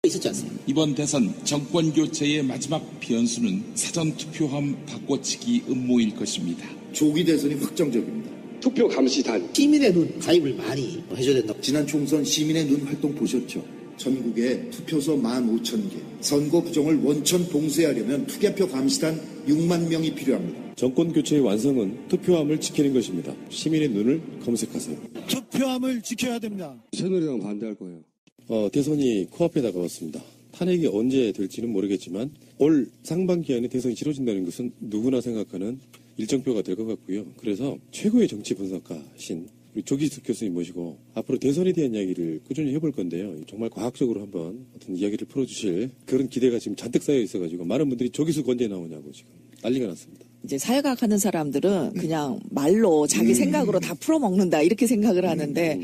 있었지 않습니까? 이번 대선 정권 교체의 마지막 변수는 사전투표함 바꿔치기 음모일 것입니다. 조기 대선이 확정적입니다. 투표 감시단. 시민의 눈 가입을 많이 해줘야 된다. 지난 총선 시민의 눈 활동 보셨죠? 전국에 투표소 15,000개, 선거 부정을 원천 봉쇄하려면 투개표 감시단 6만 명이 필요합니다. 정권 교체의 완성은 투표함을 지키는 것입니다. 시민의 눈을 검색하세요. 투표함을 지켜야 됩니다. 새누리당 반대할 거예요. 대선이 코앞에 다가왔습니다. 탄핵이 언제 될지는 모르겠지만 올 상반기 안에 대선이 치러진다는 것은 누구나 생각하는 일정표가 될 것 같고요. 그래서 최고의 정치 분석가신 우리 조기숙 교수님 모시고 앞으로 대선에 대한 이야기를 꾸준히 해볼 건데요. 정말 과학적으로 한번 어떤 이야기를 풀어주실 그런 기대가 지금 잔뜩 쌓여 있어가지고 많은 분들이 조기숙 언제 나오냐고 지금 난리가 났습니다. 이제 사회과학 하는 사람들은 그냥 말로 자기 생각으로 다 풀어먹는다 이렇게 생각을 하는데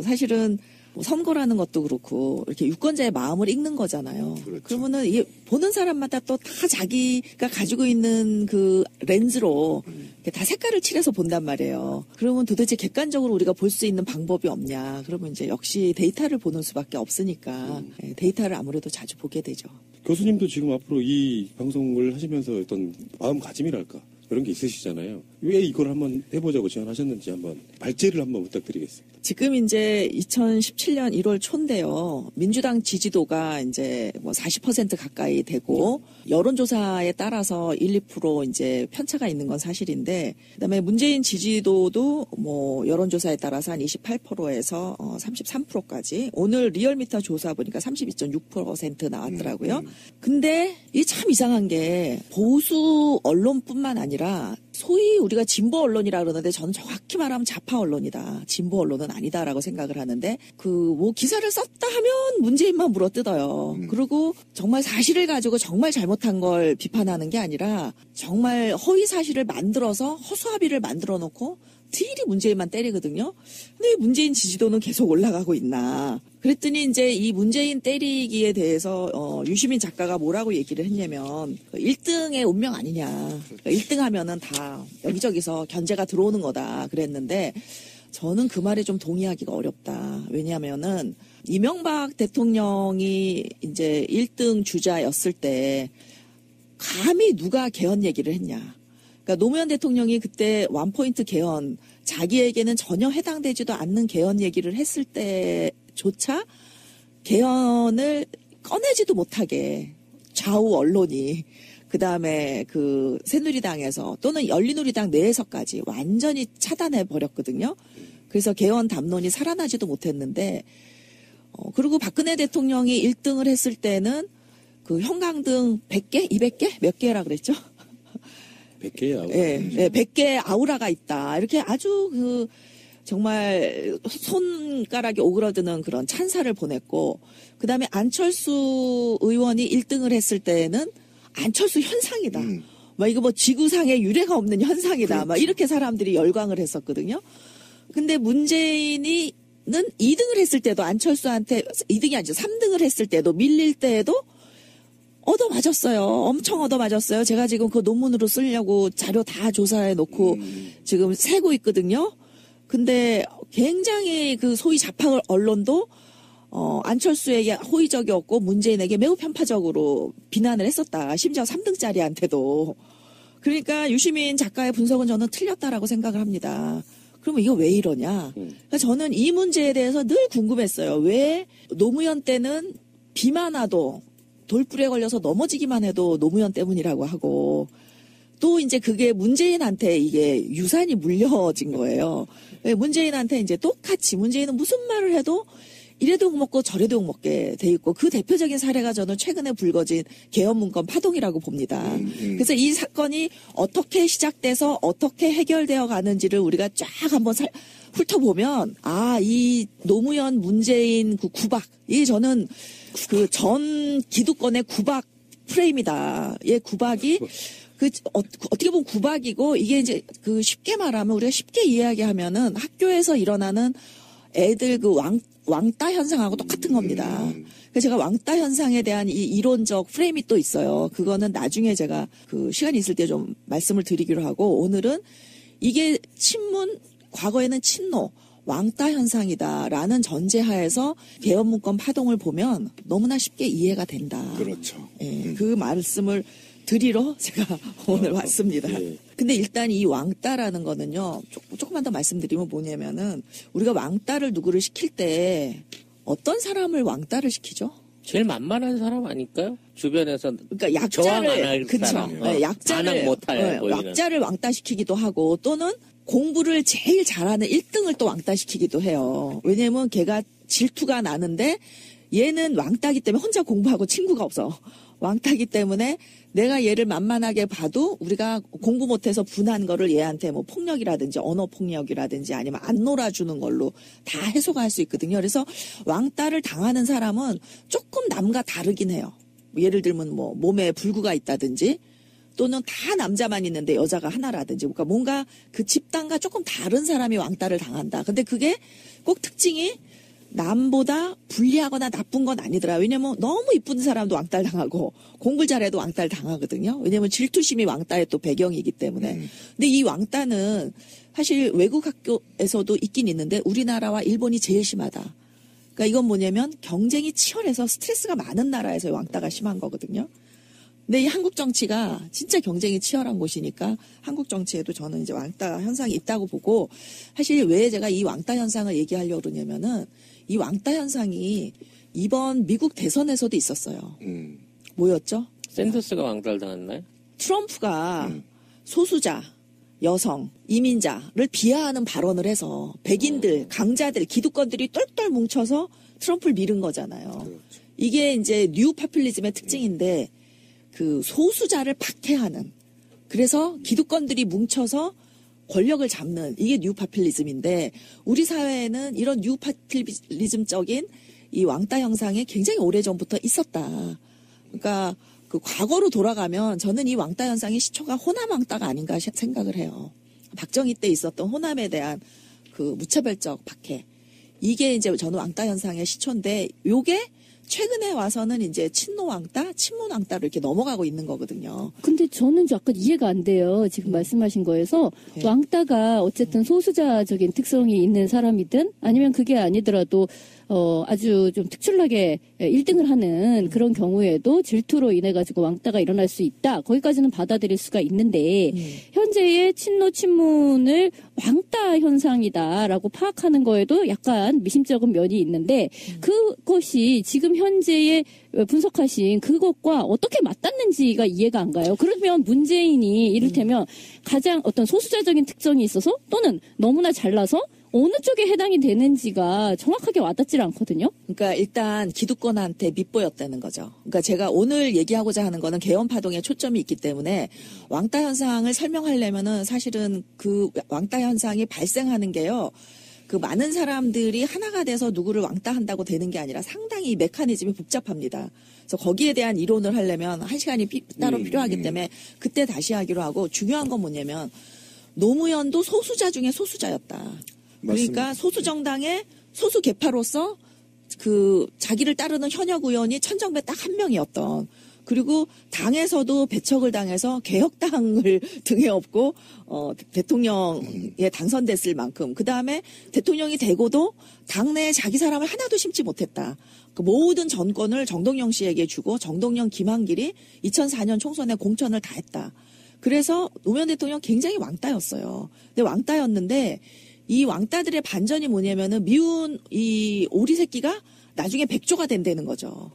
사실은 뭐 선거라는 것도 그렇고 이렇게 유권자의 마음을 읽는 거잖아요. 그렇죠. 그러면은 이게 보는 사람마다 또 다 자기가 가지고 있는 그 렌즈로 다 색깔을 칠해서 본단 말이에요. 그러면 도대체 객관적으로 우리가 볼 수 있는 방법이 없냐. 그러면 이제 역시 데이터를 보는 수밖에 없으니까 데이터를 아무래도 자주 보게 되죠. 교수님도 지금 앞으로 이 방송을 하시면서 어떤 마음가짐이랄까 이런 게 있으시잖아요. 왜 이걸 한번 해보자고 제안하셨는지 한번 발제를 한번 부탁드리겠습니다. 지금 이제 2017년 1월 초인데요. 민주당 지지도가 이제 뭐 40% 가까이 되고 여론조사에 따라서 1, 2% 이제 편차가 있는 건 사실인데 그다음에 문재인 지지도도 뭐 여론조사에 따라서 한 28%에서 33%까지 오늘 리얼미터 조사 보니까 32.6% 나왔더라고요. 근데 이게 참 이상한 게 보수 언론뿐만 아니라 소위 우리가 진보 언론이라 그러는데 저는 정확히 말하면 좌파 언론이다. 진보 언론은 아니다라고 생각을 하는데 뭐 기사를 썼다 하면 문재인만 물어뜯어요. 그리고 정말 사실을 가지고 정말 잘못한 걸 비판하는 게 아니라 정말 허위 사실을 만들어서 허수아비를 만들어 놓고 딜이 문재인만 때리거든요. 근데 문재인 지지도는 계속 올라가고 있나. 그랬더니 이제 이 문재인 때리기에 대해서 유시민 작가가 뭐라고 얘기를 했냐면 1등의 운명 아니냐. 1등 하면은 다 여기저기서 견제가 들어오는 거다 그랬는데 저는 그 말에 좀 동의하기가 어렵다. 왜냐하면은 이명박 대통령이 이제 1등 주자였을 때 감히 누가 개헌 얘기를 했냐. 그러니까 노무현 대통령이 그때 원포인트 개헌, 자기에게는 전혀 해당되지도 않는 개헌 얘기를 했을 때조차 개헌을 꺼내지도 못하게 좌우 언론이 그다음에 그 새누리당에서 또는 열린우리당 내에서까지 완전히 차단해 버렸거든요. 그래서 개헌 담론이 살아나지도 못했는데 그리고 박근혜 대통령이 1등을 했을 때는 그 형광등 100개, 200개 몇 개라 그랬죠? 100개의 아우라. 예, 100개의 아우라가 있다. 이렇게 아주 정말 손가락이 오그라드는 그런 찬사를 보냈고, 그 다음에 안철수 의원이 1등을 했을 때는 안철수 현상이다. 막 이거 뭐 지구상에 유례가 없는 현상이다. 그렇죠. 막 이렇게 사람들이 열광을 했었거든요. 근데 문재인이 2등을 했을 때도 안철수한테 2등이 아니죠. 3등을 했을 때도 밀릴 때에도 얻어맞았어요. 엄청 얻어맞았어요. 제가 지금 그 논문으로 쓰려고 자료 다 조사해 놓고 지금 세고 있거든요. 근데 굉장히 그 소위 좌파 언론도 안철수에게 호의적이었고 문재인에게 매우 편파적으로 비난을 했었다. 심지어 3등짜리한테도. 그러니까 유시민 작가의 분석은 저는 틀렸다라고 생각을 합니다. 그러면 이거 왜 이러냐. 그러니까 저는 이 문제에 대해서 늘 궁금했어요. 왜 노무현 때는 비만 와도 돌불에 걸려서 넘어지기만 해도 노무현 때문이라고 하고 또 이제 그게 문재인한테 이게 유산이 물려진 거예요. 문재인한테 이제 똑같이 문재인은 무슨 말을 해도 이래도 욕먹고 저래도 욕먹게 돼 있고 그 대표적인 사례가 저는 최근에 불거진 개헌문건 파동이라고 봅니다. 그래서 이 사건이 어떻게 시작돼서 어떻게 해결되어 가는지를 우리가 쫙 한번 훑어보면 이 노무현 문재인 그 구박 이 저는 그 전 기득권의 구박 프레임이다. 예, 구박이 어떻게 보면 구박이고 이게 이제 그 쉽게 말하면 우리가 쉽게 이야기하면은 학교에서 일어나는 애들 그 왕따 현상하고 똑같은 겁니다. 그래서 제가 왕따 현상에 대한 이 이론적 프레임이 또 있어요. 그거는 나중에 제가 그 시간이 있을 때 좀 말씀을 드리기로 하고 오늘은 이게 친문 과거에는 친노 왕따 현상이다라는 전제하에서 계엄문건 파동을 보면 너무나 쉽게 이해가 된다. 그렇죠. 예, 그 말씀을 드리러 제가 오늘 왔습니다. 예. 근데 일단 이 왕따라는 거는요, 조금만 더 말씀드리면 뭐냐면은 우리가 왕따를 누구를 시킬 때 어떤 사람을 왕따를 시키죠? 제일 만만한 사람 아닐까요? 주변에서 그러니까 저항 안 약자를 할 그쵸. 사람, 네, 약자를 반항 못할 뭐 이런. 약자를 왕따시키기도 하고 또는 공부를 제일 잘하는 1등을 또 왕따시키기도 해요. 왜냐면 걔가 질투가 나는데 얘는 왕따기 때문에 혼자 공부하고 친구가 없어. 왕따기 때문에 내가 얘를 만만하게 봐도 우리가 공부 못해서 분한 거를 얘한테 뭐 폭력이라든지 언어 폭력이라든지 아니면 안 놀아주는 걸로 다 해소가 할 수 있거든요. 그래서 왕따를 당하는 사람은 조금 남과 다르긴 해요. 예를 들면 뭐 몸에 불구가 있다든지 또는 다 남자만 있는데 여자가 하나라든지 그러니까 뭔가 그 집단과 조금 다른 사람이 왕따를 당한다. 근데 그게 꼭 특징이 남보다 불리하거나 나쁜 건 아니더라. 왜냐면 너무 이쁜 사람도 왕따를 당하고 공부를 잘해도 왕따를 당하거든요. 왜냐면 질투심이 왕따의 또 배경이기 때문에. 근데 이 왕따는 사실 외국 학교에서도 있긴 있는데 우리나라와 일본이 제일 심하다. 그러니까 이건 뭐냐면 경쟁이 치열해서 스트레스가 많은 나라에서 왕따가 심한 거거든요. 근데 이 한국 정치가 진짜 경쟁이 치열한 곳이니까 한국 정치에도 저는 이제 왕따 현상이 있다고 보고 사실 왜 제가 이 왕따 현상을 얘기하려고 그러냐면은 이 왕따 현상이 이번 미국 대선에서도 있었어요. 뭐였죠? 샌더스가 왕따를 당했나요? 트럼프가 소수자, 여성, 이민자를 비하하는 발언을 해서 백인들, 강자들, 기득권들이 똘똘 뭉쳐서 트럼프를 밀은 거잖아요. 그렇죠. 이게 이제 뉴 파퓰리즘의 특징인데 그 소수자를 박해하는 그래서 기득권들이 뭉쳐서 권력을 잡는 이게 뉴 파퓰리즘인데 우리 사회에는 이런 뉴 파퓰리즘적인 이 왕따 형상이 굉장히 오래전부터 있었다. 그러니까 그 과거로 돌아가면 저는 이 왕따 현상의 시초가 호남 왕따가 아닌가 생각을 해요. 박정희 때 있었던 호남에 대한 그 무차별적 박해. 이게 이제 저는 왕따 현상의 시초인데 요게 최근에 와서는 이제 친노 왕따, 친문 왕따로 이렇게 넘어가고 있는 거거든요. 근데 저는 약간 이해가 안 돼요. 지금 말씀하신 거에서 네. 왕따가 어쨌든 소수자적인 특성이 있는 사람이든 아니면 그게 아니더라도 아주 좀 특출나게 1등을 하는 그런 경우에도 질투로 인해 가지고 왕따가 일어날 수 있다. 거기까지는 받아들일 수가 있는데 현재의 친노 친문을 왕따 현상이다라고 파악하는 거에도 약간 미심쩍은 면이 있는데 그것이 지금 현재의 분석하신 그것과 어떻게 맞닿는지가 이해가 안 가요. 그러면 문재인이 이를테면 가장 어떤 소수자적인 특성이 있어서 또는 너무나 잘나서 어느 쪽에 해당이 되는지가 정확하게 와닿질 않거든요. 그러니까 일단 기득권한테 밑보였다는 거죠. 그러니까 제가 오늘 얘기하고자 하는 거는 개헌 파동에 초점이 있기 때문에 왕따 현상을 설명하려면은 사실은 그 왕따 현상이 발생하는 게요. 그 많은 사람들이 하나가 돼서 누구를 왕따한다고 되는 게 아니라 상당히 메커니즘이 복잡합니다. 그래서 거기에 대한 이론을 하려면 1시간이 따로 필요하기 때문에 그때 다시 하기로 하고 중요한 건 뭐냐면 노무현도 소수자 중에 소수자였다. 그러니까 소수 정당의 소수 계파로서 그 자기를 따르는 현역 의원이 천정배 딱 한 명이었던 그리고 당에서도 배척을 당해서 개혁당을 등에 업고 대통령에 당선됐을 만큼 그다음에 대통령이 되고도 당내에 자기 사람을 하나도 심지 못했다. 그 모든 전권을 정동영 씨에게 주고 정동영 김한길이 2004년 총선에 공천을 다 했다. 그래서 노무현 대통령 굉장히 왕따였어요. 근데 왕따였는데 이 왕따들의 반전이 뭐냐면은 미운 이 오리 새끼가 나중에 백조가 된다는 거죠.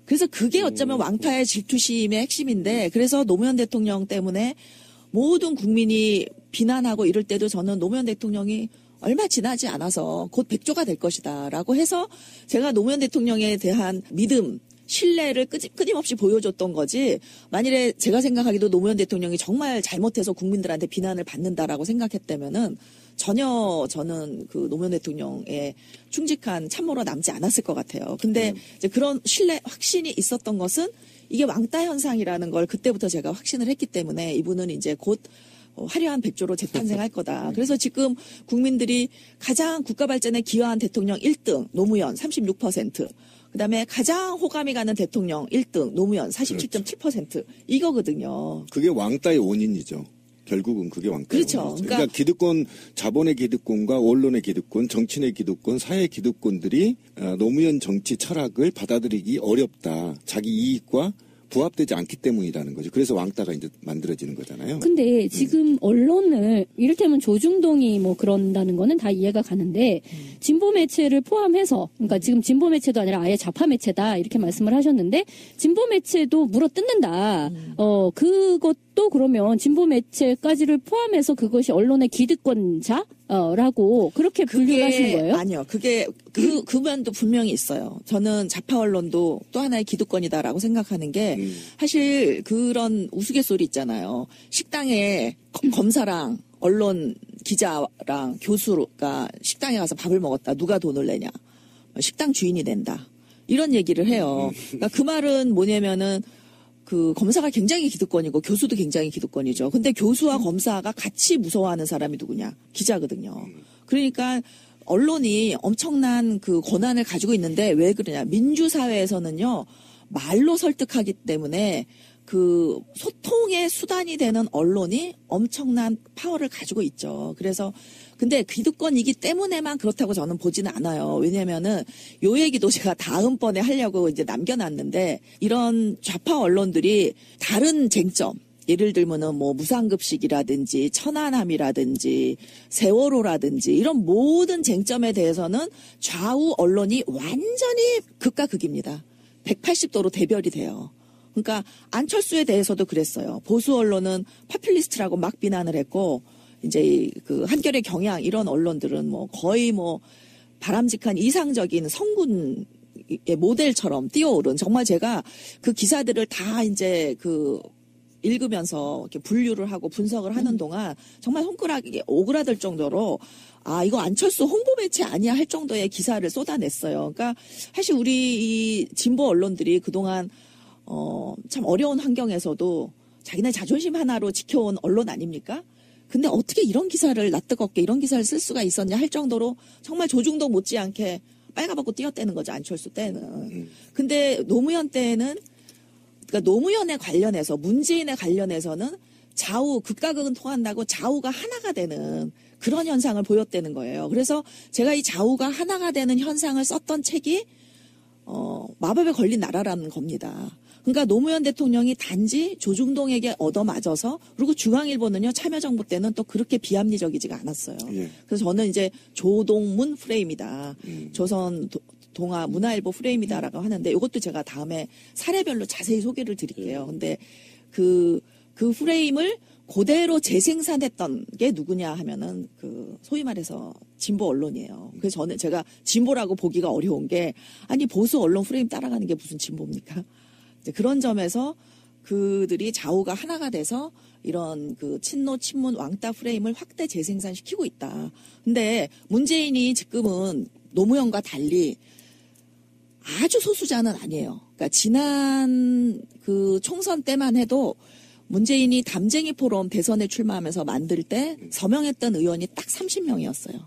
그래서 그게 어쩌면 왕따의 질투심의 핵심인데 그래서 노무현 대통령 때문에 모든 국민이 비난하고 이럴 때도 저는 노무현 대통령이 얼마 지나지 않아서 곧 백조가 될 것이다라고 해서 제가 노무현 대통령에 대한 믿음, 신뢰를 끊임없이 보여줬던 거지 만일에 제가 생각하기도 노무현 대통령이 정말 잘못해서 국민들한테 비난을 받는다라고 생각했다면은 전혀 저는 그 노무현 대통령의 충직한 참모로 남지 않았을 것 같아요. 근데 이제 그런 신뢰, 확신이 있었던 것은 이게 왕따 현상이라는 걸 그때부터 제가 확신을 했기 때문에 이분은 이제 곧 화려한 백조로 재탄생할 거다. 그래서 지금 국민들이 가장 국가 발전에 기여한 대통령 1등 노무현 36%. 그다음에 가장 호감이 가는 대통령 1등 노무현 47.7% 이거거든요. 그게 왕따의 원인이죠. 결국은 그게 왕따예요. 그렇죠. 그러니까 기득권, 자본의 기득권과 언론의 기득권, 정치인의 기득권, 사회 기득권들이 노무현 정치 철학을 받아들이기 어렵다. 자기 이익과 부합되지 않기 때문이라는 거죠. 그래서 왕따가 이제 만들어지는 거잖아요. 근데 지금 언론을 이를테면 조중동이 뭐 그런다는 거는 다 이해가 가는데 진보 매체를 포함해서 그러니까 지금 진보 매체도 아니라 아예 좌파 매체다 이렇게 말씀을 하셨는데 진보 매체도 물어뜯는다. 그것도 그러면 진보 매체까지를 포함해서 그것이 언론의 기득권자? 라고 그렇게 분류를 하신 거예요? 아니요. 그 면도 분명히 있어요. 저는 좌파 언론도 또 하나의 기득권이다라고 생각하는 게 사실 그런 우스갯소리 있잖아요. 식당에 검사랑 언론 기자랑 교수가 식당에 가서 밥을 먹었다. 누가 돈을 내냐. 식당 주인이 낸다. 이런 얘기를 해요. 그러니까 그 말은 뭐냐면은 그 검사가 굉장히 기득권이고 교수도 굉장히 기득권이죠. 근데 교수와 검사가 같이 무서워하는 사람이 누구냐? 기자거든요. 그러니까 언론이 엄청난 그 권한을 가지고 있는데 왜 그러냐? 민주사회에서는요. 말로 설득하기 때문에 그 소통의 수단이 되는 언론이 엄청난 파워를 가지고 있죠. 그래서 근데 기득권이기 때문에만 그렇다고 저는 보지는 않아요. 왜냐면은 요 얘기도 제가 다음번에 하려고 이제 남겨놨는데 이런 좌파 언론들이 다른 쟁점 예를 들면은 뭐 무상급식이라든지 천안함이라든지 세월호라든지 이런 모든 쟁점에 대해서는 좌우 언론이 완전히 극과 극입니다. 180도로 대별이 돼요. 그러니까 안철수에 대해서도 그랬어요. 보수 언론은 파퓰리스트라고 막 비난을 했고 이제 그 한겨레 경향 이런 언론들은 뭐 거의 뭐 바람직한 이상적인 성군의 모델처럼 뛰어오른 정말 제가 그 기사들을 다 이제 그 읽으면서 이렇게 분류를 하고 분석을 하는 동안 정말 손가락이 오그라들 정도로 아 이거 안철수 홍보 매체 아니야 할 정도의 기사를 쏟아냈어요. 그러니까 사실 우리 이 진보 언론들이 그동안 참 어려운 환경에서도 자기네 자존심 하나로 지켜온 언론 아닙니까? 근데 어떻게 이런 기사를 낯뜨겁게 이런 기사를 쓸 수가 있었냐 할 정도로 정말 조중동 못지않게 빨가벗고 뛰어대는 거죠. 안철수 때는. 근데 노무현 때는 그러니까 노무현에 관련해서 문재인에 관련해서는 좌우 극과 극은 통한다고 좌우가 하나가 되는 그런 현상을 보였다는 거예요. 그래서 제가 이 좌우가 하나가 되는 현상을 썼던 책이 마법에 걸린 나라라는 겁니다. 그러니까 노무현 대통령이 단지 조중동에게 얻어맞아서 그리고 중앙일보는요 참여정부 때는 또 그렇게 비합리적이지가 않았어요. 예. 그래서 저는 이제 조동문 프레임이다. 조선 동아 문화일보 프레임이다라고 하는데 이것도 제가 다음에 사례별로 자세히 소개를 드릴게요. 근데 그 프레임을 그대로 재생산했던 게 누구냐 하면은 그 소위 말해서 진보 언론이에요. 그래서 제가 진보라고 보기가 어려운 게 아니 보수 언론 프레임 따라가는 게 무슨 진보입니까? 이제 그런 점에서 그들이 좌우가 하나가 돼서 이런 그 친노 친문 왕따 프레임을 확대 재생산시키고 있다. 근데 문재인이 지금은 노무현과 달리 아주 소수자는 아니에요. 그러니까 지난 그 총선 때만 해도 문재인이 담쟁이 포럼 대선에 출마하면서 만들 때 서명했던 의원이 딱 30명이었어요.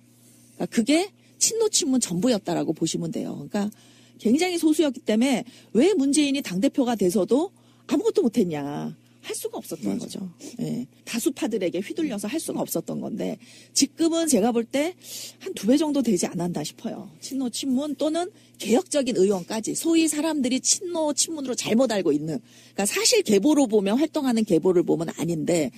그러니까 그게 친노 친문 전부였다라고 보시면 돼요. 그러니까 굉장히 소수였기 때문에 왜 문재인이 당대표가 돼서도 아무것도 못했냐. 할 수가 없었던 거죠. 예. 다수파들에게 휘둘려서 할 수가 없었던 건데 지금은 제가 볼 때 한 2배 정도 되지 않았나 싶어요. 친노 친문 또는 개혁적인 의원까지 소위 사람들이 친노 친문으로 잘못 알고 있는 그러니까 사실 계보로 보면 활동하는 계보를 보면 아닌데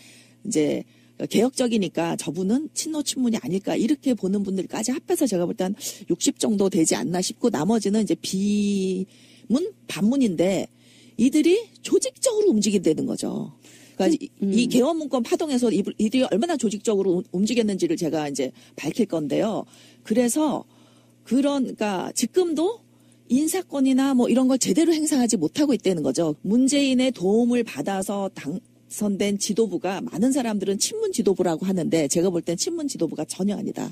이제 개혁적이니까 저분은 친노 친문이 아닐까 이렇게 보는 분들까지 합해서 제가 볼 때 한 60 정도 되지 않나 싶고 나머지는 이제 비문 반문인데 이들이 조직적으로 움직인다는 거죠. 그러니까 이 개헌문건 파동에서 이들이 얼마나 조직적으로 움직였는지를 제가 이제 밝힐 건데요. 그래서 그러니까 지금도 인사권이나 뭐 이런 걸 제대로 행사하지 못하고 있다는 거죠. 문재인의 도움을 받아서 당선된 지도부가 많은 사람들은 친문 지도부라고 하는데 제가 볼 땐 친문 지도부가 전혀 아니다.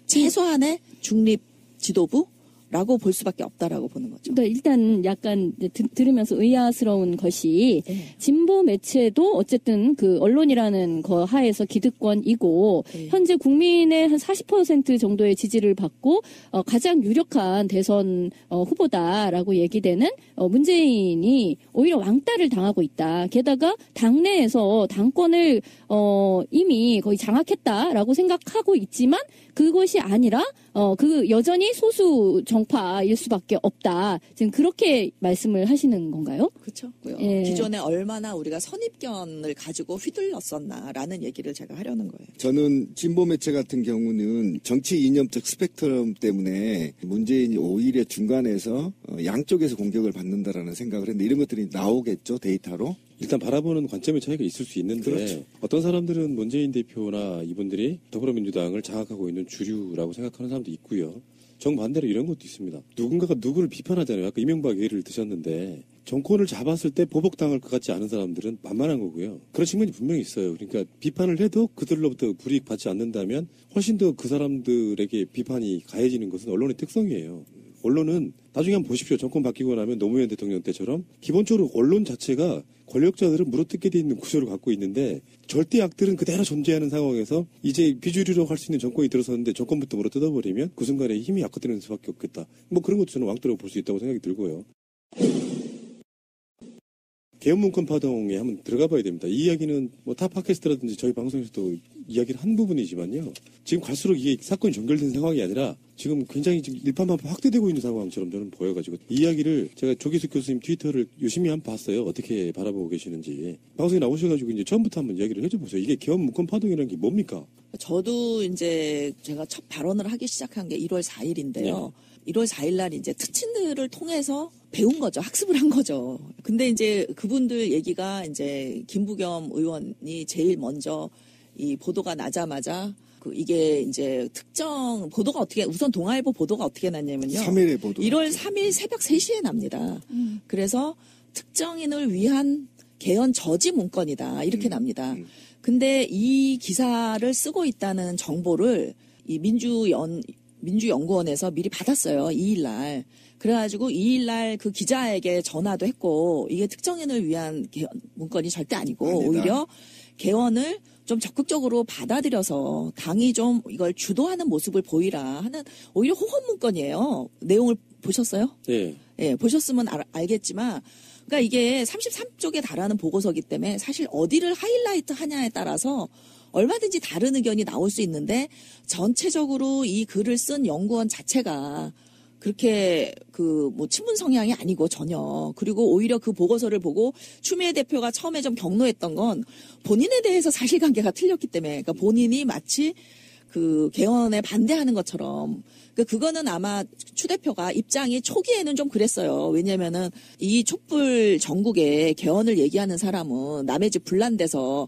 최소한의 중립 지도부 라고 볼 수밖에 없다라고 보는 거죠. 그러니까 일단 약간 들으면서 의아스러운 것이 네. 진보 매체도 어쨌든 그 언론이라는 거 하에서 기득권이고 네. 현재 국민의 한 40% 정도의 지지를 받고 가장 유력한 대선 후보다라고 얘기되는 문재인이 오히려 왕따를 당하고 있다. 게다가 당내에서 당권을 이미 거의 장악했다라고 생각하고 있지만 그것이 아니라 그 여전히 소수 정파일 수밖에 없다. 지금 그렇게 말씀을 하시는 건가요? 그렇죠. 예. 기존에 얼마나 우리가 선입견을 가지고 휘둘렸었나라는 얘기를 제가 하려는 거예요. 저는 진보 매체 같은 경우는 정치 이념적 스펙트럼 때문에 문재인이 오히려 중간에서 양쪽에서 공격을 받는다라는 생각을 했는데 이런 것들이 나오겠죠, 데이터로. 일단 바라보는 관점의 차이가 있을 수 있는데 그렇죠. 어떤 사람들은 문재인 대표나 이분들이 더불어민주당을 장악하고 있는 주류라고 생각하는 사람도 있고요. 정반대로 이런 것도 있습니다. 누군가가 누구를 비판하잖아요. 아까 이명박 예를 드셨는데 정권을 잡았을 때 보복당할 것 같지 않은 사람들은 만만한 거고요. 그런 측면이 분명히 있어요. 그러니까 비판을 해도 그들로부터 불이익 받지 않는다면 훨씬 더 그 사람들에게 비판이 가해지는 것은 언론의 특성이에요. 언론은 나중에 한번 보십시오. 정권 바뀌고 나면 노무현 대통령 때처럼 기본적으로 언론 자체가 권력자들은 물어뜯게 돼 있는 구조를 갖고 있는데 절대 악들은 그대로 존재하는 상황에서 이제 비주류라고 할 수 있는 정권이 들어섰는데 정권부터 물어뜯어버리면 그 순간에 힘이 약화되는 수밖에 없겠다. 뭐 그런 것도 저는 왕따라고 볼 수 있다고 생각이 들고요. 개헌문건 파동에 한번 들어가 봐야 됩니다. 이 이야기는 뭐 타 팟캐스트라든지 저희 방송에서도 이야기를 한 부분이지만요. 지금 갈수록 이게 사건이 전결된 상황이 아니라 지금 굉장히 지금 일파만파 확대되고 있는 상황처럼 저는 보여가지고 이 이야기를 제가 조기숙 교수님 트위터를 유심히 한번 봤어요. 어떻게 바라보고 계시는지. 방송에 나오셔가지고 이제 처음부터 한번 이야기를 해줘 보세요. 이게 개헌문건 파동이라는 게 뭡니까? 저도 이제 제가 첫 발언을 하기 시작한 게 1월 4일인데요. 1월 4일 날 이제 특친들을 통해서 배운 거죠. 학습을 한 거죠. 근데 이제 그분들 얘기가 이제 김부겸 의원이 제일 먼저 이 보도가 나자마자 이게 이제 특정 보도가 어떻게 우선 동아일보 보도가 어떻게 났냐면요. 3일에 보도. 1월 3일 새벽 3시에 납니다. 그래서 특정인을 위한 개헌 저지 문건이다. 이렇게 납니다. 근데 이 기사를 쓰고 있다는 정보를 이 민주연구원에서 미리 받았어요. 2일 날. 그래가지고 2일 날 그 기자에게 전화도 했고 이게 특정인을 위한 개헌 문건이 절대 아니고 아니다. 오히려 개헌을 좀 적극적으로 받아들여서 당이 좀 이걸 주도하는 모습을 보이라 하는 오히려 호언 문건이에요. 내용을 보셨어요? 네. 예, 보셨으면 알겠지만 그러니까 이게 33쪽에 달하는 보고서기 때문에 사실 어디를 하이라이트 하냐에 따라서 얼마든지 다른 의견이 나올 수 있는데 전체적으로 이 글을 쓴 연구원 자체가 그렇게 친문 성향이 아니고 전혀. 그리고 오히려 그 보고서를 보고 추미애 대표가 처음에 좀 격노했던 건 본인에 대해서 사실관계가 틀렸기 때문에 그러니까 본인이 마치 그 개헌에 반대하는 것처럼 그거는 아마 추 대표가 입장이 초기에는 좀 그랬어요. 왜냐면은 이 촛불 전국에 개헌을 얘기하는 사람은 남의 집 불난데서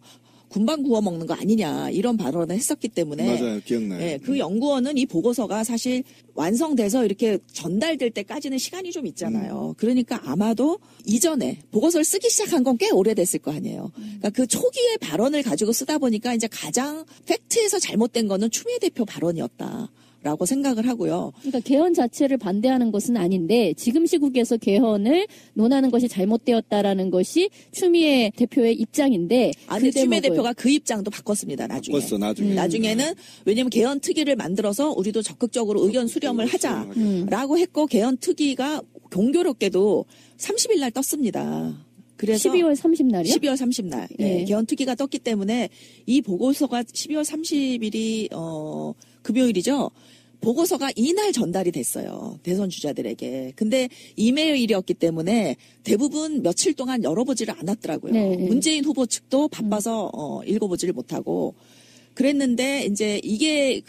군방 구워 먹는 거 아니냐 이런 발언을 했었기 때문에 맞아요. 기억나요. 예, 그 연구원은 이 보고서가 사실 완성돼서 이렇게 전달될 때까지는 시간이 좀 있잖아요. 그러니까 아마도 이전에 보고서를 쓰기 시작한 건 꽤 오래됐을 거 아니에요. 그러니까 그 초기의 발언을 가지고 쓰다 보니까 이제 가장 팩트에서 잘못된 거는 추미애 대표 발언이었다. 라고 생각을 하고요. 그러니까 개헌 자체를 반대하는 것은 아닌데 지금 시국에서 개헌을 논하는 것이 잘못되었다라는 것이 추미애 대표의 입장인데 아니 추미애 대표가 그 입장도 바꿨습니다. 나중에. 바꿨어, 나중에. 나중에는 왜냐하면 개헌 특위를 만들어서 우리도 적극적으로 의견 수렴을 하자라고 했고 개헌 특위가 공교롭게도 30일 날 떴습니다. 그래서 12월 30날이요? 12월 30날. 네. 개헌 특위가 떴기 때문에 이 보고서가 12월 30일이 금요일이죠. 보고서가 이날 전달이 됐어요. 대선 주자들에게. 근데 이메일이었기 때문에 대부분 며칠 동안 열어보지를 않았더라고요. 네. 문재인 후보 측도 바빠서 읽어보지를 못하고 그랬는데 이제 이게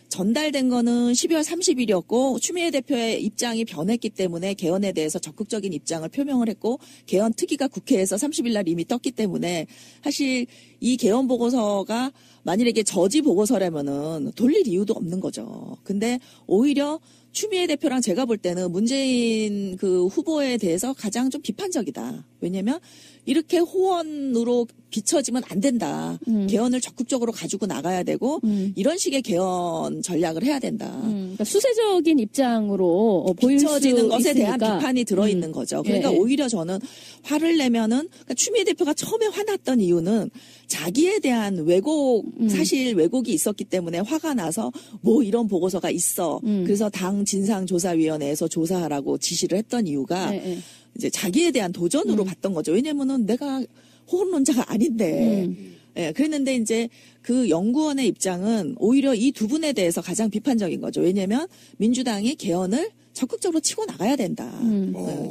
전달된 거는 12월 30일이었고 추미애 대표의 입장이 변했기 때문에 개헌에 대해서 적극적인 입장을 표명을 했고 개헌 특위가 국회에서 30일 날 이미 떴기 때문에 사실 이 개헌 보고서가 만일에 이게 저지 보고서라면은 돌릴 이유도 없는 거죠. 근데 오히려 추미애 대표랑 제가 볼 때는 문재인 후보에 대해서 가장 좀 비판적이다. 왜냐면 이렇게 호언으로 비춰지면 안 된다. 개헌을 적극적으로 가지고 나가야 되고 이런 식의 개헌 개헌 전략을 해야 된다. 그러니까 수세적인 입장으로 보일 수 비춰지는 것에 있으니까. 대한 비판이 들어있는 거죠. 그러니까 예. 오히려 저는 화를 내면은 그러니까 추미애 대표가 처음에 화났던 이유는 자기에 대한 왜곡 사실 왜곡이 있었기 때문에 화가 나서 뭐 이런 보고서가 있어. 그래서 당 진상조사위원회에서 조사하라고 지시를 했던 이유가 예. 이제 자기에 대한 도전으로 봤던 거죠. 왜냐면은 내가 호언론자가 아닌데. 예, 그랬는데 이제 그 연구원의 입장은 오히려 이 두 분에 대해서 가장 비판적인 거죠. 왜냐면 민주당이 개헌을 적극적으로 치고 나가야 된다.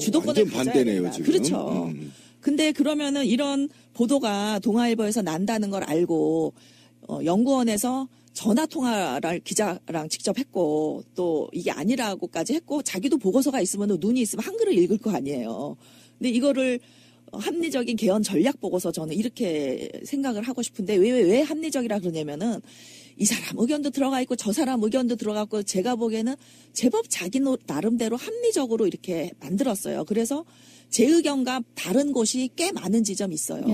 주도권을 완전 가져야 반대네요, 된다. 지금. 그렇죠. 근데 그러면은 이런 보도가 동아일보에서 난다는 걸 알고 연구원에서 전화 통화를 기자랑 직접 했고 또 이게 아니라고까지 했고 자기도 보고서가 있으면 눈이 있으면 한글을 읽을 거 아니에요. 근데 이거를 합리적인 개헌 전략 보고서 저는 이렇게 생각을 하고 싶은데 왜 합리적이라 그러냐면은 이 사람 의견도 들어가 있고 저 사람 의견도 들어갔고 제가 보기에는 제법 자기 나름대로 합리적으로 이렇게 만들었어요. 그래서 제 의견과 다른 곳이 꽤 많은 지점이 있어요.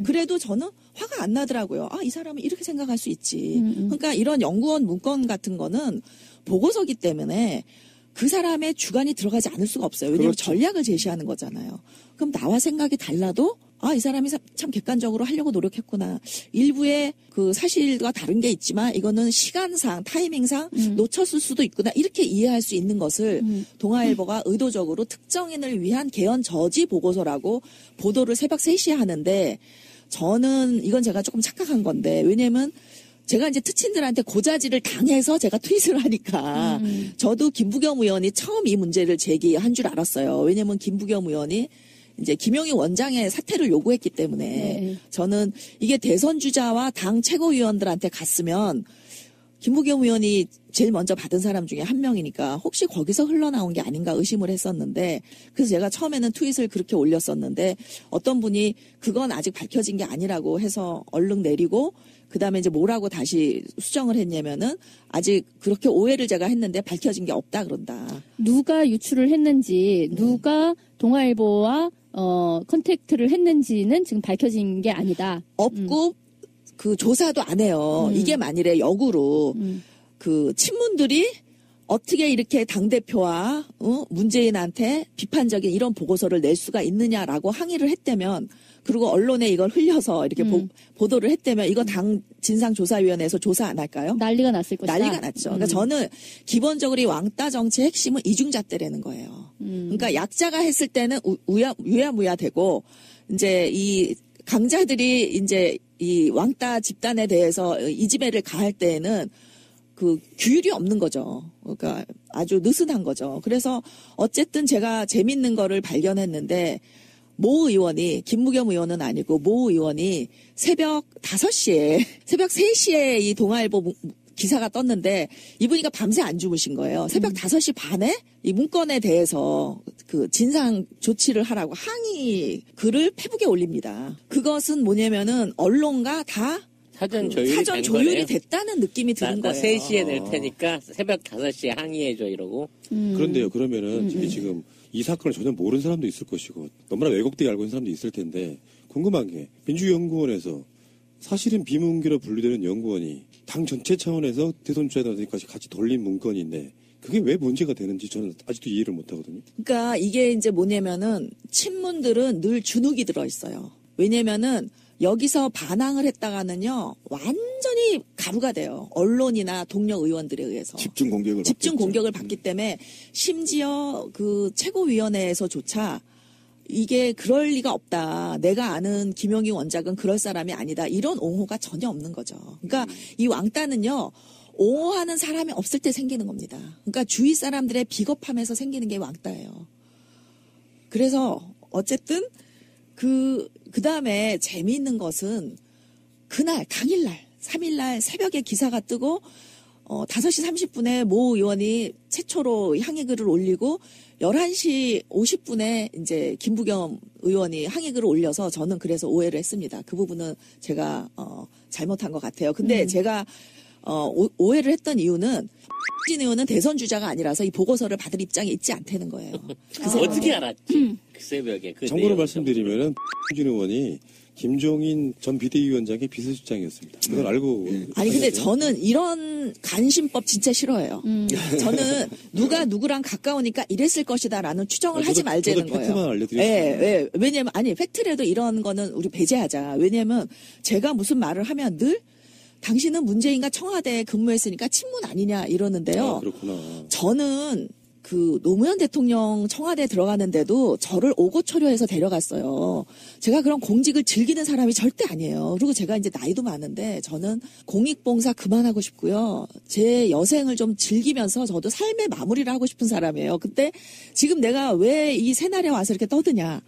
그래도 저는 화가 안 나더라고요. 아, 이 사람은 이렇게 생각할 수 있지. 그러니까 이런 연구원 문건 같은 거는 보고서기 때문에 그 사람의 주관이 들어가지 않을 수가 없어요. 왜냐하면 그렇죠. 전략을 제시하는 거잖아요. 그럼 나와 생각이 달라도 이 사람이 참 객관적으로 하려고 노력했구나. 일부의 그 사실과 다른 게 있지만 이거는 시간상, 타이밍상 놓쳤을 수도 있구나. 이렇게 이해할 수 있는 것을 동아일보가 의도적으로 특정인을 위한 개헌 저지 보고서라고 보도를 새벽 3시에 하는데 저는 이건 제가 조금 착각한 건데 왜냐면 제가 이제 특친들한테 고자질을 당해서 제가 트윗을 하니까 저도 김부겸 의원이 처음 이 문제를 제기한 줄 알았어요. 왜냐면 김부겸 의원이 이제 김용희 원장의 사퇴를 요구했기 때문에 저는 이게 대선 주자와 당 최고위원들한테 갔으면 김부겸 의원이 제일 먼저 받은 사람 중에 한 명이니까 혹시 거기서 흘러나온 게 아닌가 의심을 했었는데 그래서 제가 처음에는 트윗을 그렇게 올렸었는데 어떤 분이 그건 아직 밝혀진 게 아니라고 해서 얼른 내리고 그다음에 이제 뭐라고 다시 수정을 했냐면은 아직 그렇게 오해를 제가 했는데 밝혀진 게 없다 그런다. 누가 유출을 했는지 누가 동아일보와 컨택트를 했는지는 지금 밝혀진 게 아니다. 없고 그 조사도 안 해요. 이게 만일에 역으로 그 친문들이 어떻게 이렇게 당대표와 문재인한테 비판적인 이런 보고서를 낼 수가 있느냐라고 항의를 했다면 그리고 언론에 이걸 흘려서 이렇게 보도를 했다면 이거 당 진상조사위원회에서 조사 안 할까요? 난리가 났을 것이다. 난리가 났죠. 그러니까 저는 기본적으로 이 왕따 정치의 핵심은 이중잣대라는 거예요. 그러니까 약자가 했을 때는 유야무야 되고 이제 이 강자들이 이제 이 왕따 집단에 대해서 이지매를 가할 때에는 그 규율이 없는 거죠. 그러니까 아주 느슨한 거죠. 그래서 어쨌든 제가 재밌는 거를 발견했는데 모 의원이 김부겸 의원은 아니고 모 의원이 새벽 5시에 새벽 3시에 이 동아일보 기사가 떴는데 이분이가 밤새 안 주무신 거예요. 새벽 5시 반에 이 문건에 대해서 그 진상 조치를 하라고 항의 글을 페북에 올립니다. 그것은 뭐냐면은 언론과 다 사전 조율이 된 조율이 거네요. 됐다는 느낌이 드는 나 거예요. 3시에 낼 테니까 새벽 5시에 항의해줘 이러고. 그런데요, 그러면은 이게 지금 이 사건을 전혀 모르는 사람도 있을 것이고 너무나 왜곡되게 알고 있는 사람도 있을 텐데 궁금한 게 민주연구원에서 사실은 비문기로 분류되는 연구원이 당 전체 차원에서 대선 주자들까지 같이 돌린 문건인데 그게 왜 문제가 되는지 저는 아직도 이해를 못하거든요. 그러니까 이게 이제 뭐냐면은 친문들은 늘 주눅이 들어있어요. 왜냐면은 여기서 반항을 했다가는요 완전히 가루가 돼요. 언론이나 동료 의원들에 의해서 집중 공격을 받기 때문에 심지어 그 최고위원회에서조차 이게 그럴 리가 없다. 내가 아는 김용희 원장은 그럴 사람이 아니다. 이런 옹호가 전혀 없는 거죠. 그러니까 이 왕따는요. 옹호하는 사람이 없을 때 생기는 겁니다. 그러니까 주위 사람들의 비겁함에서 생기는 게 왕따예요. 그래서 어쨌든 그 다음에 재미있는 것은 그날 당일날 3일날 새벽에 기사가 뜨고 5시 30분에 모 의원이 최초로 항의글을 올리고 11시 50분에 이제 김부겸 의원이 항의글을 올려서 저는 그래서 오해를 했습니다. 그 부분은 제가 잘못한 것 같아요. 근데 제가 오해를 했던 이유는 진 의원은 대선 주자가 아니라서 이 보고서를 받을 입장에 있지 않다는 거예요. 어떻게 알았지? 그 새벽에. 그 참고로 내용을 말씀드리면은 진 의원이 김종인 전 비대위원장의 비서실장이었습니다. 그걸 알고. 아니 근데 저는 이런 간신법 진짜 싫어해요. 저는 누가 누구랑 가까우니까 이랬을 것이다라는 추정을 하지 말자는 거예요. 팩트만 알려드리겠습니다. 예. 왜냐면 아니 팩트라도 이런 거는 우리 배제하자. 왜냐면 제가 무슨 말을 하면 늘 당신은 문재인과 청와대에 근무했으니까 친문 아니냐 이러는데요. 아, 그렇구나. 저는 그 노무현 대통령 청와대에 들어가는데도 저를 오고초려해서 데려갔어요. 제가 그런 공직을 즐기는 사람이 절대 아니에요. 그리고 제가 이제 나이도 많은데 저는 공익봉사 그만하고 싶고요. 제 여생을 좀 즐기면서 저도 삶의 마무리를 하고 싶은 사람이에요. 근데 지금 내가 왜 이 새날에 와서 이렇게 떠드냐.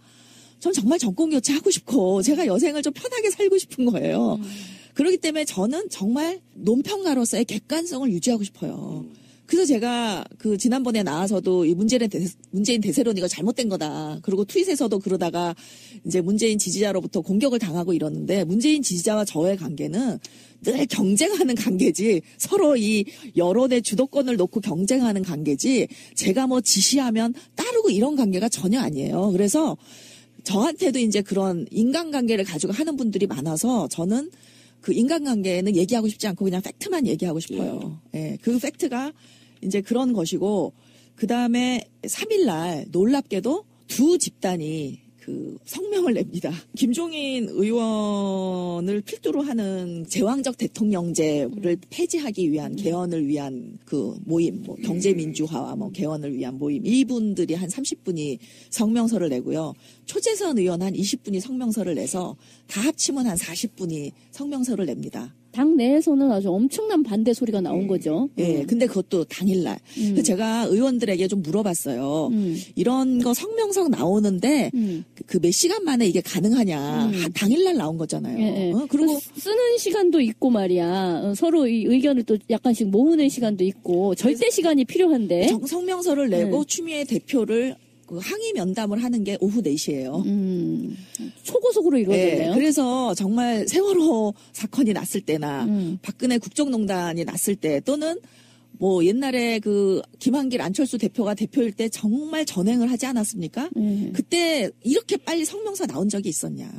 전 정말 정권 교체하고 싶고 제가 여생을 좀 편하게 살고 싶은 거예요. 그렇기 때문에 저는 정말 논평가로서의 객관성을 유지하고 싶어요. 그래서 제가 그 지난번에 나와서도 이 문재인 대세론 이거 잘못된 거다. 그리고 트윗에서도 그러다가 이제 문재인 지지자로부터 공격을 당하고 이러는데 문재인 지지자와 저의 관계는 늘 경쟁하는 관계지 서로 이 여론의 주도권을 놓고 경쟁하는 관계지 제가 뭐 지시하면 따르고 이런 관계가 전혀 아니에요. 그래서 저한테도 이제 그런 인간관계를 가지고 하는 분들이 많아서 저는 그 인간관계는 얘기하고 싶지 않고 그냥 팩트만 얘기하고 싶어요. 예, 그 팩트가 이제 그런 것이고 그 다음에 3일날 놀랍게도 두 집단이 그 성명을 냅니다. 김종인 의원을 필두로 하는 제왕적 대통령제를 폐지하기 위한 개헌을 위한 그 모임, 뭐 경제민주화와 뭐 개헌을 위한 모임 이분들이 한 30분이 성명서를 내고요. 초재선 의원 한 20분이 성명서를 내서 다 합치면 한 40분이 성명서를 냅니다. 당 내에서는 아주 엄청난 반대 소리가 나온 거죠. 예, 근데 그것도 당일날. 그래서 제가 의원들에게 좀 물어봤어요. 이런 거 성명서 나오는데 그 몇 시간 만에 이게 가능하냐. 당일날 나온 거잖아요. 예, 예. 그리고 쓰는 시간도 있고 말이야. 서로 이 의견을 또 약간씩 모으는 시간도 있고 절대 시간이 필요한데. 성명서를 내고 추미애 대표를 그 항의 면담을 하는 게 오후 4시예요. 초고속으로 이루어졌네요. 네, 그래서 정말 세월호 사건이 났을 때나 박근혜 국정농단이 났을 때 또는 뭐 옛날에 그 김한길 안철수 대표가 대표일 때 정말 전횡을 하지 않았습니까? 그때 이렇게 빨리 성명서 나온 적이 있었냐.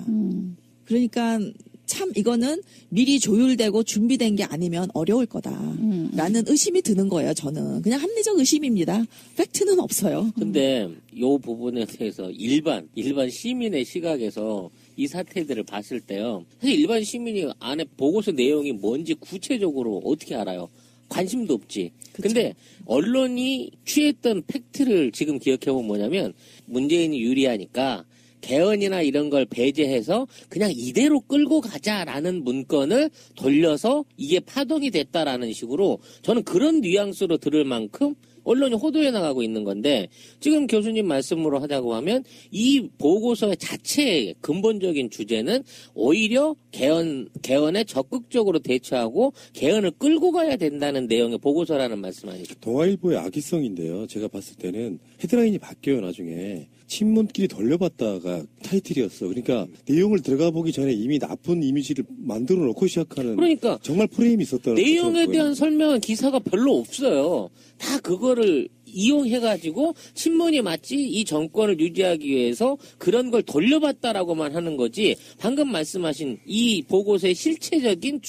그러니까 참 이거는 미리 조율되고 준비된 게 아니면 어려울 거다라는 의심이 드는 거예요. 저는 그냥 합리적 의심입니다. 팩트는 없어요. 근데 요 부분에 대해서 일반 시민의 시각에서 이 사태들을 봤을 때요. 사실 일반 시민이 안에 보고서 내용이 뭔지 구체적으로 어떻게 알아요? 관심도 없지. 근데 언론이 취했던 팩트를 지금 기억해보면 뭐냐면 문재인이 유리하니까 개헌이나 이런 걸 배제해서 그냥 이대로 끌고 가자라는 문건을 돌려서 이게 파동이 됐다라는 식으로 저는 그런 뉘앙스로 들을 만큼 언론이 호도해 나가고 있는 건데 지금 교수님 말씀으로 하자고 하면 이 보고서 자체의 근본적인 주제는 오히려 개헌에 적극적으로 대처하고 개헌을 끌고 가야 된다는 내용의 보고서라는 말씀 아니죠? 동아일보의 악의성인데요. 제가 봤을 때는 헤드라인이 바뀌어요. 나중에. 친문끼리 돌려봤다가 타이틀이었어. 그러니까 내용을 들어가 보기 전에 이미 나쁜 이미지를 만들어 놓고 시작하는 그러니까 정말 프레임이 있었다는 내용에 대한 설명은 기사가 별로 없어요. 다 그거를 이용해가지고 친문이 맞지 이 정권을 유지하기 위해서 그런 걸 돌려봤다라고만 하는 거지 방금 말씀하신 이 보고서의 실체적인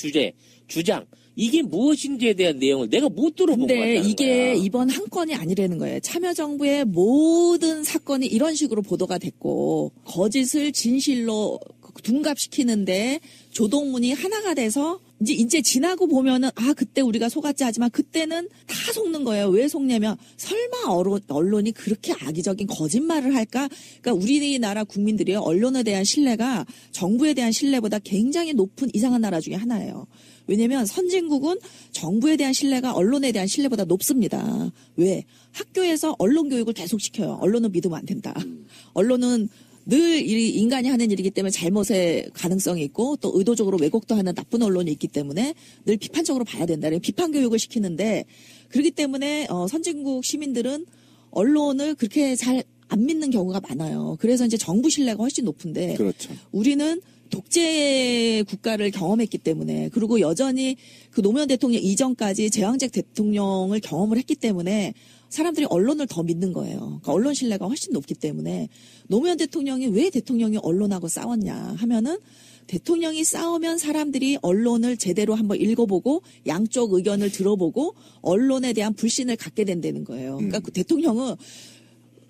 주장 이게 무엇인지에 대한 내용을 내가 못 들어본 것 같다는 근데 이게 거야. 이번 한 건이 아니라는 거예요. 참여정부의 모든 사건이 이런 식으로 보도가 됐고 거짓을 진실로 둔갑시키는데 조동문이 하나가 돼서 이제 지나고 보면은 그때 우리가 속았지 하지만 그때는 다 속는 거예요. 왜 속냐면 설마 언론이 그렇게 악의적인 거짓말을 할까? 그러니까 우리나라 국민들이 언론에 대한 신뢰가 정부에 대한 신뢰보다 굉장히 높은 이상한 나라 중에 하나예요. 왜냐면 선진국은 정부에 대한 신뢰가 언론에 대한 신뢰보다 높습니다. 왜? 학교에서 언론 교육을 계속 시켜요. 언론은 믿으면 안 된다. 언론은 늘 인간이 하는 일이기 때문에 잘못의 가능성이 있고 또 의도적으로 왜곡도 하는 나쁜 언론이 있기 때문에 늘 비판적으로 봐야 된다. 비판 교육을 시키는데 그렇기 때문에 선진국 시민들은 언론을 그렇게 잘 안 믿는 경우가 많아요. 그래서 이제 정부 신뢰가 훨씬 높은데 그렇죠. 우리는 독재 국가를 경험했기 때문에 그리고 여전히 그 노무현 대통령 이전까지 제왕적 대통령을 경험을 했기 때문에 사람들이 언론을 더 믿는 거예요. 그러니까 언론 신뢰가 훨씬 높기 때문에 노무현 대통령이 왜 대통령이 언론하고 싸웠냐 하면은 대통령이 싸우면 사람들이 언론을 제대로 한번 읽어보고 양쪽 의견을 들어보고 언론에 대한 불신을 갖게 된다는 거예요. 그러니까 그 대통령은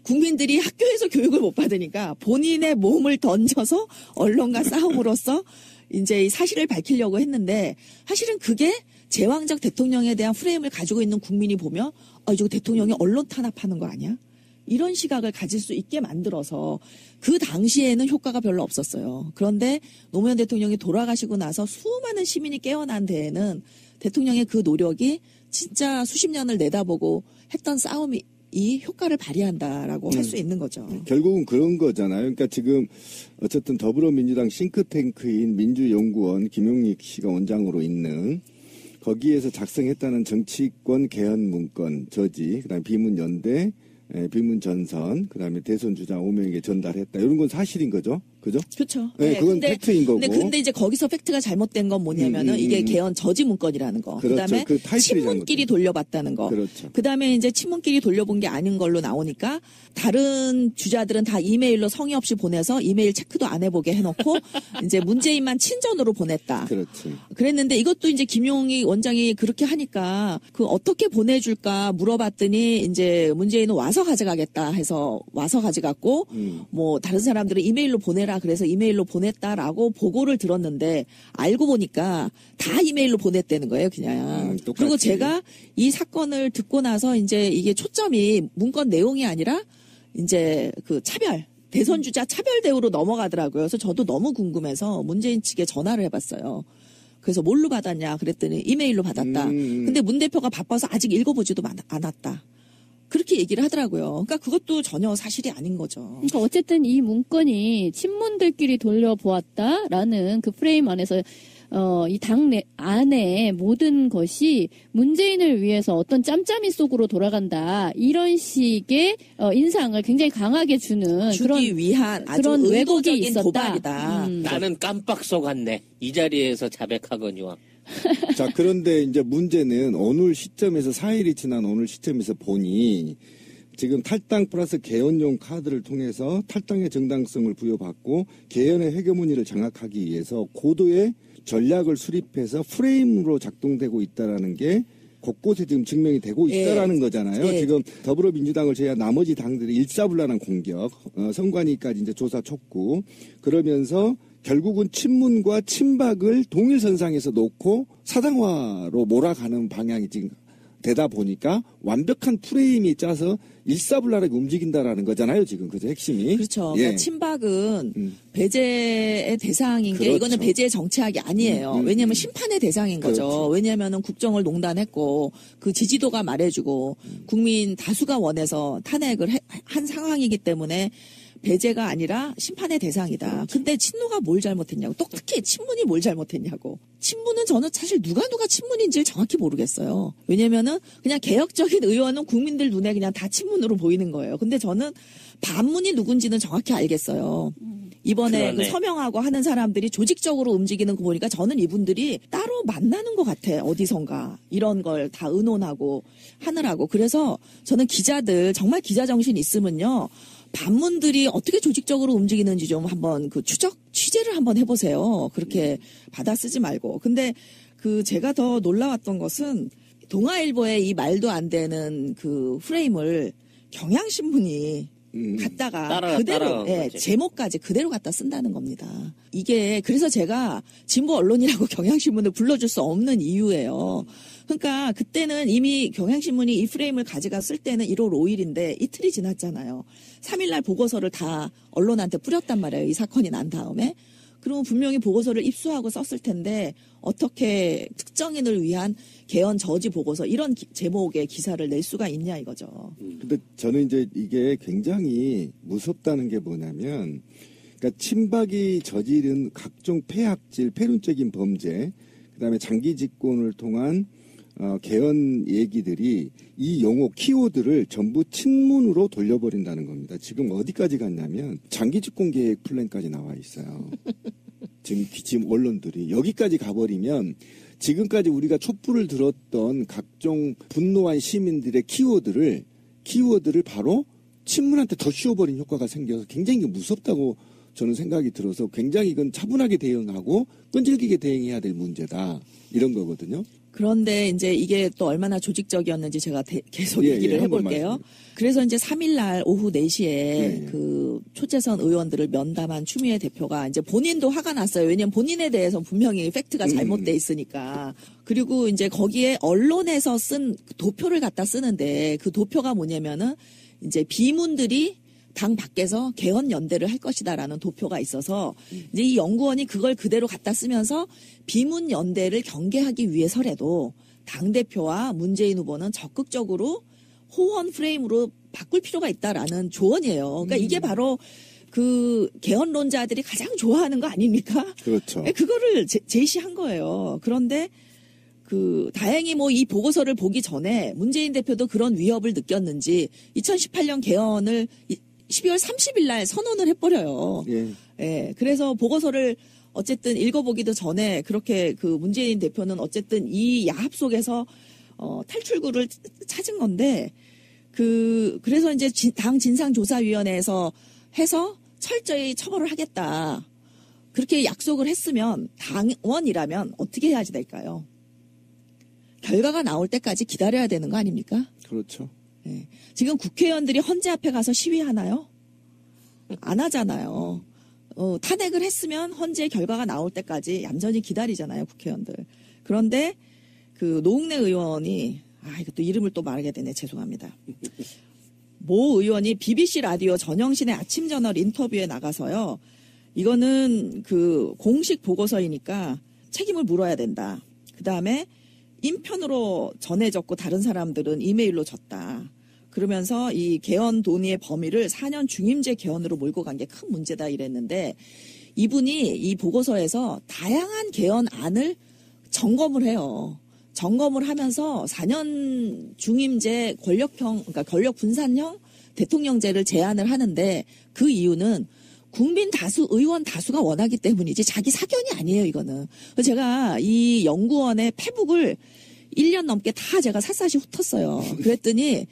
국민들이 학교에서 교육을 못 받으니까 본인의 몸을 던져서 언론과 싸움으로써 이제 이 사실을 밝히려고 했는데 사실은 그게 제왕적 대통령에 대한 프레임을 가지고 있는 국민이 보면 이거 대통령이 언론 탄압하는 거 아니야? 이런 시각을 가질 수 있게 만들어서 그 당시에는 효과가 별로 없었어요. 그런데 노무현 대통령이 돌아가시고 나서 수많은 시민이 깨어난 데에는 대통령의 그 노력이 진짜 수십 년을 내다보고 했던 싸움이 이 효과를 발휘한다라고 할 수 있는 거죠. 결국은 그런 거잖아요. 그러니까 지금 어쨌든 더불어민주당 싱크탱크인 민주연구원 김용익 씨가 원장으로 있는 거기에서 작성했다는 정치권 개헌 문건 저지, 그다음에 비문연대, 비문전선, 그다음에 대선 주자 5명에게 전달했다. 이런 건 사실인 거죠, 그죠? 그렇죠. 네, 그건 팩트인 거고. 근데 이제 거기서 팩트가 잘못된 건 뭐냐면은 이게 개헌 저지 문건이라는 거. 그렇죠. 그다음에 그 타이틀이 친문끼리 돌려봤다는 거. 그렇죠. 그다음에 이제 친문끼리 돌려본 게 아닌 걸로 나오니까 다른 주자들은 다 이메일로 성의 없이 보내서 이메일 체크도 안 해보게 해놓고 이제 문재인만 친전으로 보냈다. 그렇지. 그랬는데 이것도 이제 김용익 원장이 그렇게 하니까 그 어떻게 보내줄까 물어봤더니 이제 문재인은 와서 가져가겠다 해서 와서 가져갔고 뭐 다른 사람들은 이메일로 보내라 그래서 이메일로 보냈다라고 보고를 들었는데 알고 보니까 다 이메일로 보냈다는 거예요, 그냥. 그리고 제가 이 사건을 듣고 나서 이제 이게 초점이 문건 내용이 아니라 이제 그 차별, 대선 주자 차별 대우로 넘어가더라고요. 그래서 저도 너무 궁금해서 문재인 측에 전화를 해봤어요. 그래서 뭘로 받았냐 그랬더니 이메일로 받았다. 근데 문 대표가 바빠서 아직 읽어보지도 않았다. 그렇게 얘기를 하더라고요. 그러니까 그것도 전혀 사실이 아닌 거죠. 그러니까 어쨌든 이 문건이 친문들끼리 돌려보았다라는 그 프레임 안에서 이 당 안에 모든 것이 문재인을 위해서 어떤 짬짬이 속으로 돌아간다 이런 식의 인상을 굉장히 강하게 주는 주기 위한 아주 그런 왜곡이 의도적인 있었다. 도발이다. 나는 깜빡 속았네. 이 자리에서 자백하거니와. 자, 그런데 이제 문제는 오늘 시점에서 4일이 지난 오늘 시점에서 보니 지금 탈당 플러스 개헌용 카드를 통해서 탈당의 정당성을 부여받고 개헌의 회계문의를 장악하기 위해서 고도의 전략을 수립해서 프레임으로 작동되고 있다라는 게 곳곳에 지금 증명이 되고 있다라는 거잖아요. 지금 더불어민주당을 제외한 나머지 당들이 일사불란한 공격, 선관위까지 이제 조사 촉구, 그러면서 결국은 친문과 친박을 동일선상에서 놓고 사당화로 몰아가는 방향이 지금 되다 보니까 완벽한 프레임이 짜서 일사불란하게 움직인다라는 거잖아요, 지금. 그죠, 핵심이. 그렇죠. 그러니까 친박은 배제의 대상인 게 그렇죠. 이거는 배제의 정치학이 아니에요. 왜냐하면 심판의 대상인 거죠. 그렇죠. 왜냐하면 국정을 농단했고 그 지지도가 말해주고 국민 다수가 원해서 탄핵을 한 상황이기 때문에 배제가 아니라 심판의 대상이다. 근데 친노가 뭘 잘못했냐고. 또 특히 친문이 뭘 잘못했냐고. 친문은 저는 사실 누가 친문인지를 정확히 모르겠어요. 왜냐면은 그냥 개혁적인 의원은 국민들 눈에 그냥 다 친문으로 보이는 거예요. 근데 저는 반문이 누군지는 정확히 알겠어요. 이번에 그 서명하고 하는 사람들이 조직적으로 움직이는 거 보니까 저는 이분들이 따로 만나는 것 같아. 어디선가. 이런 걸 다 의논하고 하느라고. 그래서 저는 기자들 정말 기자 정신 있으면요. 반문들이 어떻게 조직적으로 움직이는지 좀 한번 그 취재를 한번 해보세요. 그렇게 받아 쓰지 말고. 근데 그 제가 더 놀라웠던 것은 동아일보의 이 말도 안 되는 그 프레임을 경향신문이 갖다가 그대로 제목까지 그대로 갖다 쓴다는 겁니다. 이게 그래서 제가 진보 언론이라고 경향신문을 불러줄 수 없는 이유예요. 그러니까 그때는 이미 경향신문이 이 프레임을 가져갔을 때는 1월 5일인데 이틀이 지났잖아요. 3일날 보고서를 다 언론한테 뿌렸단 말이에요. 이 사건이 난 다음에. 그러면 분명히 보고서를 입수하고 썼을 텐데 어떻게 특정인을 위한 개헌 저지 보고서 이런 제목의 기사를 낼 수가 있냐 이거죠. 근데 저는 이제 이게 굉장히 무섭다는 게 뭐냐면 그러니까 친박이 저지른 각종 폐악질, 폐륜적인 범죄, 그다음에 장기 집권을 통한 개헌 얘기들이 이 용어 키워드를 전부 친문으로 돌려버린다는 겁니다. 지금 어디까지 갔냐면 장기 집권 계획 플랜까지 나와 있어요. 지금 언론들이 여기까지 가버리면 지금까지 우리가 촛불을 들었던 각종 분노한 시민들의 키워드를 키워드를 바로 친문한테 더 씌워버린 효과가 생겨서 굉장히 무섭다고 저는 생각이 들어서 굉장히 이건 차분하게 대응하고 끈질기게 대응해야 될 문제다. 이런 거거든요. 그런데 이제 이게 또 얼마나 조직적이었는지 제가 계속 얘기를 해볼게요. 그래서 이제 3일날 오후 4시에 그 초재선 의원들을 면담한 추미애 대표가 이제 본인도 화가 났어요. 왜냐면 본인에 대해서 분명히 팩트가 잘못돼 있으니까. 그리고 이제 거기에 언론에서 쓴 도표를 갖다 쓰는데 그 도표가 뭐냐면은 이제 비문들이 당 밖에서 개헌 연대를 할 것이다라는 도표가 있어서 이제 이 연구원이 그걸 그대로 갖다 쓰면서 비문 연대를 경계하기 위해서라도 당 대표와 문재인 후보는 적극적으로 호언 프레임으로 바꿀 필요가 있다라는 조언이에요. 그러니까 이게 바로 그 개헌론자들이 가장 좋아하는 거 아닙니까? 그렇죠. 그거를 제시한 거예요. 그런데 그 다행히 뭐 이 보고서를 보기 전에 문재인 대표도 그런 위협을 느꼈는지 2018년 개헌을 12월 30일 날 선언을 해버려요. 예. 그래서 보고서를 어쨌든 읽어보기도 전에 그렇게 그 문재인 대표는 어쨌든 이 야합 속에서 탈출구를 찾은 건데 그래서 이제 당 진상조사위원회에서 해서 철저히 처벌을 하겠다. 그렇게 약속을 했으면 당원이라면 어떻게 해야지 될까요? 결과가 나올 때까지 기다려야 되는 거 아닙니까? 그렇죠. 네. 지금 국회의원들이 헌재 앞에 가서 시위하나요? 안 하잖아요. 탄핵을 했으면 헌재 결과가 나올 때까지 얌전히 기다리잖아요, 국회의원들. 그런데 그 노웅래 의원이 이것도 이름을 또 말하게 되네. 죄송합니다. 모 의원이 BBC 라디오 전영신의 아침 저널 인터뷰에 나가서요. 이거는 그 공식 보고서이니까 책임을 물어야 된다. 그다음에 인편으로 전해졌고 다른 사람들은 이메일로 줬다. 그러면서 이 개헌 논의의 범위를 4년 중임제 개헌으로 몰고 간 게 큰 문제다 이랬는데 이분이 이 보고서에서 다양한 개헌안을 점검을 해요. 점검을 하면서 4년 중임제 그러니까 권력 분산형 대통령제를 제안을 하는데 그 이유는 국민 다수, 의원 다수가 원하기 때문이지 자기 사견이 아니에요, 이거는. 제가 이 연구원의 페북을 1년 넘게 다 제가 샅샅이 훑었어요. 그랬더니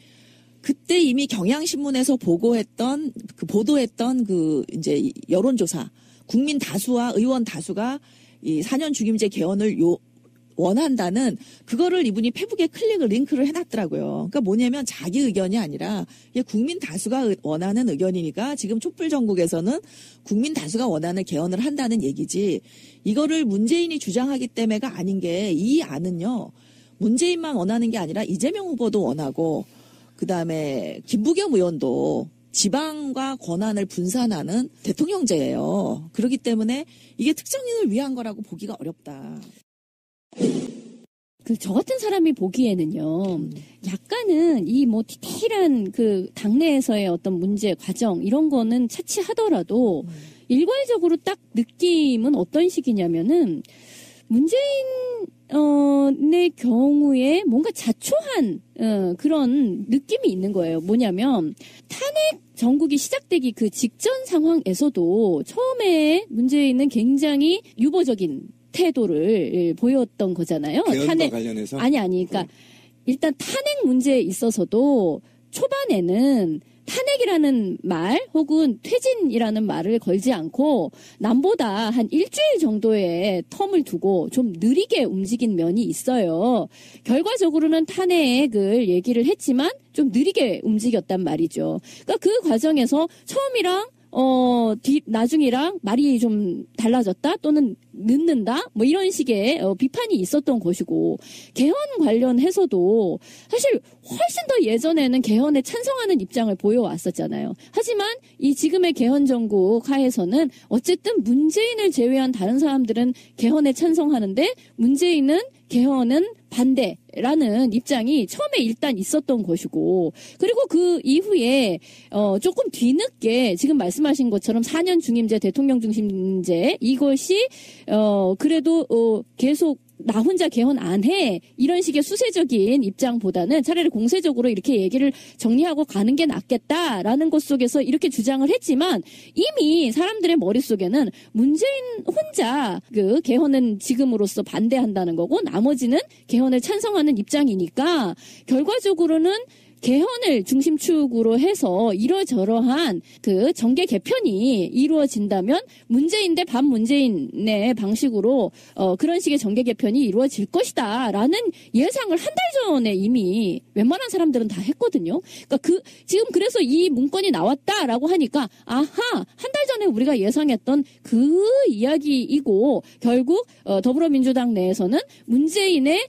그때 이미 경향신문에서 보도했던 그 이제 여론조사, 국민 다수와 의원 다수가 이 4년 중임제 개헌을 원한다는 그거를 이분이 페북에 클릭을 링크를 해놨더라고요. 그러니까 뭐냐면 자기 의견이 아니라 이게 국민 다수가 원하는 의견이니까 지금 촛불 전국에서는 국민 다수가 원하는 개헌을 한다는 얘기지 이거를 문재인이 주장하기 때문에가 아닌 게 이 안은요. 문재인만 원하는 게 아니라 이재명 후보도 원하고 그다음에 김부겸 의원도 지방과 권한을 분산하는 대통령제예요. 그렇기 때문에 이게 특정인을 위한 거라고 보기가 어렵다. 저 같은 사람이 보기에는요, 약간은 이 뭐 디테일한 그 당내에서의 어떤 문제, 과정, 이런 거는 차치하더라도, 일괄적으로 딱 느낌은 어떤 식이냐면은, 문재인의 경우에 뭔가 자초한, 그런 느낌이 있는 거예요. 뭐냐면, 탄핵 전국이 시작되기 그 직전 상황에서도 처음에 문재인은 굉장히 유보적인 태도를 보였던 거잖아요. 개헌과 관련해서? 아니. 그러니까 일단 탄핵 문제에 있어서도 초반에는 탄핵이라는 말 혹은 퇴진이라는 말을 걸지 않고 남보다 한 일주일 정도의 텀을 두고 좀 느리게 움직인 면이 있어요. 결과적으로는 탄핵을 얘기를 했지만 좀 느리게 움직였단 말이죠. 그러니까 그 과정에서 처음이랑 나중이랑 말이 좀 달라졌다 또는 늦는다 뭐 이런 식의 비판이 있었던 것이고 개헌 관련해서도 사실 훨씬 더 예전에는 개헌에 찬성하는 입장을 보여왔었잖아요. 하지만 이 지금의 개헌 정국 하에서는 어쨌든 문재인을 제외한 다른 사람들은 개헌에 찬성하는데 문재인은 개헌은 반대라는 입장이 처음에 일단 있었던 것이고 그리고 그 이후에 조금 뒤늦게 지금 말씀하신 것처럼 4년 중임제 대통령 중심제 이것이 그래도 계속 나 혼자 개헌 안 해 이런 식의 수세적인 입장보다는 차라리 공세적으로 이렇게 얘기를 정리하고 가는 게 낫겠다라는 것 속에서 이렇게 주장을 했지만 이미 사람들의 머릿속에는 문재인 혼자 그 개헌은 지금으로서 반대한다는 거고 나머지는 개헌을 찬성하는 입장이니까 결과적으로는 개헌을 중심축으로 해서 이러저러한 그 정계 개편이 이루어진다면 문재인 대 반문재인의 방식으로 그런 식의 정계 개편이 이루어질 것이다라는 예상을 한 달 전에 이미 웬만한 사람들은 다 했거든요. 그러니까 지금 그래서 이 문건이 나왔다라고 하니까 아하, 한 달 전에 우리가 예상했던 그 이야기이고 결국 더불어민주당 내에서는 문재인의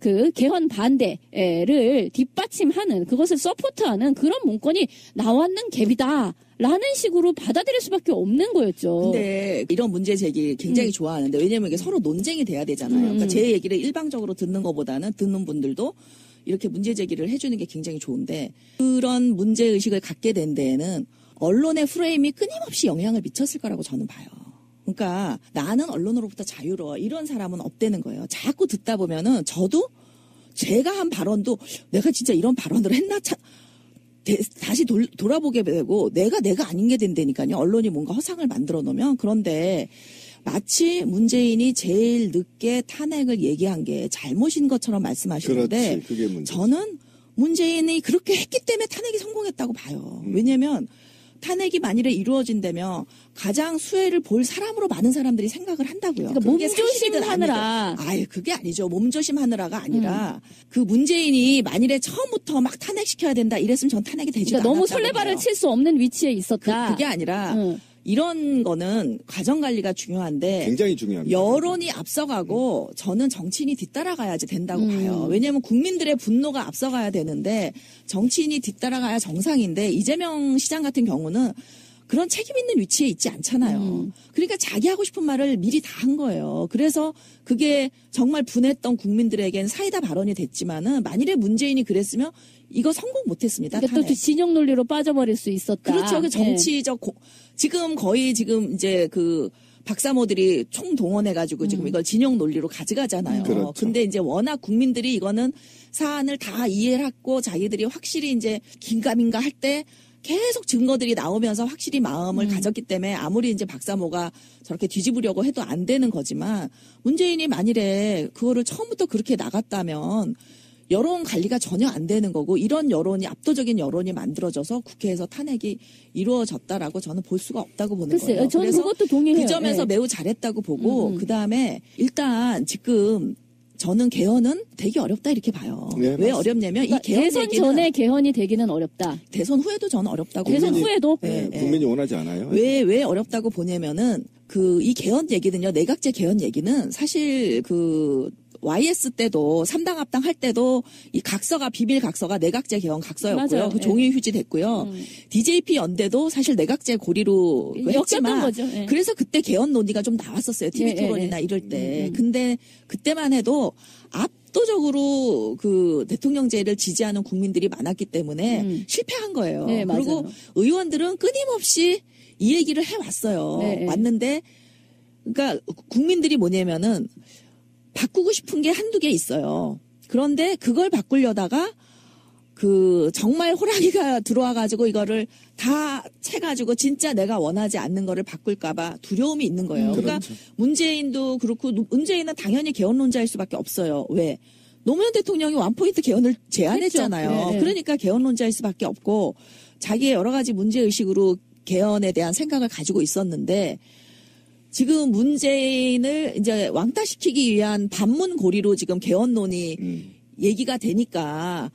그 개헌 반대를 뒷받침하는 그것을 서포트하는 그런 문건이 나왔는 갭이다. 라는 식으로 받아들일 수밖에 없는 거였죠. 근데 이런 문제 제기 굉장히 좋아하는데 왜냐면 이게 서로 논쟁이 돼야 되잖아요. 그러니까 제 얘기를 일방적으로 듣는 것보다는 듣는 분들도 이렇게 문제 제기를 해주는 게 굉장히 좋은데 그런 문제 의식을 갖게 된 데에는 언론의 프레임이 끊임없이 영향을 미쳤을 거라고 저는 봐요. 그러니까 나는 언론으로부터 자유로워 이런 사람은 없다는 거예요. 자꾸 듣다 보면은 저도 제가 한 발언도 내가 진짜 이런 발언을 했나 다시 돌아보게 되고 내가 아닌 게 된다니까요. 언론이 뭔가 허상을 만들어 놓으면. 그런데 마치 문재인이 제일 늦게 탄핵을 얘기한 게 잘못인 것처럼 말씀하시는데 그렇지, 그게 문제지. 저는 문재인이 그렇게 했기 때문에 탄핵이 성공했다고 봐요. 왜냐하면 탄핵이 만일에 이루어진다면 가장 수혜를 볼 사람으로 많은 사람들이 생각을 한다고요. 그러니까 몸조심하느라. 그게 아니죠. 몸조심하느라가 아니라 그 문재인이 만일에 처음부터 막 탄핵시켜야 된다 이랬으면 전 탄핵이 되지도 않았다고 너무 설레발을 칠 수 없는 위치에 있었다. 그게 아니라 이런 거는 과정관리가 중요한데 굉장히 중요합니다. 여론이 앞서가고 저는 정치인이 뒤따라가야지 된다고 봐요. 왜냐하면 국민들의 분노가 앞서가야 되는데 정치인이 뒤따라가야 정상인데 이재명 시장 같은 경우는 그런 책임 있는 위치에 있지 않잖아요. 그러니까 자기 하고 싶은 말을 미리 다 한 거예요. 그래서 그게 정말 분했던 국민들에겐 사이다 발언이 됐지만은 만일에 문재인이 그랬으면 이거 성공 못했습니다. 그러니까 또 진영 논리로 빠져버릴 수 있었다. 그렇죠. 그 정치적 지금 거의 지금 이제 그 박사모들이 총동원해가지고 지금 이걸 진영 논리로 가져가잖아요. 그렇죠. 근데 이제 워낙 국민들이 이거는 사안을 다 이해를 하고 자기들이 확실히 이제 긴가민가 할 때 계속 증거들이 나오면서 확실히 마음을 가졌기 때문에 아무리 이제 박사모가 저렇게 뒤집으려고 해도 안 되는 거지만 문재인이 만일에 그거를 처음부터 그렇게 나갔다면 여론 관리가 전혀 안 되는 거고 이런 여론이 압도적인 여론이 만들어져서 국회에서 탄핵이 이루어졌다라고 저는 볼 수가 없다고 보는 글쎄요. 거예요. 저는 그래서 그것도 동의해요. 그 점에서 매우 잘했다고 보고 그다음에 일단 지금 저는 개헌은 되게 어렵다 이렇게 봐요. 네, 왜 맞습니다. 어렵냐면 이 개헌 대선 얘기는 전에 개헌이 되기는 어렵다. 대선 후에도 저는 어렵다고 대선 보는 후에도 국민이 원하지 않아요. 왜 어렵다고 보냐면은 이 개헌 얘기는요, 내각제 개헌 얘기는 사실 YS 때도 3당 합당 할 때도 이 각서가 비밀 각서가 내각제 개헌 각서였고요. 맞아요. 그 종이 휴지됐고요. DJP 연대도 사실 내각제 고리로 했지만 거죠. 예. 그래서 그때 개헌 논의가 좀 나왔었어요. TV 토론이나 이럴 때. 근데 그때만 해도 압도적으로 그 대통령제를 지지하는 국민들이 많았기 때문에 실패한 거예요. 네, 그리고 맞아요. 의원들은 끊임없이 이 얘기를 해왔어요. 네. 왔는데 그러니까 국민들이 뭐냐면은 바꾸고 싶은 게 한두 개 있어요. 그런데 그걸 바꾸려다가 정말 호랑이가 들어와가지고 이거를 다 채가지고 진짜 내가 원하지 않는 거를 바꿀까봐 두려움이 있는 거예요. 그러니까 문재인도 그렇고 문재인은 당연히 개헌론자일 수밖에 없어요. 왜? 노무현 대통령이 원포인트 개헌을 제안했잖아요. 했죠. 네. 그러니까 개헌론자일 수밖에 없고 자기의 여러 가지 문제의식으로 개헌에 대한 생각을 가지고 있었는데 지금 문재인을 이제 왕따시키기 위한 반문고리로 지금 개헌론이 얘기가 되니까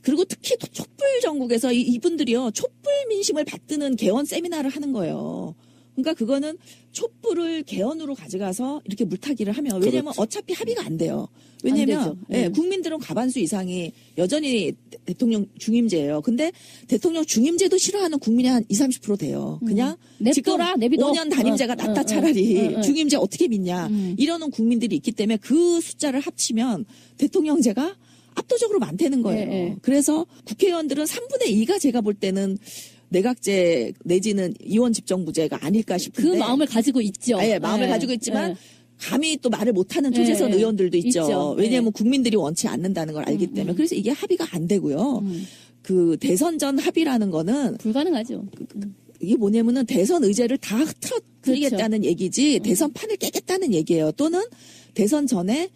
그리고 특히 촛불 전국에서 이분들이요 촛불 민심을 받드는 개헌 세미나를 하는 거예요. 그러니까 그거는 촛불을 개헌으로 가져가서 이렇게 물타기를 하면 왜냐하면 어차피 합의가 안 돼요. 왜냐하면 국민들은 과반수 이상이 여전히 대통령 중임제예요. 근데 대통령 중임제도 싫어하는 국민이 한 20, 30% 돼요. 그냥 지금 냅둬라, 내비둬. 5년 단임제가 낫다 차라리 중임제 어떻게 믿냐 이러는 국민들이 있기 때문에 그 숫자를 합치면 대통령제가 압도적으로 많다는 거예요. 그래서 국회의원들은 3분의 2가 제가 볼 때는 내각제 내지는 이원 집정부제가 아닐까 싶은데 그 마음을 가지고 있죠. 네, 마음을 가지고 있지만 감히 또 말을 못하는 초재선 의원들도 있죠. 왜냐하면 국민들이 원치 않는다는 걸 알기 때문에. 그래서 이게 합의가 안 되고요. 그 대선 전 합의라는 거는 불가능하죠. 이게 뭐냐면은 대선 의제를 다 흐트러뜨리겠다는 얘기지 대선 판을 깨겠다는 얘기예요. 또는 대선 전에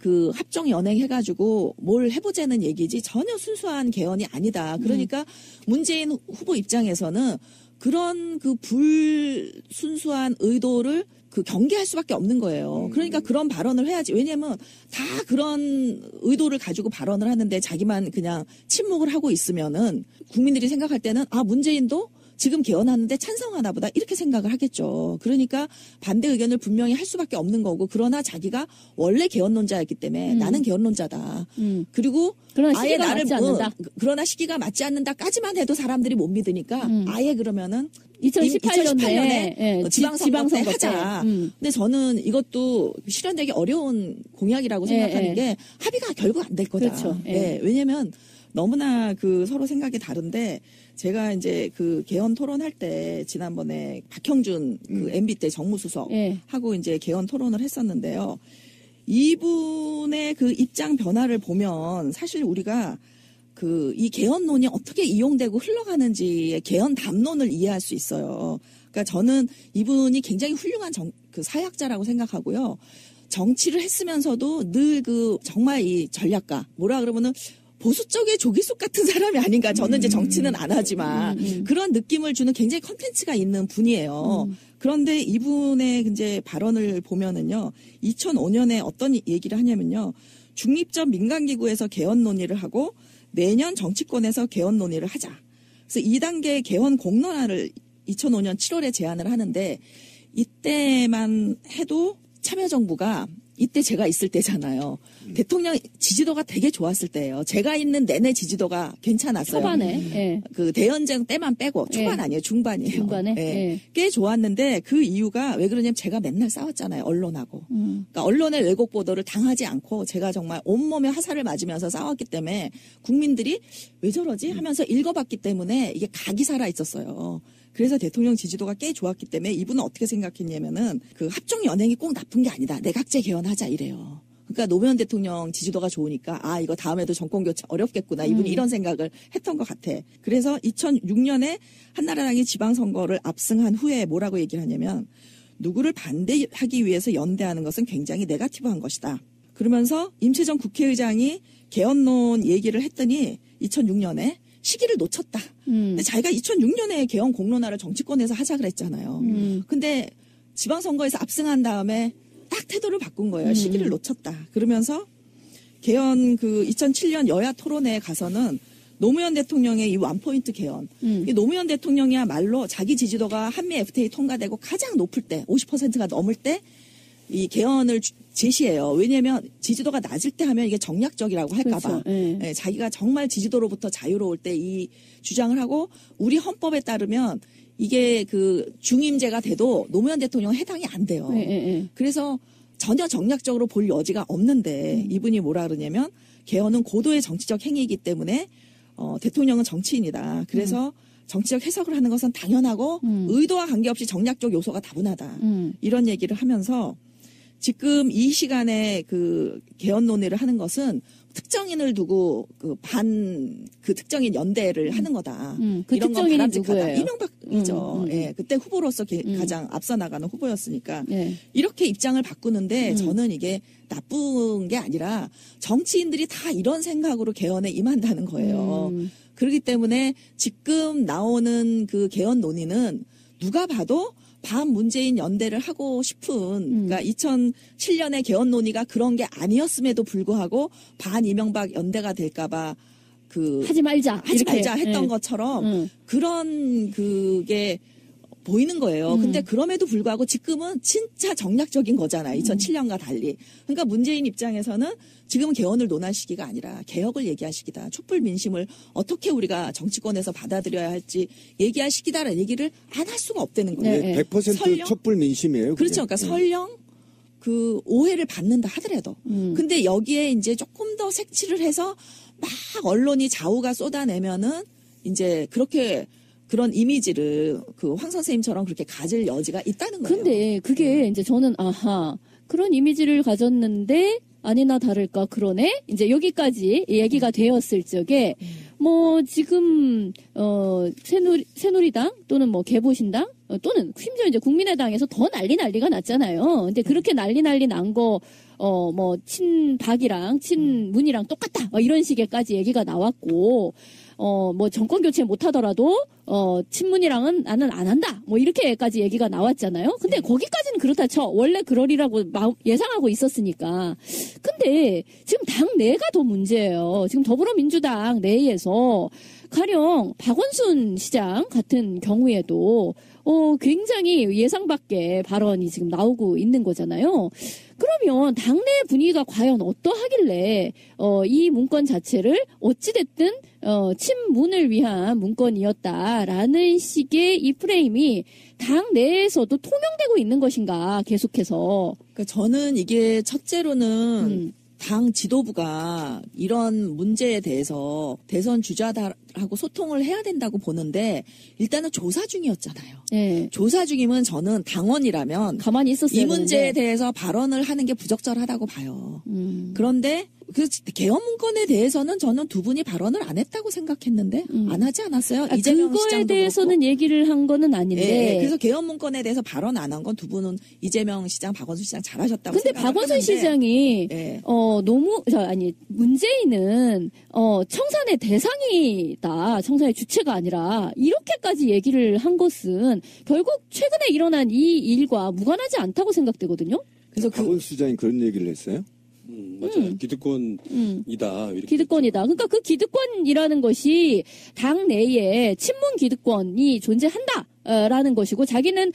그 합종 연행해가지고 뭘 해보자는 얘기지 전혀 순수한 개헌이 아니다. 그러니까 문재인 후보 입장에서는 그런 그 불순수한 의도를 그 경계할 수밖에 없는 거예요. 그러니까 그런 발언을 해야지. 왜냐면 다 그런 의도를 가지고 발언을 하는데 자기만 그냥 침묵을 하고 있으면은 국민들이 생각할 때는 아, 문재인도 지금 개헌하는데 찬성하나 보다 이렇게 생각을 하겠죠. 그러니까 반대 의견을 분명히 할 수밖에 없는 거고 그러나 자기가 원래 개헌론자였기 때문에 나는 개헌론자다. 그리고 그러나 아예 시기가 나를 맞지 않는다. 그러나 시기가 맞지 않는다까지만 해도 사람들이 못 믿으니까 아예 그러면은 2018년에 지방선거 때 때. 하자. 근데 저는 이것도 실현되기 어려운 공약이라고 생각하는 게 합의가 결국 안 될 거다. 그렇죠. 예, 왜냐면 너무나 그 서로 생각이 다른데 제가 이제 그 개헌 토론할 때 지난번에 박형준 그 MB 때 정무수석 하고 이제 개헌 토론을 했었는데요. 이분의 그 입장 변화를 보면 사실 우리가 그 이 개헌론이 어떻게 이용되고 흘러가는지의 개헌 담론을 이해할 수 있어요. 그러니까 저는 이분이 굉장히 훌륭한 그 사회학자라고 생각하고요. 정치를 했으면서도 늘 그 정말 이 전략가 뭐라 그러면은 보수 쪽의 조기숙 같은 사람이 아닌가. 저는 이제 정치는 안 하지만 그런 느낌을 주는 굉장히 컨텐츠가 있는 분이에요. 그런데 이분의 이제 발언을 보면은요, 2005년에 어떤 얘기를 하냐면요, 중립적 민간기구에서 개헌 논의를 하고 내년 정치권에서 개헌 논의를 하자. 그래서 2단계 개헌 공론화를 2005년 7월에 제안을 하는데 이때만 해도 참여정부가 이때 제가 있을 때잖아요. 대통령 지지도가 되게 좋았을 때예요. 제가 있는 내내 지지도가 괜찮았어요. 초반에. 예. 그 대연정 때만 빼고 초반 아니에요. 중반이에요. 중반에. 예. 예. 꽤 좋았는데 그 이유가 왜 그러냐면 제가 맨날 싸웠잖아요. 언론하고. 그러니까 언론의 왜곡 보도를 당하지 않고 제가 정말 온몸에 화살을 맞으면서 싸웠기 때문에 국민들이 왜 저러지 하면서 읽어봤기 때문에 이게 각이 살아 있었어요. 그래서 대통령 지지도가 꽤 좋았기 때문에 이분은 어떻게 생각했냐면은 그 합종 연행이 꼭 나쁜 게 아니다. 내각제 개헌하자 이래요. 그러니까 노무현 대통령 지지도가 좋으니까 아 이거 다음에도 정권 교체 어렵겠구나. 이분이 이런 생각을 했던 것 같아. 그래서 2006년에 한나라당이 지방선거를 압승한 후에 뭐라고 얘기를 하냐면 누구를 반대하기 위해서 연대하는 것은 굉장히 네거티브한 것이다. 그러면서 임채정 국회의장이 개헌론 얘기를 했더니 2006년에 시기를 놓쳤다. 근데 자기가 2006년에 개헌 공론화를 정치권에서 하자 그랬잖아요. 근데 지방선거에서 압승한 다음에 딱 태도를 바꾼 거예요. 시기를 놓쳤다. 그러면서 개헌 그 2007년 여야 토론회에 가서는 노무현 대통령의 이 원포인트 개헌. 노무현 대통령이야말로 자기 지지도가 한미 FTA 통과되고 가장 높을 때 50%가 넘을 때 이 개헌을 제시해요. 왜냐하면 지지도가 낮을 때 하면 이게 정략적이라고 할까 봐. 그렇죠. 예. 예, 자기가 정말 지지도로부터 자유로울 때 이 주장을 하고 우리 헌법에 따르면 이게 그 중임제가 돼도 노무현 대통령은 해당이 안 돼요. 그래서 전혀 정략적으로 볼 여지가 없는데 이분이 뭐라 그러냐면 개헌은 고도의 정치적 행위이기 때문에 대통령은 정치인이다. 그래서 정치적 해석을 하는 것은 당연하고 의도와 관계없이 정략적 요소가 다분하다. 이런 얘기를 하면서 지금 이 시간에 그 개헌 논의를 하는 것은 특정인을 두고 그 특정인 연대를 하는 거다. 그 이런 건 특정인이 바람직하다. 누구예요? 이명박이죠. 예, 그때 후보로서 가장 앞서 나가는 후보였으니까 예. 이렇게 입장을 바꾸는데 저는 이게 나쁜 게 아니라 정치인들이 다 이런 생각으로 개헌에 임한다는 거예요. 그렇기 때문에 지금 나오는 그 개헌 논의는 누가 봐도 반 문재인 연대를 하고 싶은 그러니까 2007년의 개헌 논의가 그런 게 아니었음에도 불구하고 반 이명박 연대가 될까봐 그 하지 말자 했던 것처럼 그런 그게 보이는 거예요. 근데 그럼에도 불구하고 지금은 진짜 정략적인 거잖아요. 2007년과 달리. 그러니까 문재인 입장에서는 지금은 개헌을 논할 시기가 아니라 개혁을 얘기할 시기다. 촛불 민심을 어떻게 우리가 정치권에서 받아들여야 할지 얘기할 시기다라는 얘기를 안 할 수가 없다는 거예요. 네. 100% 설령? 촛불 민심이에요. 그게. 그렇죠. 그러니까 설령 그 오해를 받는다 하더라도. 근데 여기에 이제 조금 더 색칠을 해서 막 언론이 좌우가 쏟아내면은 이제 그렇게 그런 이미지를 그 황 선생님처럼 그렇게 가질 여지가 있다는 거예요. 근데 그게 이제 저는 그런 이미지를 가졌는데 아니나 다를까 그러네. 이제 여기까지 얘기가 되었을 적에 뭐 지금 새누리당 또는 뭐 개보신당 또는 심지어 이제 국민의당에서 더 난리가 났잖아요. 근데 그렇게 난리 난 거 뭐 친박이랑 친문이랑 똑같다 이런 식의까지 얘기가 나왔고 뭐 정권 교체 못 하더라도 친문이랑은 나는 안 한다 뭐 이렇게까지 얘기가 나왔잖아요. 근데 거기까지는 그렇다 쳐. 원래 그러리라고 예상하고 있었으니까. 근데 지금 당 내가 더 문제예요. 지금 더불어민주당 내에서 가령 박원순 시장 같은 경우에도 굉장히 예상 밖의 발언이 지금 나오고 있는 거잖아요. 그러면 당내 분위기가 과연 어떠하길래 이 문건 자체를 어찌됐든 친문을 위한 문건이었다라는 식의 이 프레임이 당 내에서도 통용되고 있는 것인가 계속해서. 그러니까 저는 이게 첫째로는 당 지도부가 이런 문제에 대해서 대선 주자들하고 소통을 해야 된다고 보는데 일단은 조사 중이었잖아요. 네. 조사 중이면 저는 당원이라면 가만히 있었어야 이 문제에 되는데. 대해서 발언을 하는 게 부적절하다고 봐요. 그런데 그 개헌 문건에 대해서는 저는 두 분이 발언을 안 했다고 생각했는데 안 하지 않았어요? 이재명 그거에 시장도 대해서는 그렇고. 얘기를 한 거는 아닌데. 네, 그래서 개헌 문건에 대해서 발언 안 한 건 두 분은 이재명 시장, 박원순 시장 잘하셨다고 근데 생각을 박원순 하는데. 시장이 네. 문재인은 청산의 대상이다. 청산의 주체가 아니라 이렇게까지 얘기를 한 것은 결국 최근에 일어난 이 일과 무관하지 않다고 생각되거든요. 그래서 박원순 시장이 그런 얘기를 했어요? 맞아요. 기득권이다. 이렇게 기득권이다. 그러니까 그 기득권이라는 것이 당 내에 친문 기득권이 존재한다라는 것이고 자기는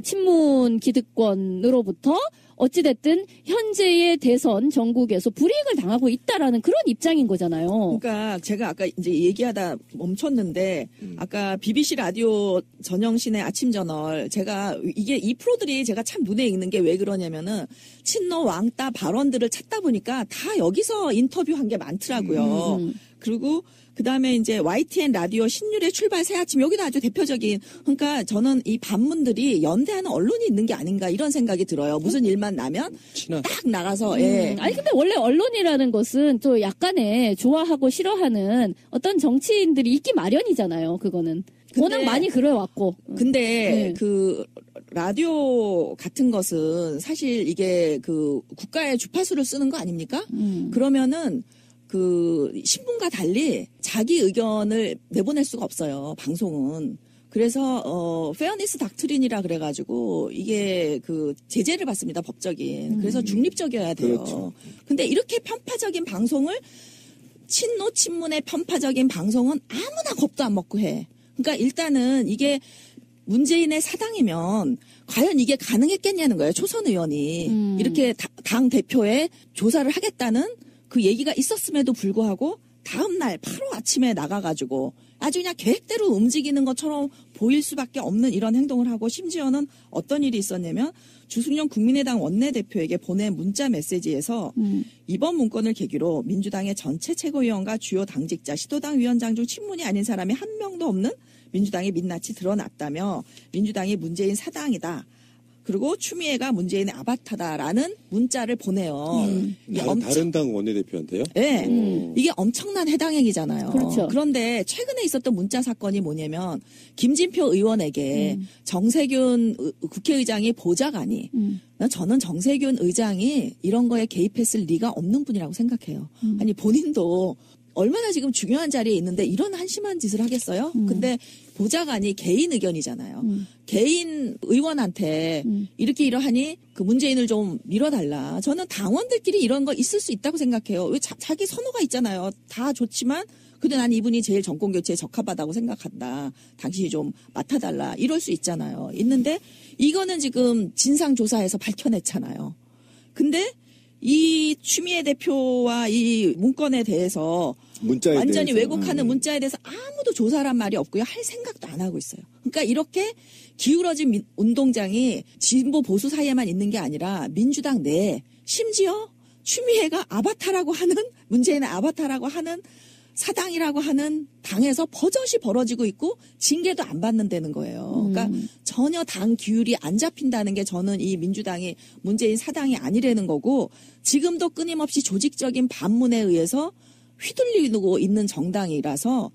친문 기득권으로부터 어찌됐든 현재의 대선 전국에서 불이익을 당하고 있다라는 그런 입장인 거잖아요. 그러니까 제가 아까 이제 얘기하다 멈췄는데 아까 BBC 라디오 전영신의 아침 저널 제가 이게 이 프로들이 제가 참 눈에 익는 게 왜 그러냐면은 친노 왕따 발언들을 찾다 보니까 다 여기서 인터뷰한 게 많더라고요. 그리고 그다음에 이제 YTN 라디오 신율의 출발 새아침 여기도 아주 대표적인 그러니까 저는 이 반문들이 연대하는 언론이 있는 게 아닌가 이런 생각이 들어요. 무슨 일만 나면 딱 나가서 예. 아니 근데 원래 언론이라는 것은 또 약간의 좋아하고 싫어하는 어떤 정치인들이 있기 마련이잖아요. 그거는 워낙 많이 그래왔고. 근데 그 라디오 같은 것은 사실 이게 그 국가의 주파수를 쓰는 거 아닙니까? 그러면은 그 신문과 달리 자기 의견을 내보낼 수가 없어요. 방송은. 그래서 페어니스 닥트린이라 그래가지고 이게 그 제재를 받습니다. 법적인. 그래서 중립적이어야 돼요. 그렇죠. 근데 이렇게 편파적인 방송을 친노 친문의 편파적인 방송은 아무나 겁도 안 먹고 해. 그러니까 일단은 이게 문재인의 사당이면 과연 이게 가능했겠냐는 거예요. 초선 의원이 이렇게 당 대표에 조사를 하겠다는 그 얘기가 있었음에도 불구하고 다음날 8월 아침에 나가가지고 아주 그냥 계획대로 움직이는 것처럼 보일 수밖에 없는 이런 행동을 하고 심지어는 어떤 일이 있었냐면 주승용 국민의당 원내대표에게 보낸 문자 메시지에서 이번 문건을 계기로 민주당의 전체 최고위원과 주요 당직자, 시도당 위원장 중 친문이 아닌 사람이 한 명도 없는 민주당의 민낯이 드러났다며 민주당이 문재인 사당이다. 그리고 추미애가 문재인의 아바타다라는 문자를 보내요. 다른 당 원내대표한테요? 네. 이게 엄청난 해당 행위잖아요. 그렇죠. 그런데 최근에 있었던 문자 사건이 뭐냐면 김진표 의원에게 정세균 국회의장이 보좌관이 저는 정세균 의장이 이런 거에 개입했을 리가 없는 분이라고 생각해요. 아니 본인도 얼마나 지금 중요한 자리에 있는데 이런 한심한 짓을 하겠어요? 근데 보좌관이 개인 의견이잖아요. 개인 의원한테 이렇게 이러하니 그 문재인을 좀 밀어달라. 저는 당원들끼리 이런 거 있을 수 있다고 생각해요. 왜 자기 선호가 있잖아요. 다 좋지만 근데 난 이분이 제일 정권 교체에 적합하다고 생각한다. 당신이 좀 맡아달라. 이럴 수 있잖아요. 있는데 이거는 지금 진상조사에서 밝혀냈잖아요. 근데 이 추미애 대표와 이 문건에 대해서 문자에 완전히 대해서. 왜곡하는 문자에 대해서 아무도 조사란 말이 없고요. 할 생각도 안 하고 있어요. 그러니까 이렇게 기울어진 운동장이 진보 보수 사이에만 있는 게 아니라 민주당 내에 심지어 추미애가 아바타라고 하는 문재인의 아바타라고 하는 사당이라고 하는 당에서 버젓이 벌어지고 있고 징계도 안 받는다는 거예요. 그러니까 전혀 당 기율이 안 잡힌다는 게 저는 이 민주당이 문재인 사당이 아니라는 거고 지금도 끊임없이 조직적인 반문에 의해서 휘둘리고 있는 정당이라서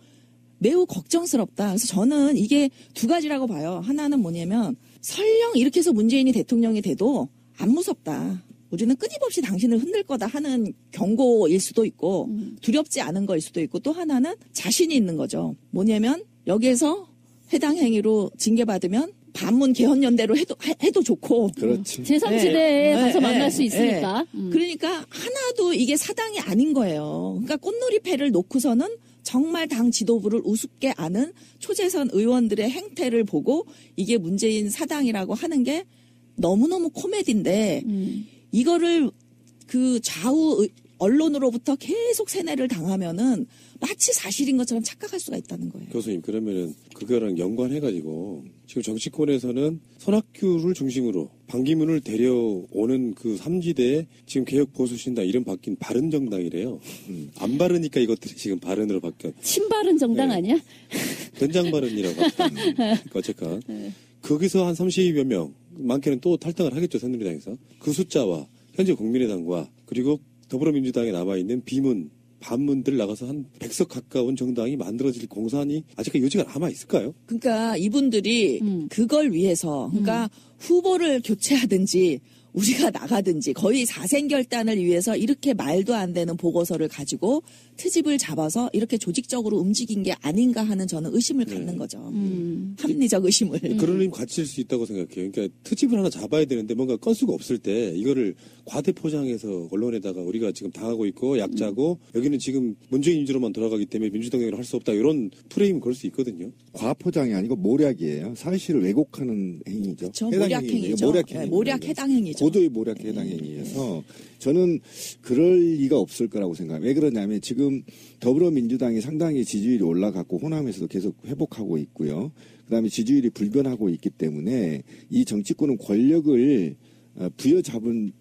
매우 걱정스럽다. 그래서 저는 이게 두 가지라고 봐요. 하나는 뭐냐면 설령 이렇게 해서 문재인이 대통령이 돼도 안 무섭다. 우리는 끊임없이 당신을 흔들 거다 하는 경고일 수도 있고 두렵지 않은 거일 수도 있고 또 하나는 자신이 있는 거죠. 뭐냐면 여기에서 해당 행위로 징계받으면 반문 개헌연대로 해도 좋고. 그렇지. 제3지대에 가서 만날 수 있으니까. 그러니까 하나도 이게 사당이 아닌 거예요. 그러니까 꽃놀이패를 놓고서는 정말 당 지도부를 우습게 아는 초재선 의원들의 행태를 보고 이게 문재인 사당이라고 하는 게 너무너무 코미디인데 이거를 그 좌우 언론으로부터 계속 세뇌를 당하면은 마치 사실인 것처럼 착각할 수가 있다는 거예요. 교수님, 그러면은 그거랑 연관해가지고 지금 정치권에서는 손학규를 중심으로 반기문을 데려오는 그 3지대에 지금 개혁 보수 신당 이름 바뀐 바른정당이래요. 안 바르니까 이것들이 지금 바른으로 바뀌었. 친바른 정당 아니야? 된장 바른이라고 바뀐. 어쨌건 거기서 한 30여 명, 많게는 또 탈당을 하겠죠, 새누리당에서. 그 숫자와 현재 국민의당과 그리고 더불어민주당에 남아있는 비문, 반문들 나가서 한 100석 가까운 정당이 만들어질 공산이 아직까지 여지가 남아있을까요? 그러니까 이분들이 그걸 위해서 그러니까 후보를 교체하든지 우리가 나가든지 거의 사생결단을 위해서 이렇게 말도 안 되는 보고서를 가지고 트집을 잡아서 이렇게 조직적으로 움직인 게 아닌가 하는 저는 의심을 갖는 거죠. 합리적 의심을. 그런 의미 갖출 수 있다고 생각해요. 그러니까 트집을 하나 잡아야 되는데 뭔가 건수가 없을 때 이거를 과대 포장해서 언론에다가 우리가 지금 당하고 있고 약자고 여기는 지금 문재인 위주로만 돌아가기 때문에 민주당으로 할 수 없다 이런 프레임을 걸 수 있거든요. 과포장이 아니고 모략이에요. 사실을 왜곡하는 행위죠. 그렇죠. 모략행위죠. 모략 해당 행위죠. 고도의 모략 해당 행위여서 저는 그럴 리가 없을 거라고 생각합니다. 왜 그러냐면 지금 더불어민주당이 상당히 지지율이 올라갔고 호남에서도 계속 회복하고 있고요. 그다음에 지지율이 불변하고 있기 때문에 이 정치권은 권력을 부여잡은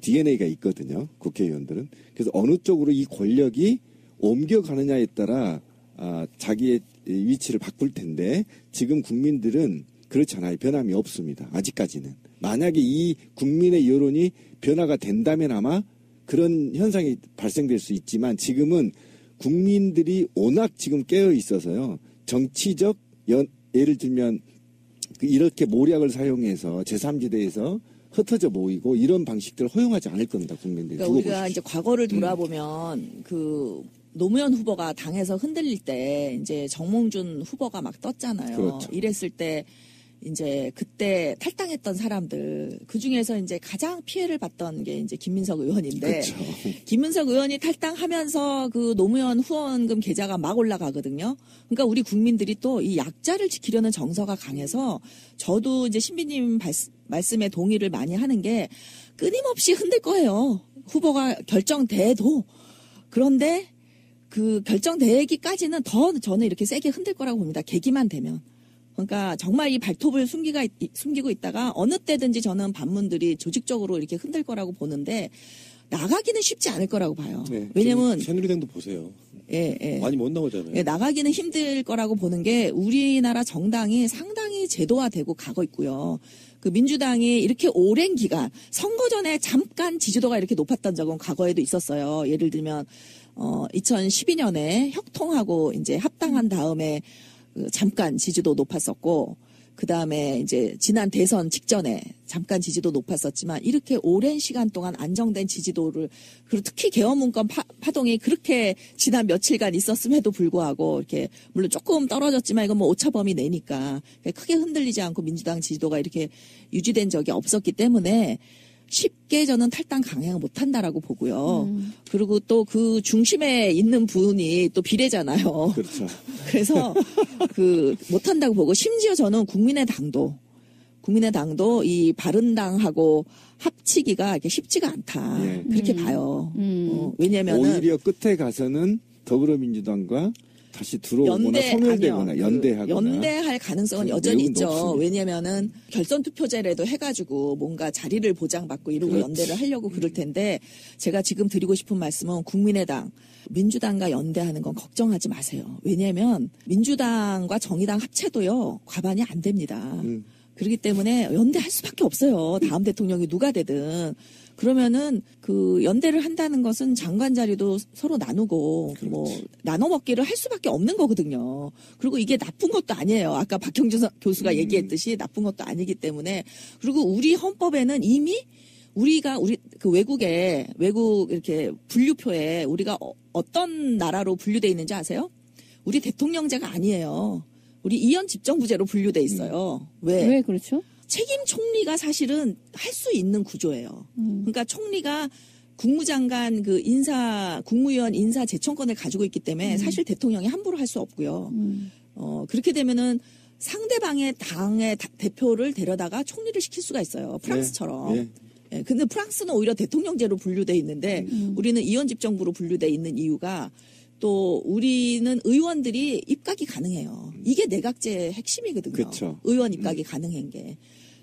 DNA가 있거든요. 국회의원들은. 그래서 어느 쪽으로 이 권력이 옮겨가느냐에 따라 자기의 위치를 바꿀 텐데 지금 국민들은 그렇지 않아요. 변함이 없습니다. 아직까지는. 만약에 이 국민의 여론이 변화가 된다면 아마 그런 현상이 발생될 수 있지만 지금은 국민들이 워낙 지금 깨어 있어서요. 정치적 예를 들면 이렇게 모략을 사용해서 제3지대에서 흩어져 모이고 이런 방식들을 허용하지 않을 겁니다. 국민들이. 그러니까 우리가 이제 과거를 돌아보면 그 노무현 후보가 당에서 흔들릴 때 이제 정몽준 후보가 막 떴잖아요. 그렇죠. 이랬을 때 이제 그때 탈당했던 사람들 그 중에서 이제 가장 피해를 봤던 게 이제 김민석 의원인데 그렇죠. 김민석 의원이 탈당하면서 그 노무현 후원금 계좌가 막 올라가거든요. 그러니까 우리 국민들이 또 이 약자를 지키려는 정서가 강해서 저도 이제 신비님 말씀에 동의를 많이 하는 게 끊임없이 흔들 거예요. 후보가 결정돼도. 그런데 그 결정되기까지는 더 저는 이렇게 세게 흔들 거라고 봅니다. 계기만 되면. 그러니까 정말 이 발톱을 숨기고 있다가 어느 때든지 저는 반문들이 조직적으로 이렇게 흔들 거라고 보는데 나가기는 쉽지 않을 거라고 봐요. 네, 왜냐면 새누리당도 보세요. 예. 많이 못 나오잖아요. 예, 나가기는 힘들 거라고 보는 게 우리나라 정당이 상당히 제도화되고 가고 있고요. 그 민주당이 이렇게 오랜 기간 선거 전에 잠깐 지지도가 이렇게 높았던 적은 과거에도 있었어요. 예를 들면 2012년에 혁통하고 이제 합당한 다음에 잠깐 지지도 높았었고 그 다음에 이제 지난 대선 직전에 잠깐 지지도 높았었지만 이렇게 오랜 시간 동안 안정된 지지도를 그리고 특히 계엄문건 파동이 그렇게 지난 며칠간 있었음에도 불구하고 이렇게 물론 조금 떨어졌지만 이건 뭐 오차범위 내니까 크게 흔들리지 않고 민주당 지지도가 이렇게 유지된 적이 없었기 때문에 쉽게 저는 탈당 강행을 못한다라고 보고요. 그리고 또 그 중심에 있는 분이 또 비례잖아요. 그렇죠. 그래서 그 못한다고 보고 심지어 저는 국민의당도 이 바른당하고 합치기가 이렇게 쉽지가 않다. 예. 그렇게 봐요. 왜냐면은 오히려 끝에 가서는 더불어민주당과 다시 들어오거나 소멸되거나 연대할 가능성은 여전히 있죠. 높습니다. 왜냐면은 결선 투표제라도 해가지고 뭔가 자리를 보장받고 이러고 그렇지. 연대를 하려고 그럴 텐데 제가 지금 드리고 싶은 말씀은 국민의당, 민주당과 연대하는 건 걱정하지 마세요. 왜냐하면 민주당과 정의당 합체도요 과반이 안 됩니다. 그렇기 때문에 연대할 수밖에 없어요. 다음 대통령이 누가 되든. 그러면은 그 연대를 한다는 것은 장관 자리도 서로 나누고 뭐 나눠 먹기를 할 수밖에 없는 거거든요. 그리고 이게 나쁜 것도 아니에요. 아까 박형준 교수가 얘기했듯이 나쁜 것도 아니기 때문에. 그리고 우리 헌법에는 이미 우리 그 외국 이렇게 분류표에 우리가 어떤 나라로 분류돼 있는지 아세요? 우리 대통령제가 아니에요. 우리 이현 집정부제로 분류돼 있어요. 왜 그렇죠? 책임 총리가 사실은 할 수 있는 구조예요. 그러니까 총리가 국무장관 국무위원 인사 제청권을 가지고 있기 때문에 사실 대통령이 함부로 할 수 없고요. 그렇게 되면은 상대방의 당의 대표를 데려다가 총리를 시킬 수가 있어요. 프랑스처럼. 네. 예, 근데 프랑스는 오히려 대통령제로 분류돼 있는데 우리는 이원 집정부로 분류돼 있는 이유가 또 우리는 의원들이 입각이 가능해요. 이게 내각제의 핵심이거든요. 그쵸. 의원 입각이 가능한 게.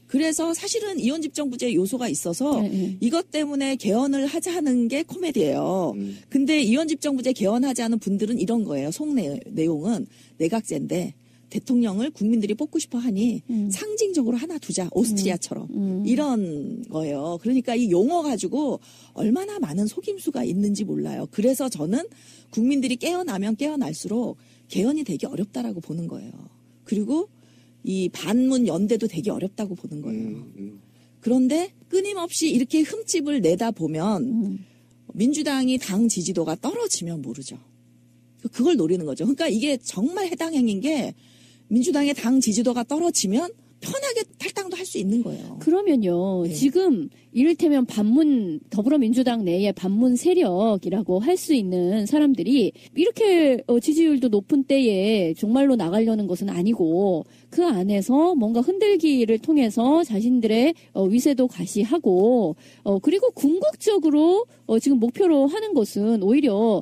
그래서 사실은 이원 집정부제 요소가 있어서 이것 때문에 개헌을 하자는 게 코미디예요. 근데 이원 집정부제 개헌하자는 분들은 이런 거예요. 속 내용은 내각제인데 대통령을 국민들이 뽑고 싶어 하니 상징적으로 하나 두자. 오스트리아처럼. 이런 거예요. 그러니까 이 용어 가지고 얼마나 많은 속임수가 있는지 몰라요. 그래서 저는 국민들이 깨어나면 깨어날수록 개헌이 되게 어렵다라고 보는 거예요. 그리고 이 반문 연대도 되게 어렵다고 보는 거예요. 그런데 끊임없이 이렇게 흠집을 내다 보면 민주당이 당 지지도가 떨어지면 모르죠. 그걸 노리는 거죠. 그러니까 이게 정말 해당 행위인 게 민주당의 당 지지도가 떨어지면 편하게 탈당도 할 수 있는 거예요. 그러면요. 네. 지금 이를테면 더불어민주당 내에 반문 세력이라고 할 수 있는 사람들이 이렇게 지지율도 높은 때에 정말로 나가려는 것은 아니고 그 안에서 뭔가 흔들기를 통해서 자신들의 위세도 과시하고 그리고 궁극적으로 지금 목표로 하는 것은 오히려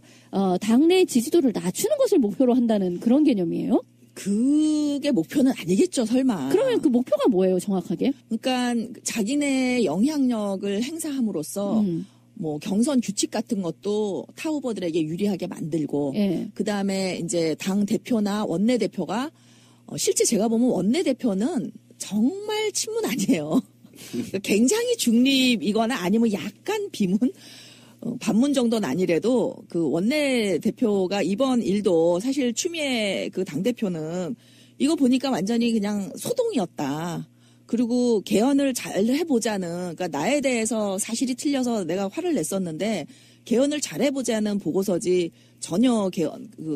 당내 지지도를 낮추는 것을 목표로 한다는 그런 개념이에요? 그게 목표는 아니겠죠, 설마. 그러면 그 목표가 뭐예요, 정확하게? 그러니까 자기네 영향력을 행사함으로써 뭐 경선 규칙 같은 것도 타 후보들에게 유리하게 만들고 예. 그다음에 이제 당 대표나 원내 대표가 실제 제가 보면 원내 대표는 정말 친문 아니에요. 굉장히 중립이거나 아니면 약간 비문 반문 정도는 아니래도 그 원내 대표가 이번 일도 사실 추미애 그 당대표는 이거 보니까 완전히 그냥 소동이었다. 그리고 개헌을 잘 해보자는, 그러니까 나에 대해서 사실이 틀려서 내가 화를 냈었는데 개헌을 잘 해보자는 보고서지 전혀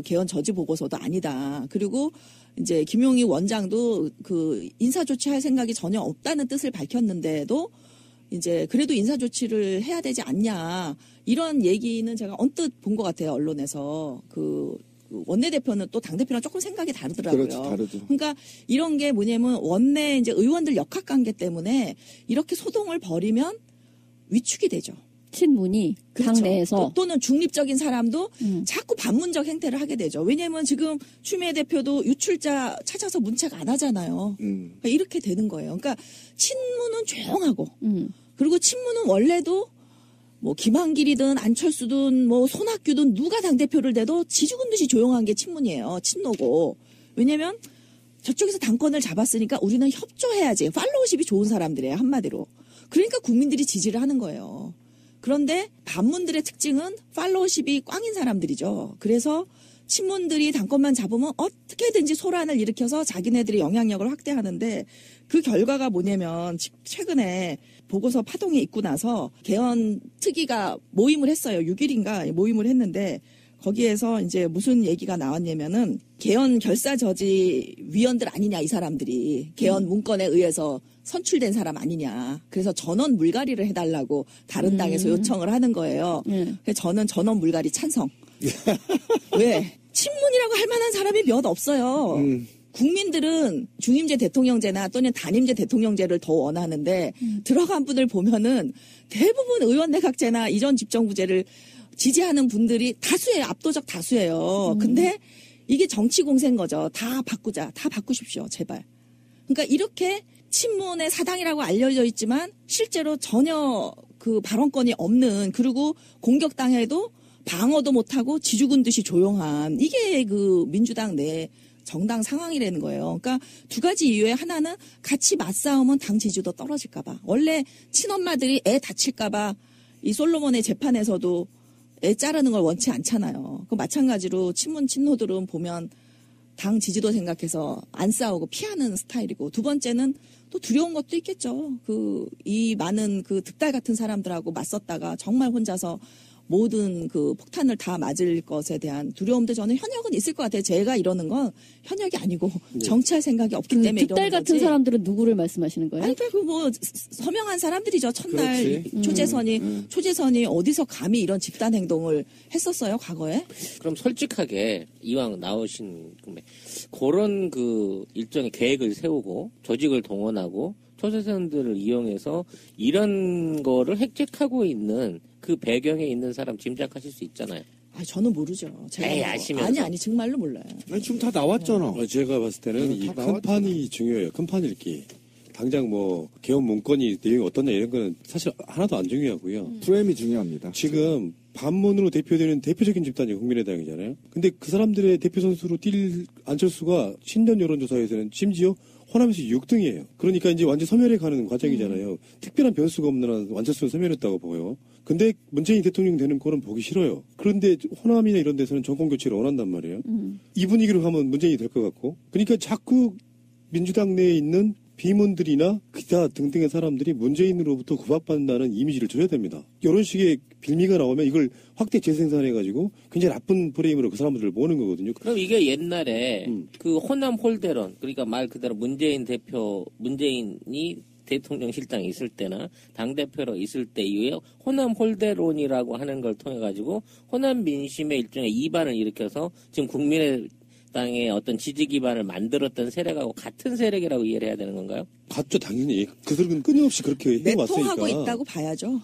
개헌 저지 보고서도 아니다. 그리고 이제 김용희 원장도 그 인사 조치할 생각이 전혀 없다는 뜻을 밝혔는데도 이제 그래도 인사 조치를 해야 되지 않냐 이런 얘기는 제가 언뜻 본 것 같아요, 언론에서. 그 원내대표는 또 당대표랑 조금 생각이 다르더라고요. 그렇죠, 다르죠. 그러니까 이런 게 뭐냐면 원내 이제 의원들 역학관계 때문에 이렇게 소동을 벌이면 위축이 되죠. 친문이 그렇죠. 당내에서 또는 중립적인 사람도 자꾸 반문적 행태를 하게 되죠. 왜냐하면 지금 추미애 대표도 유출자 찾아서 문책 안 하잖아요. 그러니까 이렇게 되는 거예요. 그러니까 친문은 조용하고 그리고 친문은 원래도 뭐 김한길이든 안철수든 뭐 손학규든 누가 당대표를 대도 지죽은 듯이 조용한 게 친문이에요. 친노고. 왜냐면 저쪽에서 당권을 잡았으니까 우리는 협조해야지. 팔로우십이 좋은 사람들이에요, 한마디로. 그러니까 국민들이 지지를 하는 거예요. 그런데 반문들의 특징은 팔로우십이 꽝인 사람들이죠. 그래서 친문들이 당권만 잡으면 어떻게든지 소란을 일으켜서 자기네들의 영향력을 확대하는데 그 결과가 뭐냐면 최근에 보고서 파동이 있고 나서 개헌 특위가 모임을 했어요. 6일인가 모임을 했는데 거기에서 이제 무슨 얘기가 나왔냐면은 개헌 결사저지 위원들 아니냐 이 사람들이 개헌 문건에 의해서 선출된 사람 아니냐. 그래서 전원 물갈이를 해달라고 다른 당에서 요청을 하는 거예요. 그래서 저는 전원 물갈이 찬성. 왜? 친문이라고 할 만한 사람이 몇 없어요. 국민들은 중임제 대통령제나 또는 단임제 대통령제를 더 원하는데 들어간 분을 보면은 대부분 의원 내각제나 이전 집정부제를 지지하는 분들이 다수예요. 압도적 다수예요. 근데 이게 정치 공세인 거죠. 다 바꾸자. 다 바꾸십시오. 제발. 그러니까 이렇게 친문의 사당이라고 알려져 있지만 실제로 전혀 그 발언권이 없는, 그리고 공격당해도 방어도 못하고 지죽은 듯이 조용한, 이게 그 민주당 내 정당 상황이라는 거예요. 그러니까 두 가지 이유에 하나는 같이 맞싸우면 당 지지도 떨어질까 봐. 원래 친엄마들이 애 다칠까 봐 이 솔로몬의 재판에서도 애 자르는 걸 원치 않잖아요. 그 마찬가지로 친문 친노들은 보면 당 지지도 생각해서 안 싸우고 피하는 스타일이고, 두 번째는 또 두려운 것도 있겠죠. 이 많은 그 득달 같은 사람들하고 맞섰다가 정말 혼자서 모든 그 폭탄을 다 맞을 것에 대한 두려움도 저는 현역은 있을 것 같아요. 제가 이러는 건 현역이 아니고 정치할 생각이 없기 때문에 득달 이러는 거지. 같은 사람들은 누구를 말씀하시는 거예요? 아니, 뭐 서명한 사람들이죠. 첫날 초재선이 어디서 감히 이런 집단 행동을 했었어요, 과거에? 그럼 솔직하게 이왕 나오신 김에 그런 그 일종의 계획을 세우고 조직을 동원하고 초재선들을 이용해서 이런 거를 획책하고 있는 그 배경에 있는 사람 짐작하실 수 있잖아요. 저는 모르죠. 제가 아시면서. 아니 정말로 몰라요. 아니, 지금 다 나왔잖아. 제가 봤을 때는 이 큰 판이 중요해요. 큰 판 읽기. 당장 뭐 개헌 문건이 내용이 어떠냐 이런 거는 사실 하나도 안 중요하고요. 프레임이 중요합니다. 지금 반문으로 대표되는 대표적인 집단이 국민의당이잖아요. 근데 그 사람들의 대표 선수로 뛸 안철수가 신년 여론조사에서는 심지어 호남에서 6등이에요. 그러니까 이제 완전 소멸해 가는 과정이잖아요. 특별한 변수가 없는 한 안철수는 소멸했다고 보여요. 근데 문재인 대통령 되는 꼴은 보기 싫어요. 그런데 호남이나 이런 데서는 정권 교체를 원한단 말이에요. 이 분위기로 가면 문재인이 될 것 같고. 그러니까 자꾸 민주당 내에 있는 비문들이나 기타 등등의 사람들이 문재인으로부터 구박받는다는 이미지를 줘야 됩니다. 이런 식의 빌미가 나오면 이걸 확대 재생산해가지고 굉장히 나쁜 프레임으로 그 사람들을 모으는 거거든요. 그럼 이게 옛날에 그 호남 홀대론, 그러니까 말 그대로 문재인이 대통령 실장에 있을 때나 당대표로 있을 때 이후에 호남 홀대론이라고 하는 걸 통해가지고 호남 민심의 일종의 이반을 일으켜서 지금 국민의당의 어떤 지지 기반을 만들었던 세력하고 같은 세력이라고 이해를 해야 되는 건가요? 같죠, 당연히. 그들은 끊임없이 그렇게 해왔으니까. 내통하고 있다고 봐야죠.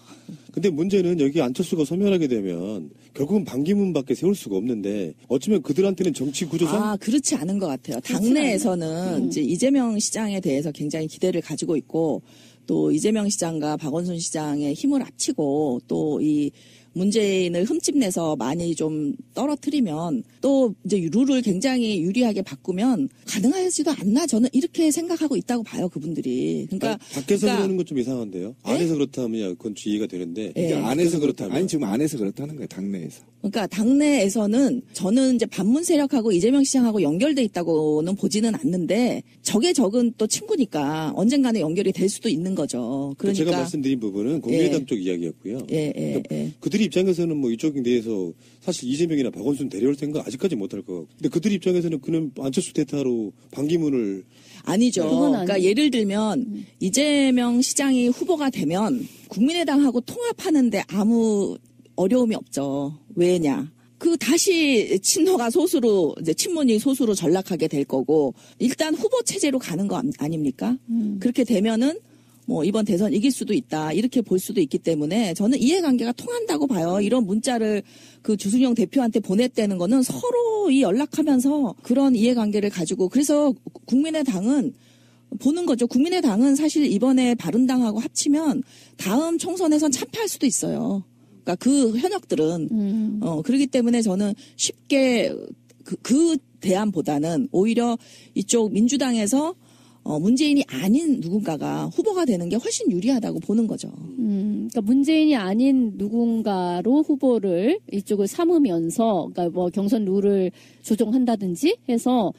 근데 문제는 여기 안철수가 소멸하게 되면 결국은 반기문밖에 세울 수가 없는데 어쩌면 그들한테는 정치 구조상 그렇지 않은 것 같아요. 당내에서는 이제 이재명 시장에 대해서 굉장히 기대를 가지고 있고, 또 이재명 시장과 박원순 시장의 힘을 합치고 또 이 문재인을 흠집내서 많이 좀 떨어뜨리면 또 이제 룰을 굉장히 유리하게 바꾸면 가능하지도 않나, 저는 이렇게 생각하고 있다고 봐요, 그분들이. 그러니까 밖에서 그러는 건 좀 이상한데요. 네? 안에서 그렇다면 그건 이해가 되는데 네. 안에서 그렇다면 아니 지금 안에서 그렇다는 거예요, 당내에서. 그러니까 당내에서는 저는 이제 반문 세력하고 이재명 시장하고 연결돼 있다고는 보지는 않는데 적의 적은 또 친구니까 언젠가는 연결이 될 수도 있는 거죠. 그러니까 제가 말씀드린 부분은 국민의당 쪽 이야기였고요. 그러니까 그들이 입장에서는 뭐 이쪽 내에서 사실 이재명이나 박원순 데려올 생각 아직까지 못할 것 같고, 근데 그들 입장에서는 그는 안철수 대타로 반기문을 아니죠. 그러니까 예를 들면 이재명 시장이 후보가 되면 국민의당하고 통합하는데 아무 어려움이 없죠. 왜냐? 다시 친노가 소수로, 이제 친문이 소수로 전락하게 될 거고, 일단 후보 체제로 가는 거 아닙니까? 그렇게 되면은 뭐 이번 대선 이길 수도 있다, 이렇게 볼 수도 있기 때문에 저는 이해관계가 통한다고 봐요. 이런 문자를 그 주승용 대표한테 보냈다는 거는 서로 연락하면서 그런 이해관계를 가지고, 그래서 국민의당은 보는 거죠. 국민의당은 사실 이번에 바른당하고 합치면 다음 총선에선 참패할 수도 있어요. 그러니까 그 현역들은 그렇기 때문에 저는 쉽게 그 대안보다는 오히려 이쪽 민주당에서 문재인이 아닌 누군가가 후보가 되는 게 훨씬 유리하다고 보는 거죠. 그러니까 문재인이 아닌 누군가로 후보를 이쪽을 삼으면서, 그러니까 뭐 경선 룰을 조정한다든지 해서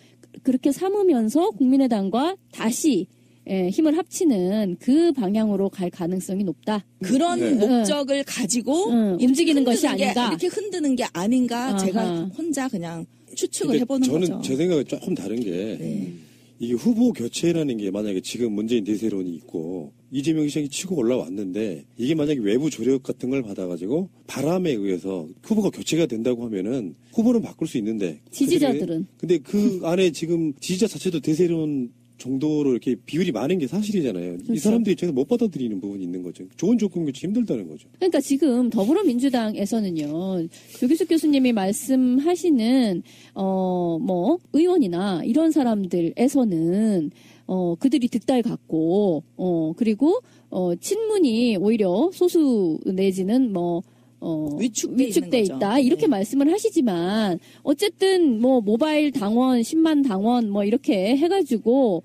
그렇게 삼으면서 국민의당과 다시 힘을 합치는 그 방향으로 갈 가능성이 높다. 그런 목적을 가지고 움직이는 것이 아닌가. 이렇게 흔드는 게 아닌가. 제가 혼자 그냥 추측을 해보는 저는 거죠. 제 생각은 조금 다른 게 이게 후보 교체라는 게 만약에 지금 문재인 대세론이 있고 이재명 시장이 치고 올라왔는데 이게 만약에 외부 조력 같은 걸 받아가지고 바람에 의해서 후보가 교체가 된다고 하면은 후보는 바꿀 수 있는데 지지자들은 근데 그 안에 지금 지지자 자체도 대세론 정도로 이렇게 비율이 많은 게 사실이잖아요. 그렇죠. 이 사람들 입장에서 못 받아들이는 부분이 있는 거죠. 좋은 조건 교체 힘들다는 거죠. 그러니까 지금 더불어민주당에서는요, 조기숙 교수님이 말씀하시는 뭐 의원이나 이런 사람들에서는 그들이 득달 같고 그리고 친문이 오히려 소수 내지는 뭐 위축돼 위축돼 있는 있다 거죠. 이렇게 네. 말씀을 하시지만 어쨌든 뭐 모바일 당원 10만 당원 뭐 이렇게 해가지고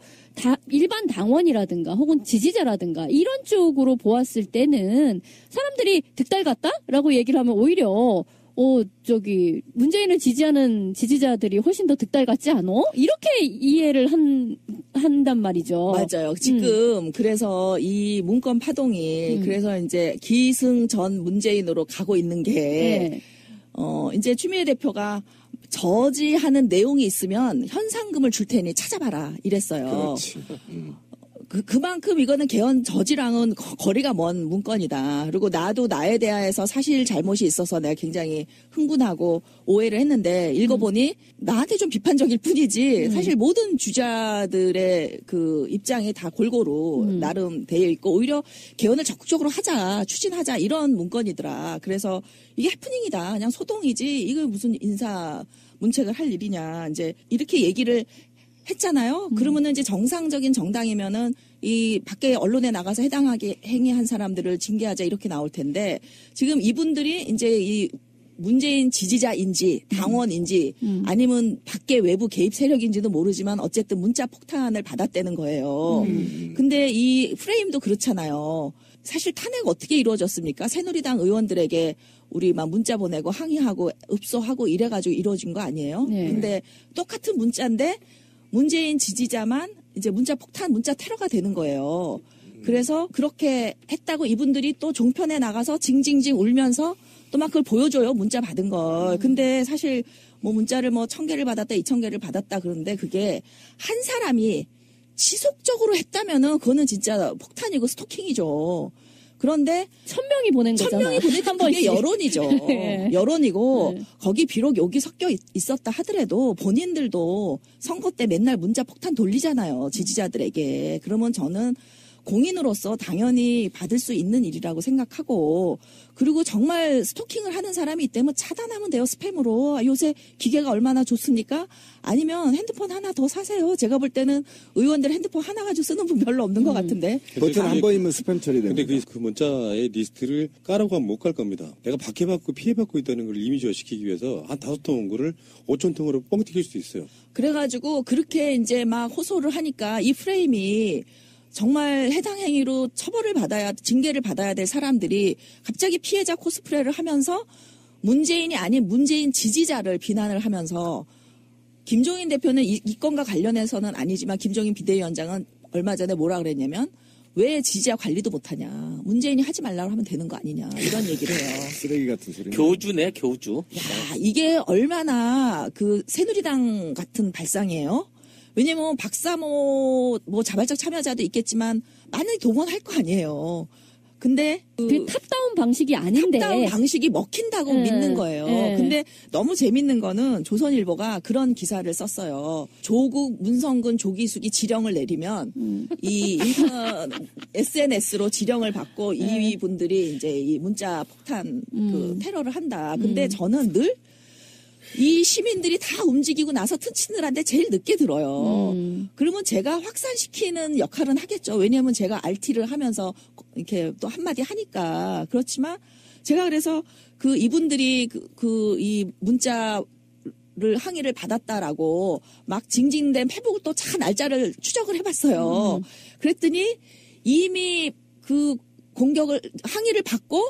일반 당원이라든가 혹은 지지자라든가 이런 쪽으로 보았을 때는 사람들이 득달 같다라고 얘기를 하면 오히려 문재인을 지지하는 지지자들이 훨씬 더 득달 같지 않어? 이렇게 이해를 한단 말이죠. 맞아요. 지금 그래서 이 문건 파동이 그래서 이제 기승전 문재인으로 가고 있는 게 네. 이제 추미애 대표가 저지하는 내용이 있으면 현상금을 줄 테니 찾아봐라 이랬어요. 그렇지. 그만큼 이거는 개헌 저지랑은 거리가 먼 문건이다. 그리고 나도 나에 대하여서 사실 잘못이 있어서 내가 굉장히 흥분하고 오해를 했는데 읽어보니 나한테 좀 비판적일 뿐이지 사실 모든 주자들의 그 입장이 다 골고루 나름 되어 있고 오히려 개헌을 적극적으로 하자, 추진하자 이런 문건이더라. 그래서 이게 해프닝이다. 그냥 소동이지. 이거 무슨 인사 문책을 할 일이냐. 이제 이렇게 얘기를 했잖아요. 그러면은 이제 정상적인 정당이면은 이 밖에 언론에 나가서 해당하게 행위한 사람들을 징계하자 이렇게 나올 텐데 지금 이분들이 이제 이 문재인 지지자인지 당원인지 아니면 밖에 외부 개입 세력인지도 모르지만 어쨌든 문자 폭탄을 받았다는 거예요. 근데 이 프레임도 그렇잖아요. 사실 탄핵 어떻게 이루어졌습니까? 새누리당 의원들에게 우리 막 문자 보내고 항의하고 읍소하고 이래가지고 이루어진 거 아니에요? 네. 근데 똑같은 문자인데 문재인 지지자만 이제 문자 폭탄, 문자 테러가 되는 거예요. 그래서 그렇게 했다고 이분들이 또 종편에 나가서 징징징 울면서 또 막 그걸 보여줘요. 문자 받은 걸. 근데 사실 뭐 문자를 뭐 1000개를 받았다, 2000개를 받았다 그러는데 그게 한 사람이 지속적으로 했다면은 그거는 진짜 폭탄이고 스토킹이죠. 그런데 1000명이 보낸 거잖아. 1000명이 보냈던 한 그게 번씩. 여론이죠. 네. 여론이고 네. 거기 비록 욕이 섞여 있었다 하더라도 본인들도 선거 때 맨날 문자 폭탄 돌리잖아요. 지지자들에게. 그러면 저는 공인으로서 당연히 받을 수 있는 일이라고 생각하고 그리고 정말 스토킹을 하는 사람이 있다면 차단하면 돼요. 스팸으로. 요새 기계가 얼마나 좋습니까? 아니면 핸드폰 하나 더 사세요. 제가 볼 때는 의원들 핸드폰 하나 가지고 쓰는 분 별로 없는 것 같은데. 버튼 한 번이면 스팸 처리됩니다. 근데 그 문자의 리스트를 까라고 하면 못 갈 겁니다. 내가 박해받고 피해받고 있다는 걸 이미지화 시키기 위해서 한 5통 온 거를 5,000통으로 뻥 튀길 수도 있어요. 그래가지고 그렇게 이제 막 호소를 하니까 이 프레임이 정말 해당 행위로 처벌을 받아야, 징계를 받아야 될 사람들이 갑자기 피해자 코스프레를 하면서 문재인이 아닌 문재인 지지자를 비난을 하면서 김종인 대표는 이 건과 관련해서는 아니지만 김종인 비대위원장은 얼마 전에 뭐라 그랬냐면 왜 지지자 관리도 못하냐. 문재인이 하지 말라고 하면 되는 거 아니냐. 이런 얘기를 해요. 쓰레기 같은 소리. 교주네, 교주. 야, 이게 얼마나 그 새누리당 같은 발상이에요. 왜냐면 박사모 뭐 자발적 참여자도 있겠지만 많이 동원할 거 아니에요. 근데 그 탑다운 방식이 아닌데. 탑다운 방식이 먹힌다고 믿는 거예요. 근데 너무 재밌는 거는 조선일보가 그런 기사를 썼어요. 조국, 문성근, 조기숙이 지령을 내리면 이 인터넷 SNS로 지령을 받고 이 분들이 이제 이 문자 폭탄 그 테러를 한다. 근데 저는 늘 이 시민들이 다 움직이고 나서 트치느라는데 제일 늦게 들어요. 그러면 제가 확산시키는 역할은 하겠죠. 왜냐하면 제가 RT를 하면서 이렇게 또 한마디 하니까. 그렇지만 제가 그래서 그 이분들이 이 문자를 항의를 받았다라고 막 징징된 페북을 또 차 날짜를 추적을 해봤어요. 그랬더니 이미 그 공격을 항의를 받고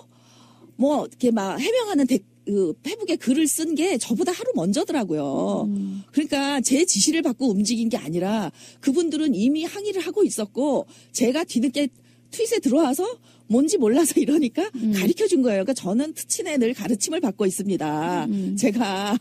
뭐 이렇게 막 해명하는 그 페북에 글을 쓴 게 저보다 하루 먼저더라고요. 그러니까 제 지시를 받고 움직인 게 아니라 그분들은 이미 항의를 하고 있었고 제가 뒤늦게 트윗에 들어와서 뭔지 몰라서 이러니까 가르쳐준 거예요. 그러니까 저는 트친에 늘 가르침을 받고 있습니다. 제가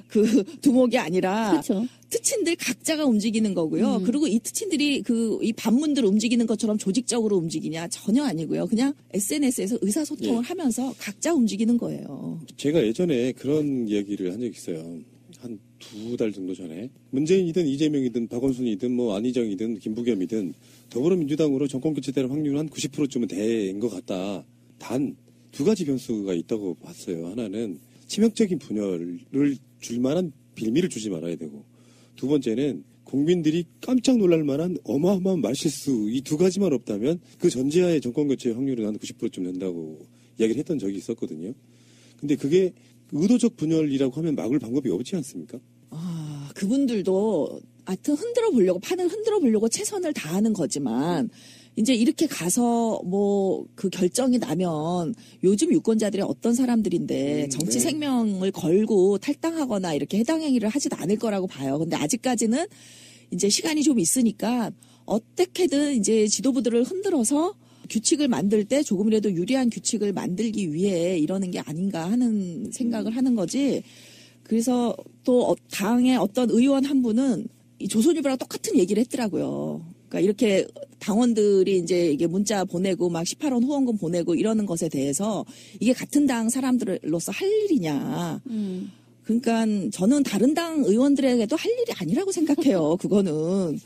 그 두목이 아니라 그렇죠. 트친들 각자가 움직이는 거고요. 그리고 이 트친들이 이 반문들 움직이는 것처럼 조직적으로 움직이냐 전혀 아니고요. 그냥 SNS에서 의사소통을 하면서 각자 움직이는 거예요. 제가 예전에 그런 이야기를 한 적이 있어요. 한 2달 정도 전에 문재인이든 이재명이든 박원순이든 뭐 안희정이든 김부겸이든 더불어민주당으로 정권 교체될 확률은 한 90%쯤은 된 것 같다. 단 2가지 변수가 있다고 봤어요. 하나는 치명적인 분열을 줄 만한 빌미를 주지 말아야 되고, 두 번째는 국민들이 깜짝 놀랄 만한 어마어마한 말실수, 이 2가지만 없다면 그 전제하에 정권 교체 확률은 한 90%쯤 된다고 이야기를 했던 적이 있었거든요. 근데 그게 의도적 분열이라고 하면 막을 방법이 없지 않습니까? 그분들도 하여튼 판을 흔들어 보려고 최선을 다하는 거지만 이제 이렇게 가서 뭐 그 결정이 나면 요즘 유권자들이 어떤 사람들인데 정치 네. 생명을 걸고 탈당하거나 이렇게 해당 행위를 하지도 않을 거라고 봐요. 근데 아직까지는 이제 시간이 좀 있으니까 어떻게든 이제 지도부들을 흔들어서 규칙을 만들 때 조금이라도 유리한 규칙을 만들기 위해 이러는 게 아닌가 하는 생각을 하는 거지. 그래서 또 당의 어떤 의원 한 분은 이 조선일보랑 똑같은 얘기를 했더라고요. 그러니까 이렇게 당원들이 이제 이게 문자 보내고 막 18원 후원금 보내고 이러는 것에 대해서 이게 같은 당 사람들로서 할 일이냐. 그러니까 저는 다른 당 의원들에게도 할 일이 아니라고 생각해요. 그거는.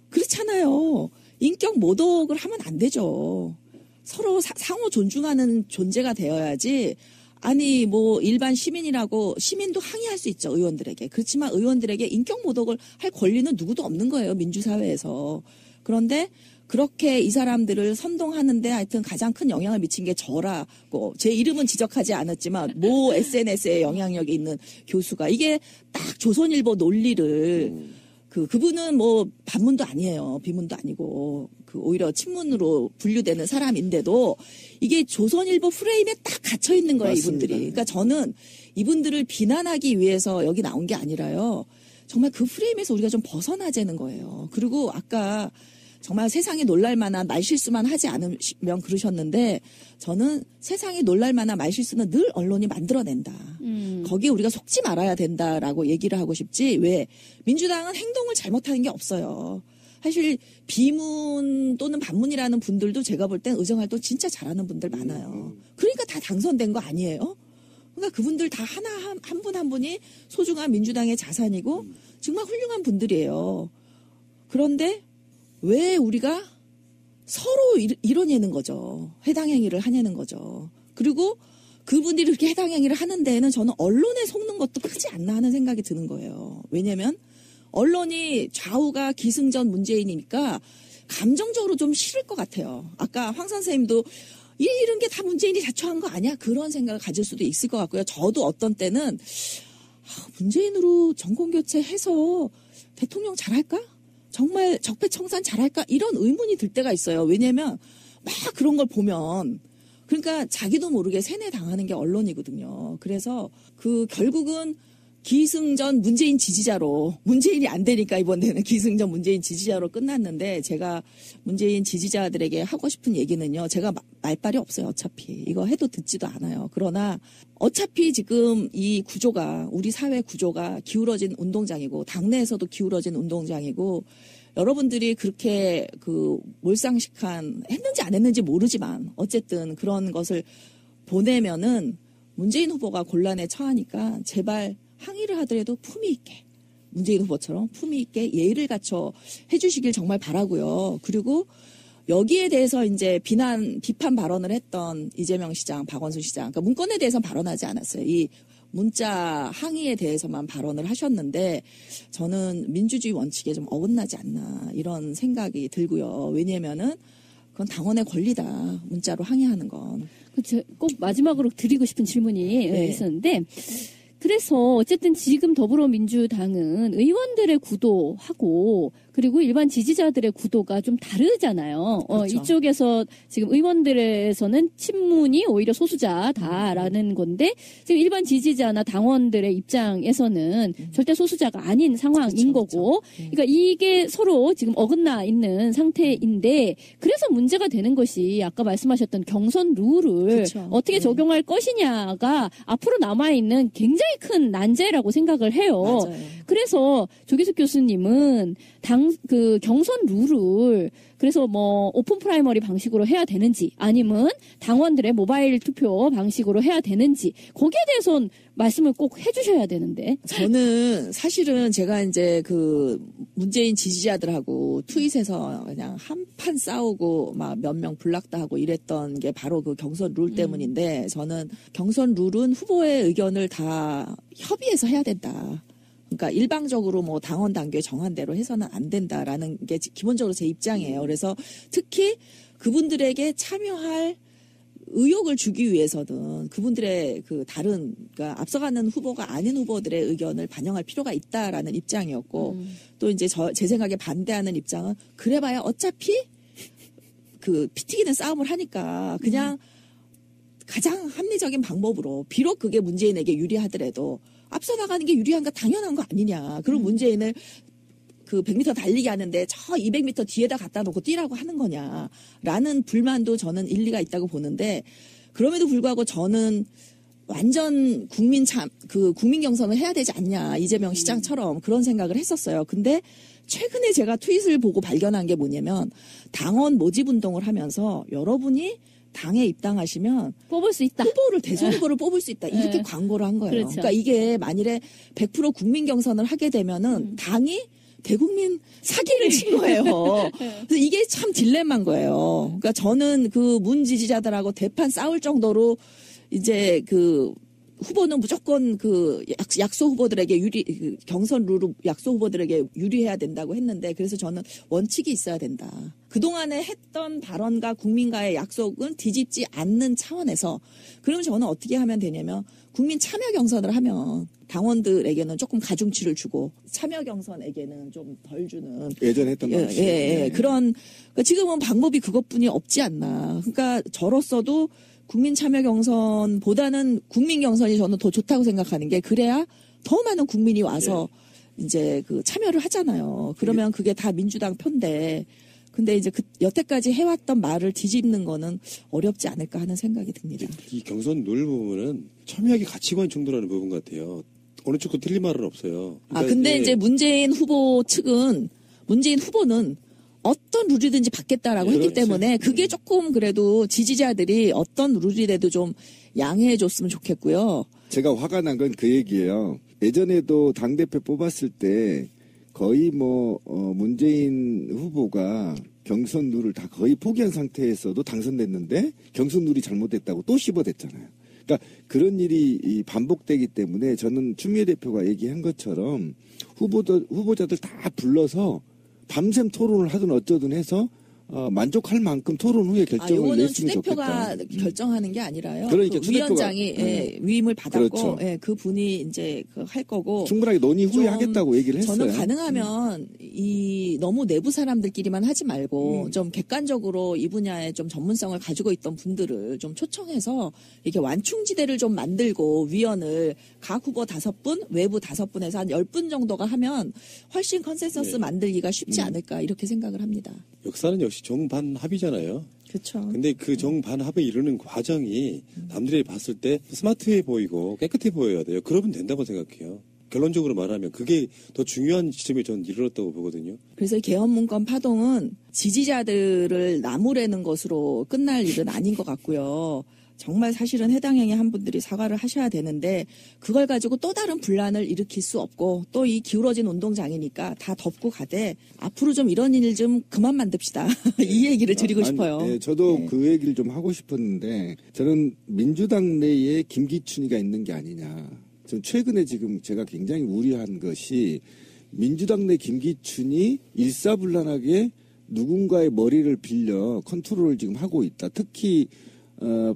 그렇잖아요. 인격 모독을 하면 안 되죠. 서로 상호 존중하는 존재가 되어야지. 아니 뭐 일반 시민도 항의할 수 있죠. 의원들에게. 그렇지만 의원들에게 인격 모독을 할 권리는 누구도 없는 거예요. 민주사회에서. 그런데 그렇게 이 사람들을 선동하는데 하여튼 가장 큰 영향을 미친 게 저라고 제 이름은 지적하지 않았지만 모 SNS에 영향력이 있는 교수가 이게 딱 조선일보 논리를 그분은 뭐 반문도 아니에요. 비문도 아니고 오히려 친문으로 분류되는 사람인데도 이게 조선일보 프레임에 딱 갇혀 있는 거예요. 맞습니다. 이분들이. 그러니까 저는 이분들을 비난하기 위해서 여기 나온 게 아니라요. 정말 그 프레임에서 우리가 좀 벗어나자는 거예요. 그리고 아까 정말 세상이 놀랄만한 말실수만 하지 않으면 그러셨는데 저는 세상이 놀랄만한 말실수는 늘 언론이 만들어낸다. 거기에 우리가 속지 말아야 된다라고 얘기를 하고 싶지. 왜? 민주당은 행동을 잘못하는 게 없어요. 사실 비문 또는 반문이라는 분들도 제가 볼 땐 의정활동 진짜 잘하는 분들 많아요. 그러니까 다 당선된 거 아니에요? 그러니까 그분들 다 한 분 한 분이 소중한 민주당의 자산이고 정말 훌륭한 분들이에요. 그런데 왜 우리가 서로 이뤄내는 거죠. 해당 행위를 하냐는 거죠. 그리고 그분들이 그렇게 해당 행위를 하는 데에는 저는 언론에 속는 것도 크지 않나 하는 생각이 드는 거예요. 왜냐면 언론이 좌우가 기승전 문재인이니까 감정적으로 좀 싫을 것 같아요. 아까 황 선생님도 이런 게 다 문재인이 자초한 거 아니야? 그런 생각을 가질 수도 있을 것 같고요. 저도 어떤 때는 문재인으로 정권교체해서 대통령 잘할까? 정말 적폐청산 잘할까? 이런 의문이 들 때가 있어요. 왜냐면 막 그런 걸 보면 그러니까 자기도 모르게 세뇌당하는 게 언론이거든요. 그래서 결국은 기승전 문재인 지지자로 문재인이 안 되니까 이번에는 기승전 문재인 지지자로 끝났는데 제가 문재인 지지자들에게 하고 싶은 얘기는요. 제가 말빨이 없어요. 어차피. 이거 해도 듣지도 않아요. 그러나 어차피 지금 이 구조가 우리 사회 구조가 기울어진 운동장이고 당내에서도 기울어진 운동장이고 여러분들이 그렇게 몰상식한 했는지 안 했는지 모르지만 어쨌든 그런 것을 보내면은 문재인 후보가 곤란에 처하니까 제발 항의를 하더라도 품위 있게 문재인 후보처럼 품위 있게 예의를 갖춰 해주시길 정말 바라고요. 그리고 여기에 대해서 이제 비판 발언을 했던 이재명 시장, 박원순 시장, 그러니까 문건에 대해서 발언하지 않았어요. 이 문자 항의에 대해서만 발언을 하셨는데 저는 민주주의 원칙에 좀 어긋나지 않나 이런 생각이 들고요. 왜냐면은 그건 당원의 권리다. 문자로 항의하는 건. 그렇죠. 꼭 마지막으로 드리고 싶은 질문이 네. 있었는데 그래서 어쨌든 지금 더불어민주당은 의원들의 구도하고 그리고 일반 지지자들의 구도가 좀 다르잖아요. 그렇죠. 이쪽에서 지금 의원들에서는 친문이 오히려 소수자다라는 건데 지금 일반 지지자나 당원들의 입장에서는 절대 소수자가 아닌 상황인 거고 그러니까 이게 서로 지금 어긋나 있는 상태인데 그래서 문제가 되는 것이 아까 말씀하셨던 경선 룰을 그렇죠. 어떻게 적용할 것이냐가 앞으로 남아있는 굉장히 큰 난제라고 생각을 해요. 맞아요. 그래서 조기숙 교수님은 경선 룰을 그래서 뭐 오픈 프라이머리 방식으로 해야 되는지 아니면 당원들의 모바일 투표 방식으로 해야 되는지 거기에 대해서는 말씀을 꼭 해주셔야 되는데. 저는 사실은 제가 이제 문재인 지지자들하고 트윗에서 그냥 한판 싸우고 막 몇 명 불락다 하고 이랬던 게 바로 그 경선 룰 때문인데 저는 경선 룰은 후보의 의견을 다 협의해서 해야 된다. 그러니까 일방적으로 뭐 당원 당규에 정한 대로 해서는 안 된다라는 게 기본적으로 제 입장이에요. 그래서 특히 그분들에게 참여할 의욕을 주기 위해서는 그분들의 그 다른, 그러니까 앞서가는 후보가 아닌 후보들의 의견을 반영할 필요가 있다라는 입장이었고, 또 이제 제 생각에 반대하는 입장은 그래봐야 어차피 그 피 튀기는 싸움을 하니까 그냥 가장 합리적인 방법으로, 비록 그게 문재인에게 유리하더라도 앞서 나가는 게 유리한 거 당연한 거 아니냐. 그럼 문재인을 그 100m 달리기 하는데 저 200m 뒤에다 갖다 놓고 뛰라고 하는 거냐라는 불만도 저는 일리가 있다고 보는데, 그럼에도 불구하고 저는 완전 국민 경선을 해야 되지 않냐, 이재명 시장처럼 그런 생각을 했었어요. 근데 최근에 제가 트윗을 보고 발견한 게 뭐냐면, 당원 모집 운동을 하면서 여러분이 당에 입당하시면 뽑을 수 있다. 후보를, 대선 후보를 뽑을 수 있다. 이렇게 광고를 한 거예요. 그렇죠. 그러니까 이게 만일에 100% 국민 경선을 하게 되면은 당이 대국민 사기를 친 거예요. 그래서 이게 참 딜레마인 거예요. 그러니까 저는 그 문 지지자들하고 대판 싸울 정도로 이제 그 후보는 무조건 그 약소 후보들에게 경선 룰을 약소 후보들에게 유리해야 된다고 했는데, 그래서 저는 원칙이 있어야 된다. 그동안에 했던 발언과 국민과의 약속은 뒤집지 않는 차원에서, 그러면 저는 어떻게 하면 되냐면, 국민 참여 경선을 하면 당원들에게는 조금 가중치를 주고 참여 경선에게는 좀 덜 주는, 예전에 했던 방식. 그런, 그러니까 지금은 방법이 그것뿐이 없지 않나. 그러니까 저로서도 국민 참여 경선보다는 국민 경선이 저는 더 좋다고 생각하는 게, 그래야 더 많은 국민이 와서 이제 그 참여를 하잖아요. 그러면 그게 다 민주당 편데, 근데 이제 여태까지 해왔던 말을 뒤집는 거는 어렵지 않을까 하는 생각이 듭니다. 이 경선 룰 부분은 첨예하게 가치관이 충돌하는 부분 같아요. 어느 쪽도 틀린 말은 없어요. 그러니까 근데 이제 문재인 후보 측은, 문재인 후보는 어떤 룰이든지 받겠다라고 했기 때문에 그게 조금 그래도 지지자들이 어떤 룰이라도 좀 양해해 줬으면 좋겠고요. 제가 화가 난 건 그 얘기예요. 예전에도 당대표 뽑았을 때 거의 문재인 후보가 경선 룰을 다 거의 포기한 상태에서도 당선됐는데 경선 룰이 잘못됐다고 또 씹어댔잖아요. 그러니까 그런 일이 반복되기 때문에 저는 추미애 대표가 얘기한 것처럼 후보자들 다 불러서 밤샘 토론을 하든 어쩌든 해서 만족할 만큼 토론 후에 결정을 냈으면 좋겠다. 추대표가 결정하는 게 아니라요. 그러니까 그 위원장이 위임을 받았고, 그렇죠. 그 분이 이제 할 거고. 충분하게 논의 후에 하겠다고 얘기를 했어요. 저는 가능하면 너무 내부 사람들끼리만 하지 말고 좀 객관적으로 이 분야에 좀 전문성을 가지고 있던 분들을 좀 초청해서 이렇게 완충지대를 좀 만들고, 위원을 각 후보 5분, 외부 5분에서 한 10분 정도가 하면 훨씬 컨센서스 만들기가 쉽지 않을까, 이렇게 생각을 합니다. 역사는 역시 정반합이잖아요. 그렇죠. 근데 그 정반합에 이르는 과정이 남들이 봤을 때 스마트해 보이고 깨끗해 보여야 돼요. 그러면 된다고 생각해요. 결론적으로 말하면 그게 더 중요한 지점에 저는 이르렀다고 보거든요. 그래서 개헌문건 파동은 지지자들을 나무라는 것으로 끝날 일은 아닌 것 같고요. 정말 사실은 해당 행위 한 분들이 사과를 하셔야 되는데, 그걸 가지고 또 다른 분란을 일으킬 수 없고, 또 이 기울어진 운동장이니까 다 덮고 가되, 앞으로 좀 이런 일 좀 그만 만듭시다. 이 얘기를 드리고 싶어요. 네, 저도 그 얘기를 좀 하고 싶었는데, 저는 민주당 내에 김기춘이가 있는 게 아니냐. 전 최근에 지금 제가 굉장히 우려한 것이, 민주당 내 김기춘이 일사불란하게 누군가의 머리를 빌려 컨트롤을 지금 하고 있다. 특히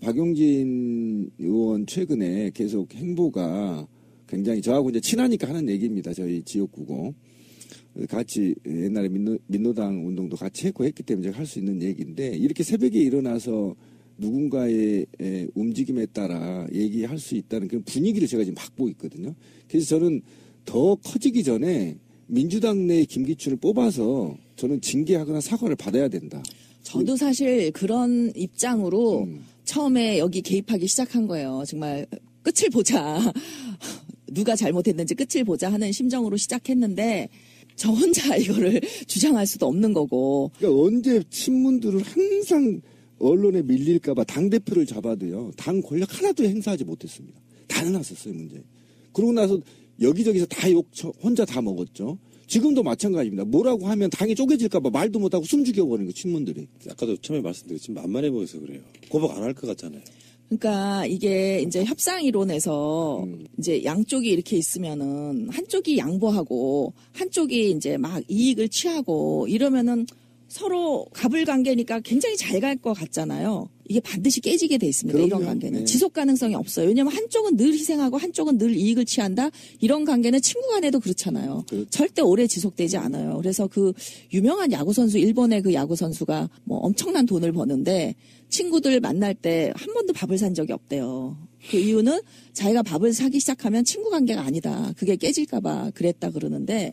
박용진 의원 최근에 계속 행보가 굉장히, 저하고 이제 친하니까 하는 얘기입니다. 저희 지역구고. 같이 옛날에 민노당 운동도 같이 했기 때문에 제가 할 수 있는 얘기인데, 이렇게 새벽에 일어나서 누군가의 움직임에 따라 얘기할 수 있다는 그런 분위기를 제가 지금 확보하고 있거든요. 그래서 저는 더 커지기 전에 민주당 내 김기춘을 뽑아서 저는 징계하거나 사과를 받아야 된다. 저도 사실 그런 입장으로 처음에 여기 개입하기 시작한 거예요. 정말 끝을 보자. 누가 잘못했는지 끝을 보자 하는 심정으로 시작했는데, 저 혼자 이거를 주장할 수도 없는 거고. 그러니까 언제 친문들을 항상 언론에 밀릴까봐 당대표를 잡아도요, 당 권력 하나도 행사하지 못했습니다. 다 해놨었어요, 문제. 그러고 나서 여기저기서 다 혼자 다 먹었죠. 지금도 마찬가지입니다. 뭐라고 하면 당이 쪼개질까봐 말도 못하고 숨 죽여버리는 거, 친문들이. 아까도 처음에 말씀드렸지만 만만해 보여서 그래요. 고백 안 할 것 같잖아요. 그러니까 이게 이제 협상이론에서 이제 양쪽이 이렇게 있으면은 한쪽이 양보하고 한쪽이 이제 막 이익을 취하고 이러면은 서로 갑을 관계니까 굉장히 잘 갈 것 같잖아요. 이게 반드시 깨지게 돼 있습니다. 그럼요. 이런 관계는. 네. 지속 가능성이 없어요. 왜냐하면 한쪽은 늘 희생하고 한쪽은 늘 이익을 취한다. 이런 관계는 친구 간에도 그렇잖아요. 그렇죠. 절대 오래 지속되지 않아요. 그래서 그 유명한 야구선수, 일본의 그 야구선수가 뭐 엄청난 돈을 버는데 친구들 만날 때 한 번도 밥을 산 적이 없대요. 그 이유는 자기가 밥을 사기 시작하면 친구 관계가 아니다. 그게 깨질까봐 그랬다 그러는데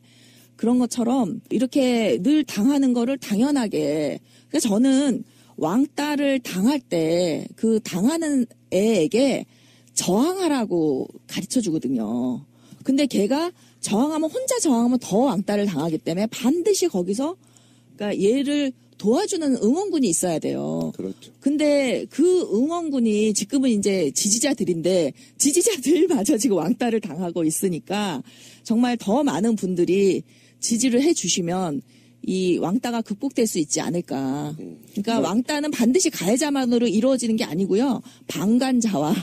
그런 것처럼 이렇게 늘 당하는 거를 당연하게. 그래서 저는 왕따를 당할 때 그 당하는 애에게 저항하라고 가르쳐 주거든요. 근데 걔가 혼자 저항하면 더 왕따를 당하기 때문에 반드시 거기서 그러니까 얘를 도와주는 응원군이 있어야 돼요. 그렇죠. 근데 그 응원군이 지금은 이제 지지자들인데 지지자들마저 지금 왕따를 당하고 있으니까 정말 더 많은 분들이 지지를 해주시면 이 왕따가 극복될 수 있지 않을까. 그러니까 왕따는 반드시 가해자만으로 이루어지는 게 아니고요. 방관자와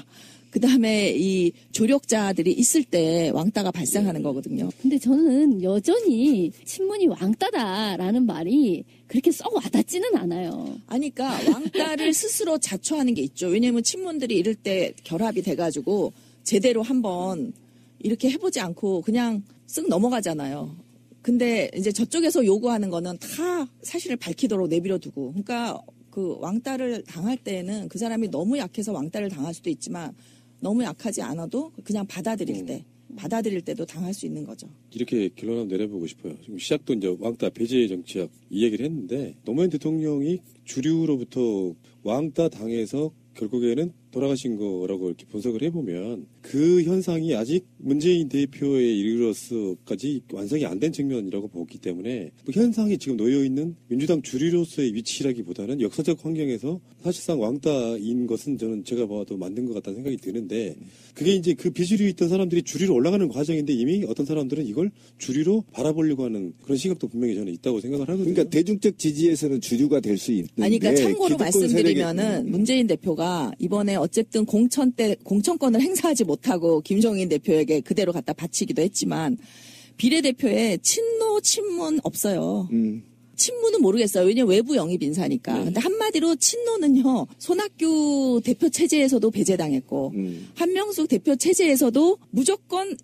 그다음에 이 조력자들이 있을 때 왕따가 발생하는 거거든요. 근데 저는 여전히 친문이 왕따다라는 말이 그렇게 썩 와닿지는 않아요. 아니, 그러니까 왕따를 스스로 자초하는 게 있죠. 왜냐하면 친문들이 이럴 때 결합이 돼가지고 제대로 한번 이렇게 해보지 않고 그냥 쓱 넘어가잖아요. 근데 이제 저쪽에서 요구하는 거는 다 사실을 밝히도록 내버려 두고. 그러니까 그 왕따를 당할 때에는 그 사람이 너무 약해서 왕따를 당할 수도 있지만 너무 약하지 않아도 그냥 받아들일 때도 당할 수 있는 거죠. 이렇게 결론 한번 내려보고 싶어요. 지금 시작도 이제 왕따 배제 정치학 이 얘기를 했는데 노무현 대통령이 주류로부터 왕따 당해서 결국에는 돌아가신 거라고 이렇게 분석을 해보면 그 현상이 아직 문재인 대표에 이르러서까지 완성이 안 된 측면이라고 보기 때문에 그 현상이 지금 놓여있는 민주당 주류로서의 위치라기보다는 역사적 환경에서 사실상 왕따인 것은 저는 제가 봐도 맞는 것 같다는 생각이 드는데 그게 이제 그 비주류에 있던 사람들이 주류로 올라가는 과정인데 이미 어떤 사람들은 이걸 주류로 바라보려고 하는 그런 시각도 분명히 저는 있다고 생각을 하거든요. 그러니까 대중적 지지에서는 주류가 될 수 있는데 아니, 그러니까 참고로 기득권 말씀드리면은 문재인 대표가 이번에 어쨌든 공천권을 행사하지 못하고 김종인 대표에게 그대로 갖다 바치기도 했지만 비례대표에 친노, 친문 없어요. 친문은 모르겠어요. 왜냐면 외부 영입 인사니까. 네. 근데 한마디로 친노는요. 손학규 대표 체제에서도 배제당했고 한명숙 대표 체제에서도 무조건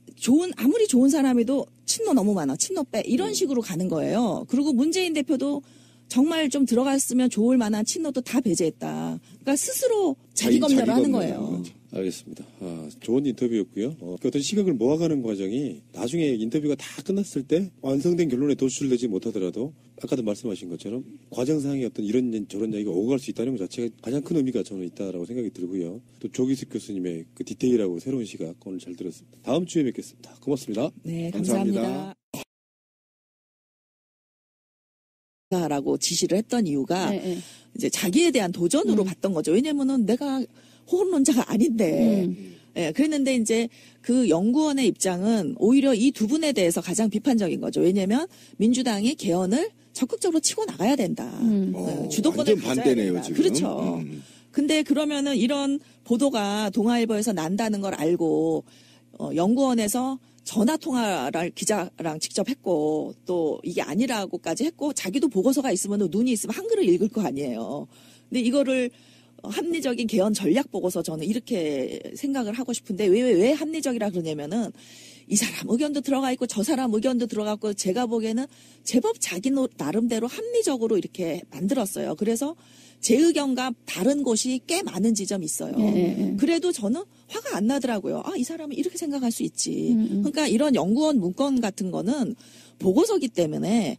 아무리 좋은 사람이도 친노 너무 많아. 친노 빼. 이런 식으로 가는 거예요. 그리고 문재인 대표도 정말 좀 들어갔으면 좋을 만한 친노도 다 배제했다. 그러니까 스스로 자기 검열을 하는 거예요. 알겠습니다. 좋은 인터뷰였고요. 어떤 시각을 모아가는 과정이 나중에 인터뷰가 다 끝났을 때 완성된 결론에 도출되지 못하더라도 아까도 말씀하신 것처럼 과정상의 어떤 이런 저런 이야기가 오고 갈 수 있다는 것 자체가 가장 큰 의미가 저는 있다라고 생각이 들고요. 또 조기숙 교수님의 그 디테일하고 새로운 시각 오늘 잘 들었습니다. 다음 주에 뵙겠습니다. 고맙습니다. 네, 감사합니다. 라고 지시를 했던 이유가 이제 자기에 대한 도전으로 봤던 거죠. 왜냐면은 내가 호언론자가 아닌데. 예, 그랬는데 이제 그 연구원의 입장은 오히려 이 두 분에 대해서 가장 비판적인 거죠. 왜냐면 민주당이 개헌을 적극적으로 치고 나가야 된다. 주도권을 완전 가져야 반대네요, 된다. 지금. 그렇죠. 근데 그러면은 이런 보도가 동아일보에서 난다는 걸 알고 연구원에서 전화 통화를 기자랑 직접 했고 또 이게 아니라고까지 했고 자기도 보고서가 있으면 눈이 있으면 한글을 읽을 거 아니에요. 근데 이거를 합리적인 개헌 전략 보고서 저는 이렇게 생각을 하고 싶은데 왜 합리적이라 그러냐면은 이 사람 의견도 들어가 있고 저 사람 의견도 들어갔고 제가 보기에는 제법 자기 나름대로 합리적으로 이렇게 만들었어요. 그래서 제 의견과 다른 곳이 꽤 많은 지점이 있어요. 그래도 저는 화가 안 나더라고요. 이 사람은 이렇게 생각할 수 있지. 그러니까 이런 연구원 문건 같은 거는 보고서기 때문에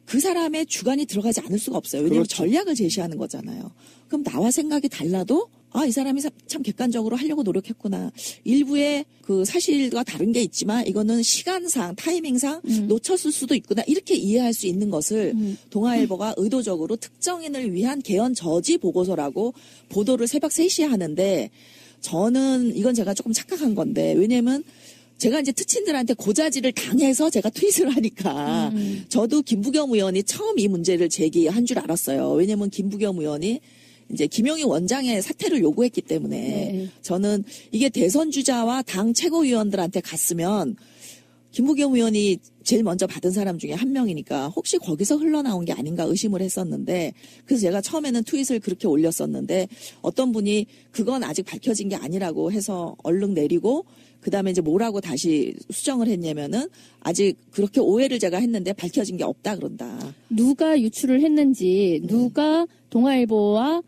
그 사람의 주관이 들어가지 않을 수가 없어요. 왜냐하면 그렇죠. 전략을 제시하는 거잖아요. 그럼 나와 생각이 달라도 이 사람이 참 객관적으로 하려고 노력했구나. 일부의 그 사실과 다른 게 있지만 이거는 시간상, 타이밍상 놓쳤을 수도 있구나. 이렇게 이해할 수 있는 것을 동아일보가 의도적으로 특정인을 위한 개헌 저지 보고서라고 보도를 새벽 3시에 하는데 저는 이건 제가 조금 착각한 건데 왜냐면 제가 이제 특친들한테 고자질을 당해서 제가 트윗을 하니까 저도 김부겸 의원이 처음 이 문제를 제기한 줄 알았어요. 왜냐면 김부겸 의원이 이제 김용희 원장의 사퇴를 요구했기 때문에 저는 이게 대선 주자와 당 최고위원들한테 갔으면 김부겸 의원이 제일 먼저 받은 사람 중에 한 명이니까 혹시 거기서 흘러나온 게 아닌가 의심을 했었는데 그래서 제가 처음에는 트윗을 그렇게 올렸었는데 어떤 분이 그건 아직 밝혀진 게 아니라고 해서 얼른 내리고 그다음에 이제 뭐라고 다시 수정을 했냐면은 아직 그렇게 오해를 제가 했는데 밝혀진 게 없다 그런다. 누가 유출을 했는지 누가 동아일보와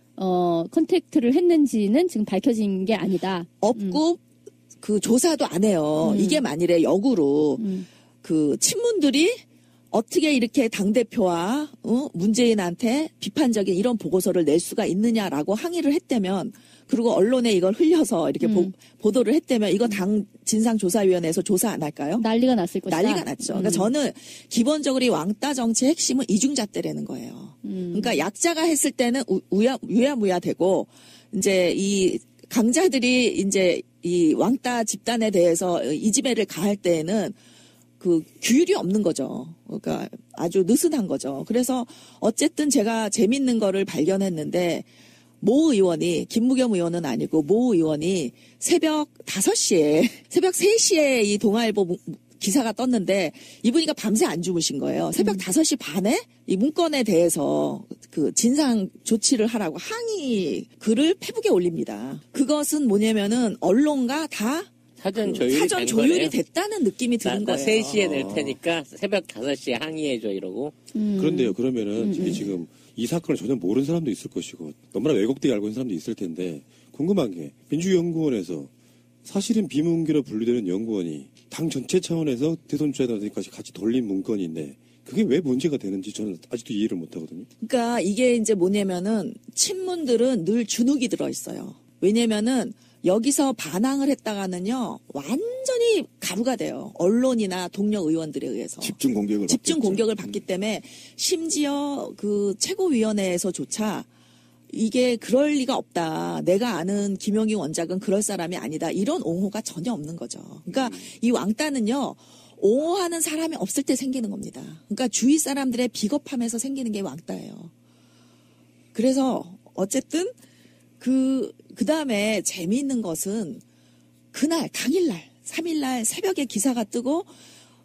컨택트를 했는지는 지금 밝혀진 게 아니다. 없고 그 조사도 안 해요. 이게 만일에 역으로 그 친문들이 어떻게 이렇게 당대표와 문재인한테 비판적인 이런 보고서를 낼 수가 있느냐라고 항의를 했다면 그리고 언론에 이걸 흘려서 이렇게 보도를 했다면 이거 당 진상조사위원회에서 조사 안 할까요? 난리가 났을 것이다. 난리가 났죠. 그러니까 저는 기본적으로 이 왕따 정치의 핵심은 이중잣대라는 거예요. 그러니까 약자가 했을 때는 유야무야 되고 이제 이 강자들이 이제 이 왕따 집단에 대해서 이지매를 가할 때에는 그 규율이 없는 거죠. 그러니까 아주 느슨한 거죠. 그래서 어쨌든 제가 재밌는 거를 발견했는데 모 의원이 김부겸 의원은 아니고 모 의원이 새벽 5시에 새벽 3시에 이 동아일보 기사가 떴는데 이분이가 밤새 안 주무신 거예요. 새벽 5시 반에 이 문건에 대해서 그 진상 조치를 하라고 항의 글을 페북에 올립니다. 그것은 뭐냐면은 언론과 다 사전 조율이 조율이 됐다는 느낌이 드는 거예요. 3시에 낼 테니까 새벽 5시에 항의해줘 이러고. 그런데요. 그러면은 이게 지금 이 사건을 전혀 모르는 사람도 있을 것이고 너무나 왜곡되게 알고 있는 사람도 있을 텐데 궁금한 게 민주연구원에서 사실은 비문계로 분류되는 연구원이 당 전체 차원에서 대선 주자들까지 같이 돌린 문건인데 그게 왜 문제가 되는지 저는 아직도 이해를 못하거든요. 그러니까 이게 이제 뭐냐면은 친문들은 늘 주눅이 들어있어요. 왜냐면은 여기서 반항을 했다가는요 완전히 가루가 돼요. 언론이나 동료 의원들에 의해서 집중 공격을 받기 때문에 심지어 그 최고위원회에서조차 이게 그럴 리가 없다. 내가 아는 김용희 원작은 그럴 사람이 아니다. 이런 옹호가 전혀 없는 거죠. 그러니까 이 왕따는요 옹호하는 사람이 없을 때 생기는 겁니다. 그러니까 주위 사람들의 비겁함에서 생기는 게 왕따예요. 그래서 어쨌든 그 다음에 재미있는 것은 그날, 당일날, 3일날 새벽에 기사가 뜨고,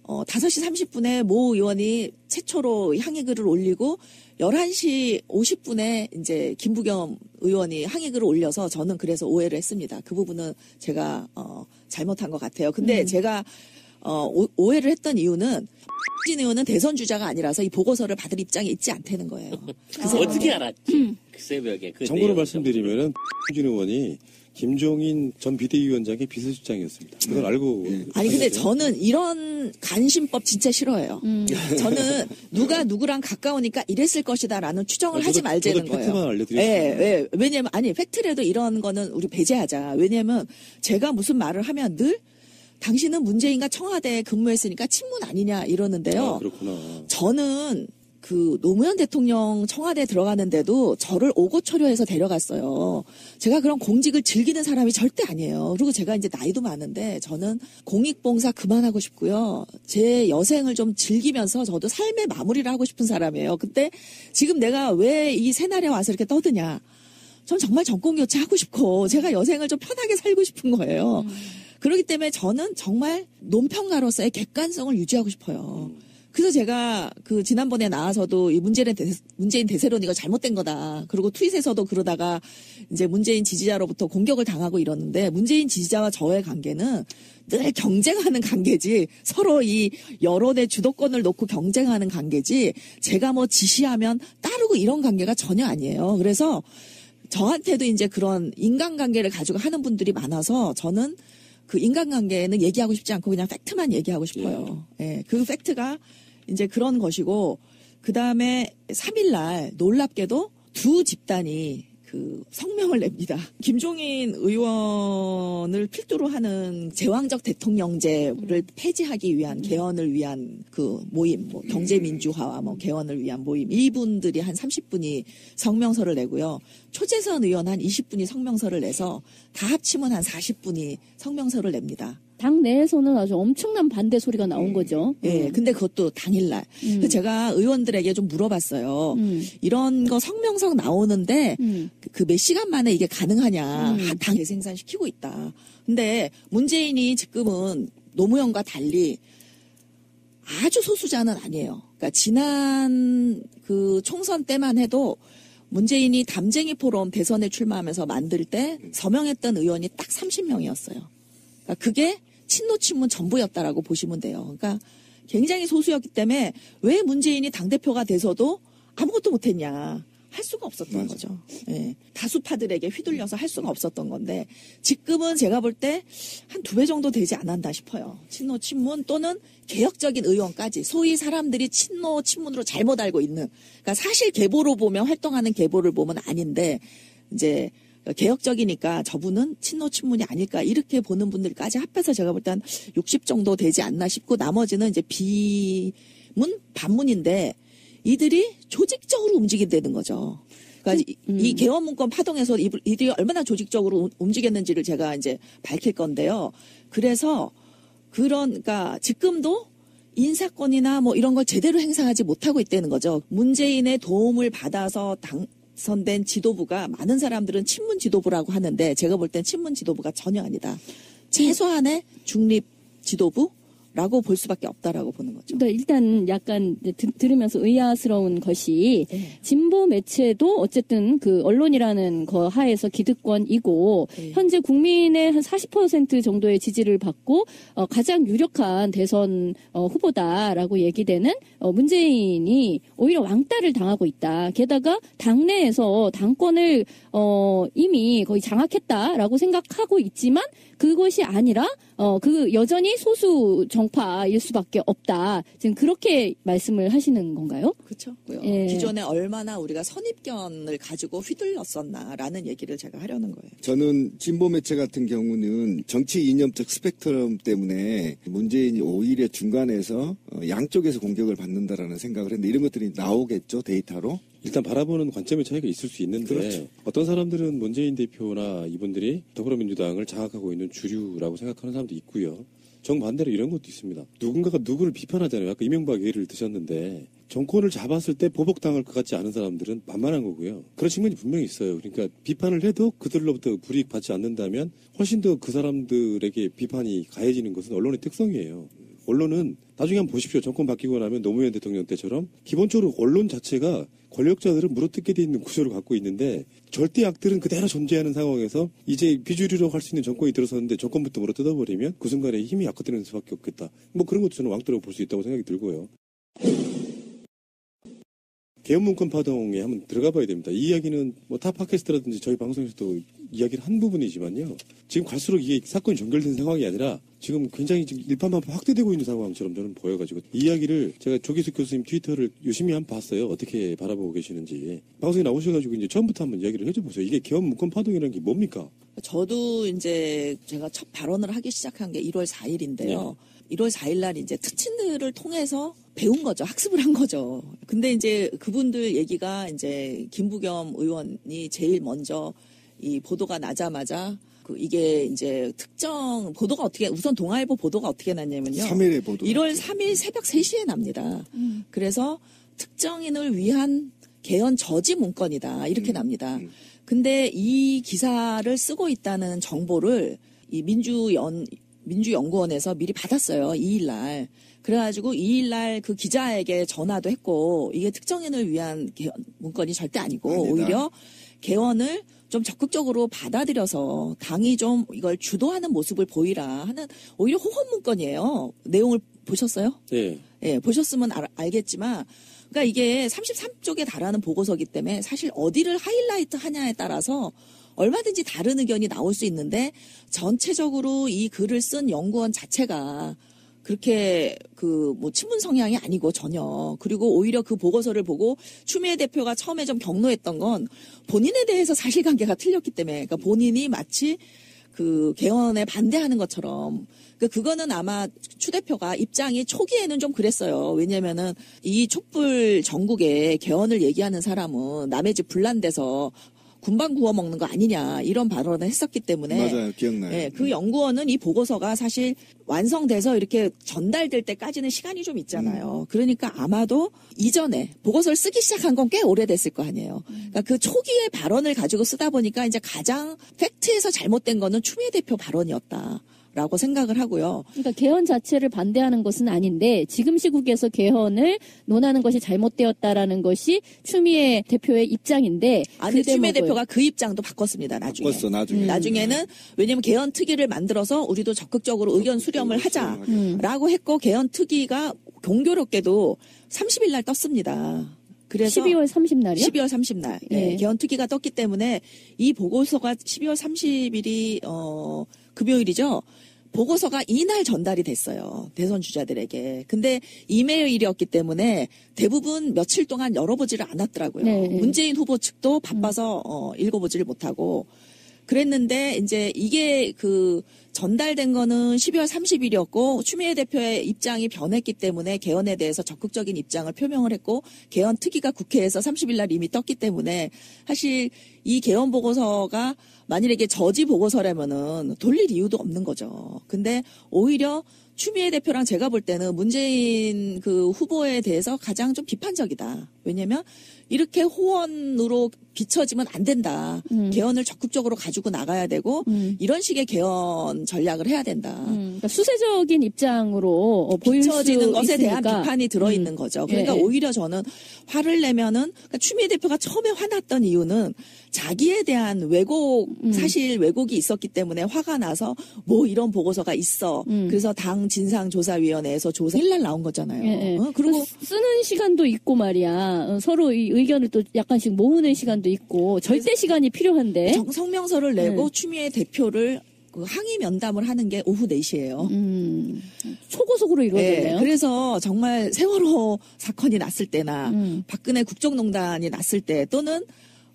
5시 30분에 모 의원이 최초로 항의글을 올리고, 11시 50분에 이제 김부겸 의원이 항의글을 올려서 저는 그래서 오해를 했습니다. 그 부분은 제가, 잘못한 것 같아요. 근데 제가, 오해를 했던 이유는, 진 의원은 대선 주자가 아니라서 이 보고서를 받을 입장에 있지 않다는 거예요. 그래서 어떻게 알았지? 그 새벽에. 그 참고로 말씀드리면은 진 의원이 김종인 전 비대위원장의 비서실장이었습니다. 그걸 알고. 아니 근데 저는 이런 간신법 진짜 싫어해요. 저는 누가 누구랑 가까우니까 이랬을 것이다라는 추정을 하지 말자는 거예요. 팩트만 알려드리겠습니다. 예. 왜냐면 아니 팩트라도 이런 거는 우리 배제하자. 왜냐면 제가 무슨 말을 하면 늘 당신은 문재인과 청와대에 근무했으니까 친문 아니냐 이러는데요. 아, 그렇구나. 저는 그 노무현 대통령 청와대에 들어가는데도 저를 오고초려해서 데려갔어요. 제가 그런 공직을 즐기는 사람이 절대 아니에요. 그리고 제가 이제 나이도 많은데 저는 공익봉사 그만하고 싶고요. 제 여생을 좀 즐기면서 저도 삶의 마무리를 하고 싶은 사람이에요. 근데 지금 내가 왜 이 새날에 와서 이렇게 떠드냐. 전 정말 정권교체 하고 싶고 제가 여생을 좀 편하게 살고 싶은 거예요. 그렇기 때문에 저는 정말 논평가로서의 객관성을 유지하고 싶어요. 그래서 제가 그 지난번에 나와서도 이 문재인 대세론 이거 잘못된 거다. 그리고 트윗에서도 그러다가 이제 문재인 지지자로부터 공격을 당하고 이러는데 문재인 지지자와 저의 관계는 늘 경쟁하는 관계지 서로 이 여론의 주도권을 놓고 경쟁하는 관계지 제가 뭐 지시하면 따르고 이런 관계가 전혀 아니에요. 그래서 저한테도 이제 그런 인간관계를 가지고 하는 분들이 많아서 저는 그 인간관계는 얘기하고 싶지 않고 그냥 팩트만 얘기하고 싶어요. 예, 그 팩트가 이제 그런 것이고 그 다음에 3일날 놀랍게도 두 집단이 그 성명을 냅니다. 김종인 의원을 필두로 하는 제왕적 대통령제를 폐지하기 위한 개헌을 위한 그 모임, 뭐 경제민주화와 뭐 개헌을 위한 모임 이분들이 한 30분이 성명서를 내고요. 초재선 의원 한 20분이 성명서를 내서 다 합치면 한 40분이 성명서를 냅니다. 당 내에서는 아주 엄청난 반대 소리가 나온 거죠. 예, 근데 그것도 당일날. 그래서 제가 의원들에게 좀 물어봤어요. 이런 거 성명서 나오는데 그 몇 시간 만에 이게 가능하냐. 당 재생산시키고 있다. 근데 문재인이 지금은 노무현과 달리 아주 소수자는 아니에요. 그러니까 지난 그 총선 때만 해도 문재인이 담쟁이 포럼 대선에 출마하면서 만들 때 서명했던 의원이 딱 30명이었어요. 그러니까 그게 친노 친문 전부였다라고 보시면 돼요. 그러니까 굉장히 소수였기 때문에 왜 문재인이 당대표가 돼서도 아무것도 못했냐. 할 수가 없었던 거죠. 예. 다수파들에게 휘둘려서 할 수가 없었던 건데 지금은 제가 볼 때 한 2배 정도 되지 않았나 싶어요. 친노 친문 또는 개혁적인 의원까지 소위 사람들이 친노 친문으로 잘못 알고 있는 그러니까 사실 계보로 보면 활동하는 계보를 보면 아닌데 이제 개혁적이니까 저분은 친노 친문이 아닐까 이렇게 보는 분들까지 합해서 제가 볼 때 한 60 정도 되지 않나 싶고 나머지는 이제 비문 반문인데 이들이 조직적으로 움직인다는 거죠. 그러니까 이 개헌문건 파동에서 이들이 얼마나 조직적으로 움직였는지를 제가 이제 밝힐 건데요. 그래서 그러니까 지금도 인사권이나 뭐 이런 걸 제대로 행사하지 못하고 있다는 거죠. 문재인의 도움을 받아서 당선된 지도부가 많은 사람들은 친문 지도부라고 하는데 제가 볼 땐 친문 지도부가 전혀 아니다. 최소한의 중립 지도부? 라고 볼 수밖에 없다라고 보는 거죠. 그러니까 일단 약간 들으면서 의아스러운 것이 진보 매체도 어쨌든 그 언론이라는 거 하에서 기득권이고 현재 국민의 한 40% 정도의 지지를 받고 가장 유력한 대선 후보다라고 얘기되는 문재인이 오히려 왕따를 당하고 있다. 게다가 당내에서 당권을 이미 거의 장악했다라고 생각하고 있지만 그것이 아니라 그 여전히 소수 정파일 수밖에 없다. 지금 그렇게 말씀을 하시는 건가요? 그렇죠. 예. 기존에 얼마나 우리가 선입견을 가지고 휘둘렸었나라는 얘기를 제가 하려는 거예요. 저는 진보 매체 같은 경우는 정치 이념적 스펙트럼 때문에 문재인이 오히려 중간에서 양쪽에서 공격을 받는다라는 생각을 했는데 이런 것들이 나오겠죠, 데이터로? 일단 바라보는 관점의 차이가 있을 수 있는데 그렇죠. 어떤 사람들은 문재인 대표나 이분들이 더불어민주당을 장악하고 있는 주류라고 생각하는 사람도 있고요. 정반대로 이런 것도 있습니다. 누군가가 누구를 비판하잖아요. 아까 이명박 예를 드셨는데 정권을 잡았을 때 보복당할 것 같지 않은 사람들은 만만한 거고요. 그런 측면이 분명히 있어요. 그러니까 비판을 해도 그들로부터 불이익 받지 않는다면 훨씬 더 그 사람들에게 비판이 가해지는 것은 언론의 특성이에요. 언론은 나중에 한번 보십시오. 정권 바뀌고 나면 노무현 대통령 때처럼 기본적으로 언론 자체가 권력자들을 물어뜯게 돼 있는 구조를 갖고 있는데 절대 악들은 그대로 존재하는 상황에서 이제 비주류라고 할 수 있는 정권이 들어섰는데 정권부터 물어뜯어버리면 그 순간에 힘이 약화되는 수밖에 없겠다. 뭐 그런 것도 저는 왕따라고 볼 수 있다고 생각이 들고요. 개헌문건 파동에 한번 들어가 봐야 됩니다. 이 이야기는 뭐 타 팟캐스트라든지 저희 방송에서도 이야기를 한 부분이지만요. 지금 갈수록 이게 사건이 전결된 상황이 아니라 지금 굉장히 지금 일파만파 확대되고 있는 상황처럼 저는 보여가지고 이 이야기를 제가 조기숙 교수님 트위터를 유심히 한번 봤어요. 어떻게 바라보고 계시는지. 방송에 나오셔가지고 이제 처음부터 한번 이야기를 해줘 보세요. 이게 개헌문건 파동이라는 게 뭡니까? 저도 이제 제가 첫 발언을 하기 시작한 게 1월 4일인데요. 네. 1월 4일 날 이제 특친들을 통해서 배운 거죠. 학습을 한 거죠. 근데 이제 그분들 얘기가 이제 김부겸 의원이 제일 먼저 이 보도가 나자마자 이게 이제 특정 보도가 어떻게 우선 동아일보 보도가 어떻게 났냐면요. 3일에 보도. 1월 3일 새벽 3시에 납니다. 그래서 특정인을 위한 개헌 저지 문건이다. 이렇게 납니다. 근데 이 기사를 쓰고 있다는 정보를 이 민주연구원에서 미리 받았어요. 2일 날. 그래가지고 2일 날 그 기자에게 전화도 했고 이게 특정인을 위한 개헌 문건이 절대 아니고 아니다. 오히려 개헌을 좀 적극적으로 받아들여서 당이 좀 이걸 주도하는 모습을 보이라 하는 오히려 호언 문건이에요. 내용을 보셨어요? 네. 예, 보셨으면 알겠지만 그러니까 이게 33쪽에 달하는 보고서이기 때문에 사실 어디를 하이라이트 하냐에 따라서 얼마든지 다른 의견이 나올 수 있는데 전체적으로 이 글을 쓴 연구원 자체가 그렇게 뭐 친문 성향이 아니고 전혀. 그리고 오히려 그 보고서를 보고 추미애 대표가 처음에 좀 경로했던 건 본인에 대해서 사실관계가 틀렸기 때문에 그러니까 본인이 마치 그 개헌에 반대하는 것처럼 그거는 아마 추 대표가 입장이 초기에는 좀 그랬어요. 왜냐면은 이 촛불 전국에 개헌을 얘기하는 사람은 남의 집 불난데서 군방 구워 먹는 거 아니냐 이런 발언을 했었기 때문에 맞아요. 기억나요. 예, 그 연구원은 이 보고서가 사실 완성돼서 이렇게 전달될 때까지는 시간이 좀 있잖아요. 그러니까 아마도 이전에 보고서를 쓰기 시작한 건 꽤 오래됐을 거 아니에요. 그러니까 그 초기의 발언을 가지고 쓰다 보니까 이제 가장 팩트에서 잘못된 거는 추미애 대표 발언이었다. 라고 생각을 하고요. 그러니까 개헌 자체를 반대하는 것은 아닌데 지금 시국에서 개헌을 논하는 것이 잘못되었다라는 것이 추미애 대표의 입장인데 아니 추미애 대표가 그 입장도 바꿨습니다. 나중에. 바꿨어, 나중에. 나중에는 왜냐하면 개헌 특위를 만들어서 우리도 적극적으로 의견 수렴을 하자라고 했고 개헌 특위가 공교롭게도 30일 날 떴습니다. 그래서 12월 30날이요? 12월 30날 네. 개헌 특위가 떴기 때문에 이 보고서가 12월 30일이 금요일이죠. 보고서가 이날 전달이 됐어요. 대선 주자들에게. 근데 이메일이었기 때문에 대부분 며칠 동안 열어보지를 않았더라고요. 네. 문재인 후보 측도 바빠서 읽어보지를 못하고 그랬는데 이제 이게 그 전달된 거는 12월 30일이었고 추미애 대표의 입장이 변했기 때문에 개헌에 대해서 적극적인 입장을 표명을 했고 개헌 특위가 국회에서 30일 날 이미 떴기 때문에 사실 이 개헌 보고서가 만일에 이게 저지 보고서라면은 돌릴 이유도 없는 거죠. 근데 오히려 추미애 대표랑 제가 볼 때는 문재인 그 후보에 대해서 가장 좀 비판적이다. 왜냐면 이렇게 호언으로 비춰지면 안 된다. 개헌을 적극적으로 가지고 나가야 되고 이런 식의 개헌 전략을 해야 된다. 그러니까 수세적인 입장으로 보일 수 비춰지는 것에 있으니까. 대한 비판이 들어있는 거죠. 그러니까 예. 오히려 저는 화를 내면은 그러니까 추미애 대표가 처음에 화났던 이유는 자기에 대한 왜곡 사실 왜곡이 있었기 때문에 화가 나서 뭐 이런 보고서가 있어. 그래서 당 진상조사위원회에서 조사 일날 나온 거잖아요. 예, 예. 그리고 쓰는 시간도 있고 말이야. 서로 이 의견을 또 약간씩 모으는 시간도 있고 절대 시간이 필요한데. 성명서를 내고 추미애 대표를 그 항의 면담을 하는 게 오후 4시예요. 초고속으로 이루어졌네요. 그래서 정말 세월호 사건이 났을 때나 박근혜 국정농단이 났을 때 또는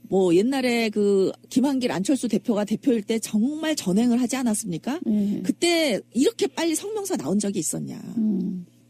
뭐 옛날에 그 김한길 안철수 대표가 대표일 때 정말 전횡을 하지 않았습니까? 그때 이렇게 빨리 성명서 나온 적이 있었냐.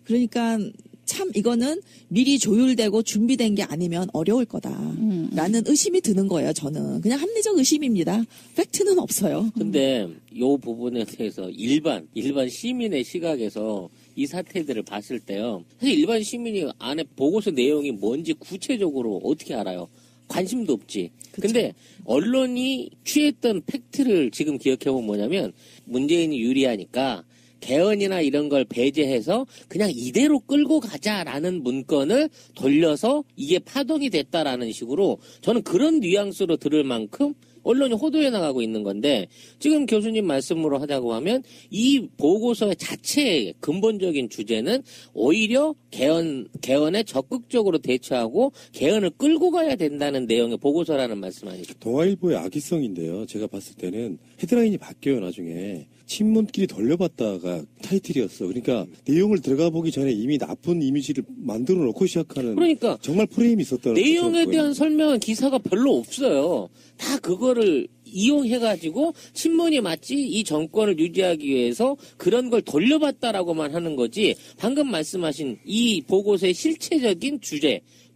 그러니까 참 이거는 미리 조율되고 준비된 게 아니면 어려울 거다라는 의심이 드는 거예요. 저는 그냥 합리적 의심입니다. 팩트는 없어요. 근데 요 부분에 대해서 일반 시민의 시각에서 이 사태들을 봤을 때요. 사실 일반 시민이 안에 보고서 내용이 뭔지 구체적으로 어떻게 알아요? 관심도 없지. 그쵸. 근데 언론이 취했던 팩트를 지금 기억해보면 뭐냐면 문재인이 유리하니까 개헌이나 이런 걸 배제해서 그냥 이대로 끌고 가자라는 문건을 돌려서 이게 파동이 됐다라는 식으로 저는 그런 뉘앙스로 들을 만큼 언론이 호도해 나가고 있는 건데 지금 교수님 말씀으로 하자고 하면 이 보고서 자체의 근본적인 주제는 오히려 개헌에 적극적으로 대처하고 개헌을 끌고 가야 된다는 내용의 보고서라는 말씀 아니죠? 동아일보의 악의성인데요. 제가 봤을 때는 헤드라인이 바뀌어요. 나중에 친문끼리 돌려봤다가 타이틀이었어. 그러니까 내용을 들어가 보기 전에 이미 나쁜 이미지를 만들어 놓고 시작하는 그러니까 정말 프레임이 있었다는 내용에 거죠. 대한 설명은 기사가 별로 없어요. 다 그거를 이용해가지고 친문이 맞지 이 정권을 유지하기 위해서 그런 걸 돌려봤다라고만 하는 거지 방금 말씀하신 이 보고서의 실체적인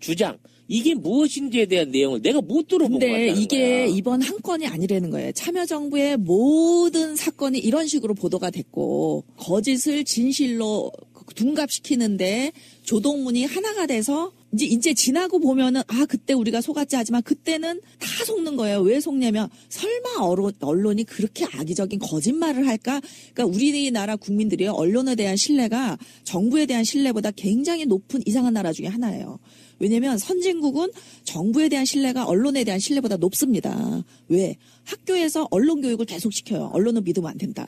주장 이게 무엇인지에 대한 내용을 내가 못 들어본 것 같다는 근데 이게 거야. 이번 한 건이 아니라는 거예요. 참여정부의 모든 사건이 이런 식으로 보도가 됐고 거짓을 진실로 둔갑시키는데 조동문이 하나가 돼서 이제 지나고 보면은 그때 우리가 속았지 하지만 그때는 다 속는 거예요. 왜 속냐면 설마 언론이 그렇게 악의적인 거짓말을 할까? 그러니까 우리나라 국민들이 언론에 대한 신뢰가 정부에 대한 신뢰보다 굉장히 높은 이상한 나라 중에 하나예요. 왜냐면 선진국은 정부에 대한 신뢰가 언론에 대한 신뢰보다 높습니다. 왜? 학교에서 언론 교육을 계속 시켜요. 언론은 믿으면 안 된다.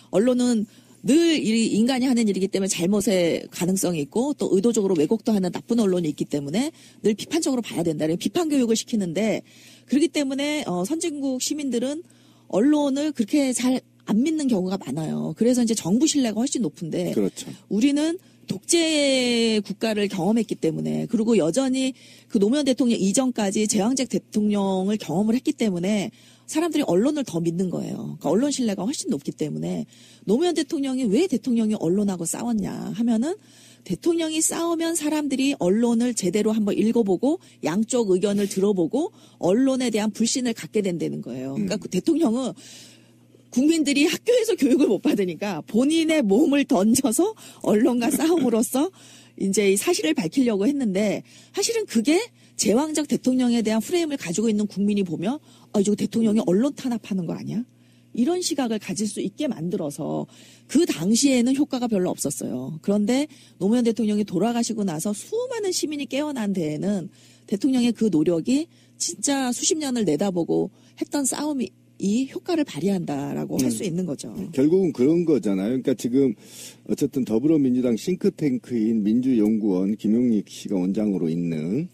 언론은 늘 인간이 하는 일이기 때문에 잘못의 가능성이 있고 또 의도적으로 왜곡도 하는 나쁜 언론이 있기 때문에 늘 비판적으로 봐야 된다. 비판 교육을 시키는데 그렇기 때문에 선진국 시민들은 언론을 그렇게 잘 안 믿는 경우가 많아요. 그래서 이제 정부 신뢰가 훨씬 높은데 그렇죠. 우리는 독재 국가를 경험했기 때문에 그리고 여전히 그 노무현 대통령 이전까지 제왕적 대통령을 경험을 했기 때문에 사람들이 언론을 더 믿는 거예요. 그러니까 언론 신뢰가 훨씬 높기 때문에 노무현 대통령이 왜 대통령이 언론하고 싸웠냐 하면은 대통령이 싸우면 사람들이 언론을 제대로 한번 읽어보고 양쪽 의견을 들어보고 언론에 대한 불신을 갖게 된다는 거예요. 그러니까 그 대통령은 국민들이 학교에서 교육을 못 받으니까 본인의 몸을 던져서 언론과 싸움으로써 이제 이 사실을 밝히려고 했는데 사실은 그게 제왕적 대통령에 대한 프레임을 가지고 있는 국민이 보면 이거 대통령이 언론 탄압하는 거 아니야? 이런 시각을 가질 수 있게 만들어서 그 당시에는 효과가 별로 없었어요. 그런데 노무현 대통령이 돌아가시고 나서 수많은 시민이 깨어난 데에는 대통령의 그 노력이 진짜 수십 년을 내다보고 했던 싸움이 이 효과를 발휘한다라고 할 수 있는 거죠. 결국은 그런 거잖아요. 그러니까 지금 어쨌든 더불어민주당 싱크탱크인 민주연구원 김용익 씨가 원장으로 있는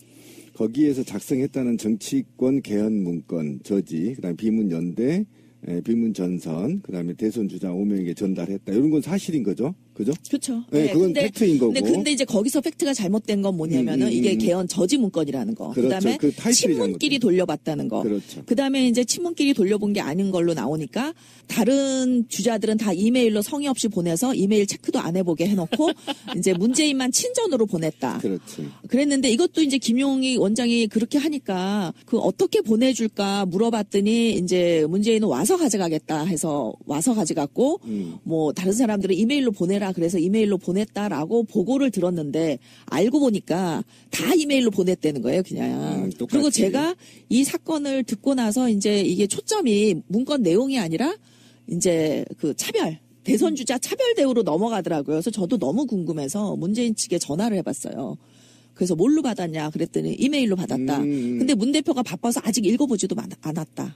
거기에서 작성했다는 정치권 개헌 문건 저지, 그다음에 비문연대, 비문전선, 그다음에 대선 주자 5명에게 전달했다. 이런 건 사실인 거죠, 그죠? 그렇죠. 네, 그건 팩트인 거고. 근데 이제 거기서 팩트가 잘못된 건 뭐냐면은 이게 개헌 저지 문건이라는 거. 그렇죠. 그다음에 그 타이틀이 친문끼리 돌려봤다는 거. 그렇죠. 그다음에 이제 친문끼리 돌려본 게 아닌 걸로 나오니까 다른 주자들은 다 이메일로 성의 없이 보내서 이메일 체크도 안 해보게 해놓고 이제 문재인만 친전으로 보냈다. 그렇지. 그랬는데 이것도 이제 김용희 원장이 그렇게 하니까 그 어떻게 보내줄까 물어봤더니 이제 문재인은 와서 가져가겠다 해서 와서 가져갔고 뭐 다른 사람들은 이메일로 보내라 그래서 이메일로 보냈다라고 보고를 들었는데 알고 보니까 다 이메일로 보냈다는 거예요, 그냥. 그리고 제가 이 사건을 듣고 나서 이제 이게 초점이 문건 내용이 아니라 이제 그 차별, 대선 주자 차별 대우로 넘어가더라고요. 그래서 저도 너무 궁금해서 문재인 측에 전화를 해봤어요. 그래서 뭘로 받았냐 그랬더니 이메일로 받았다. 근데 문 대표가 바빠서 아직 읽어보지도 않았다.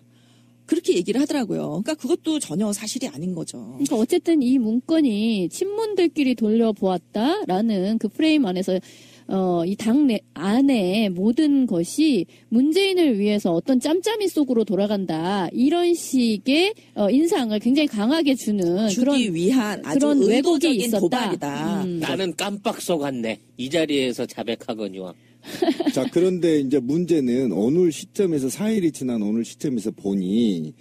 그렇게 얘기를 하더라고요. 그러니까 그것도 전혀 사실이 아닌 거죠. 그러니까 어쨌든 이 문건이 친문들끼리 돌려보았다라는 그 프레임 안에서 이 당 안에 모든 것이 문재인을 위해서 어떤 짬짬이 속으로 돌아간다 이런 식의 인상을 굉장히 강하게 주는 주기 위한 아주 그런 왜곡이 의도적인 있었다. 도발이다. 나는 깜빡 속았네. 이 자리에서 자백하거니와. 자, 그런데 이제 문제는 오늘 시점에서 4일이 지난 오늘 시점에서 보니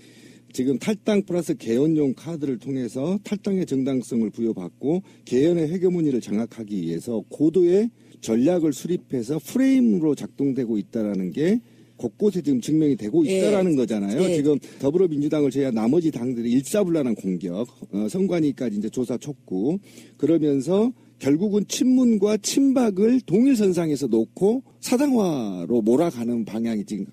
지금 탈당 플러스 개헌용 카드를 통해서 탈당의 정당성을 부여받고 개헌의 회계문의를 장악하기 위해서 고도의 전략을 수립해서 프레임으로 작동되고 있다라는 게 곳곳에 지금 증명이 되고 있다라는 거잖아요. 지금 더불어민주당을 제외한 나머지 당들이 일사불란한 공격, 선관위까지 이제 조사 촉구, 그러면서 결국은 친문과 친박을 동일선상에서 놓고 사당화로 몰아가는 방향이 지금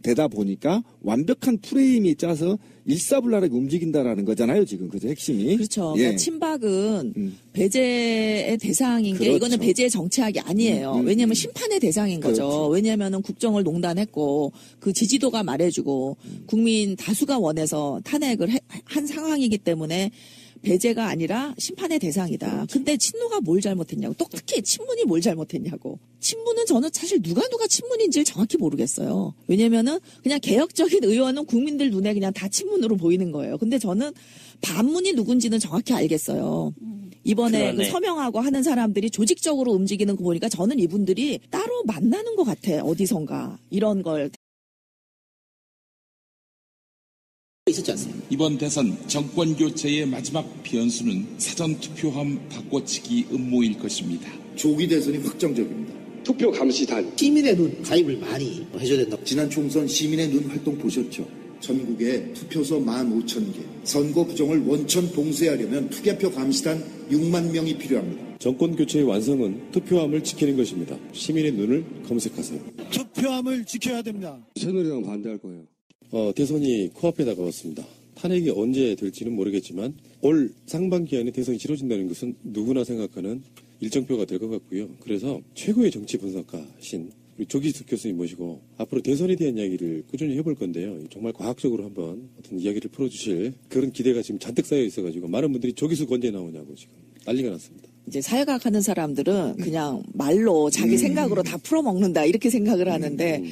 되다 보니까 완벽한 프레임이 짜서 일사불란하게 움직인다라는 거잖아요, 지금. 그죠, 핵심이. 그렇죠. 그러니까 친박은 배제의 대상인 게 그렇죠. 이거는 배제의 정치학이 아니에요. 왜냐하면 심판의 대상인 거죠. 그렇죠. 왜냐하면은 국정을 농단했고 그 지지도가 말해주고 국민 다수가 원해서 탄핵을 한 상황이기 때문에 배제가 아니라 심판의 대상이다. 근데 친노가 뭘 잘못했냐고. 또 특히 친문이 뭘 잘못했냐고. 친문은 저는 사실 누가 친문인지를 정확히 모르겠어요. 왜냐면은 그냥 개혁적인 의원은 국민들 눈에 그냥 다 친문으로 보이는 거예요. 근데 저는 반문이 누군지는 정확히 알겠어요. 이번에 그 서명하고 하는 사람들이 조직적으로 움직이는 거 보니까 저는 이분들이 따로 만나는 것 같아. 어디선가. 이런 걸. 있었지 않습니까? 이번 대선 정권 교체의 마지막 변수는 사전투표함 바꿔치기 음모일 것입니다. 조기 대선이 확정적입니다. 투표 감시단. 시민의 눈 가입을 많이 해줘야 된다. 지난 총선 시민의 눈 활동 보셨죠? 전국에 투표소 15,000개. 선거 부정을 원천 봉쇄하려면 투개표 감시단 6만 명이 필요합니다. 정권 교체의 완성은 투표함을 지키는 것입니다. 시민의 눈을 검색하세요. 투표함을 지켜야 됩니다. 새누리당 반대할 거예요. 대선이 코앞에 다가왔습니다. 탄핵이 언제 될지는 모르겠지만 올 상반기에는 대선이 치러진다는 것은 누구나 생각하는 일정표가 될 것 같고요. 그래서 최고의 정치 분석가신 우리 조기숙 교수님 모시고 앞으로 대선에 대한 이야기를 꾸준히 해볼 건데요. 정말 과학적으로 한번 어떤 이야기를 풀어주실 그런 기대가 지금 잔뜩 쌓여 있어가지고 많은 분들이 조기숙 언제 나오냐고 지금 난리가 났습니다. 이제 사회과학 하는 사람들은 그냥 말로 자기 생각으로 다 풀어먹는다 이렇게 생각을 하는데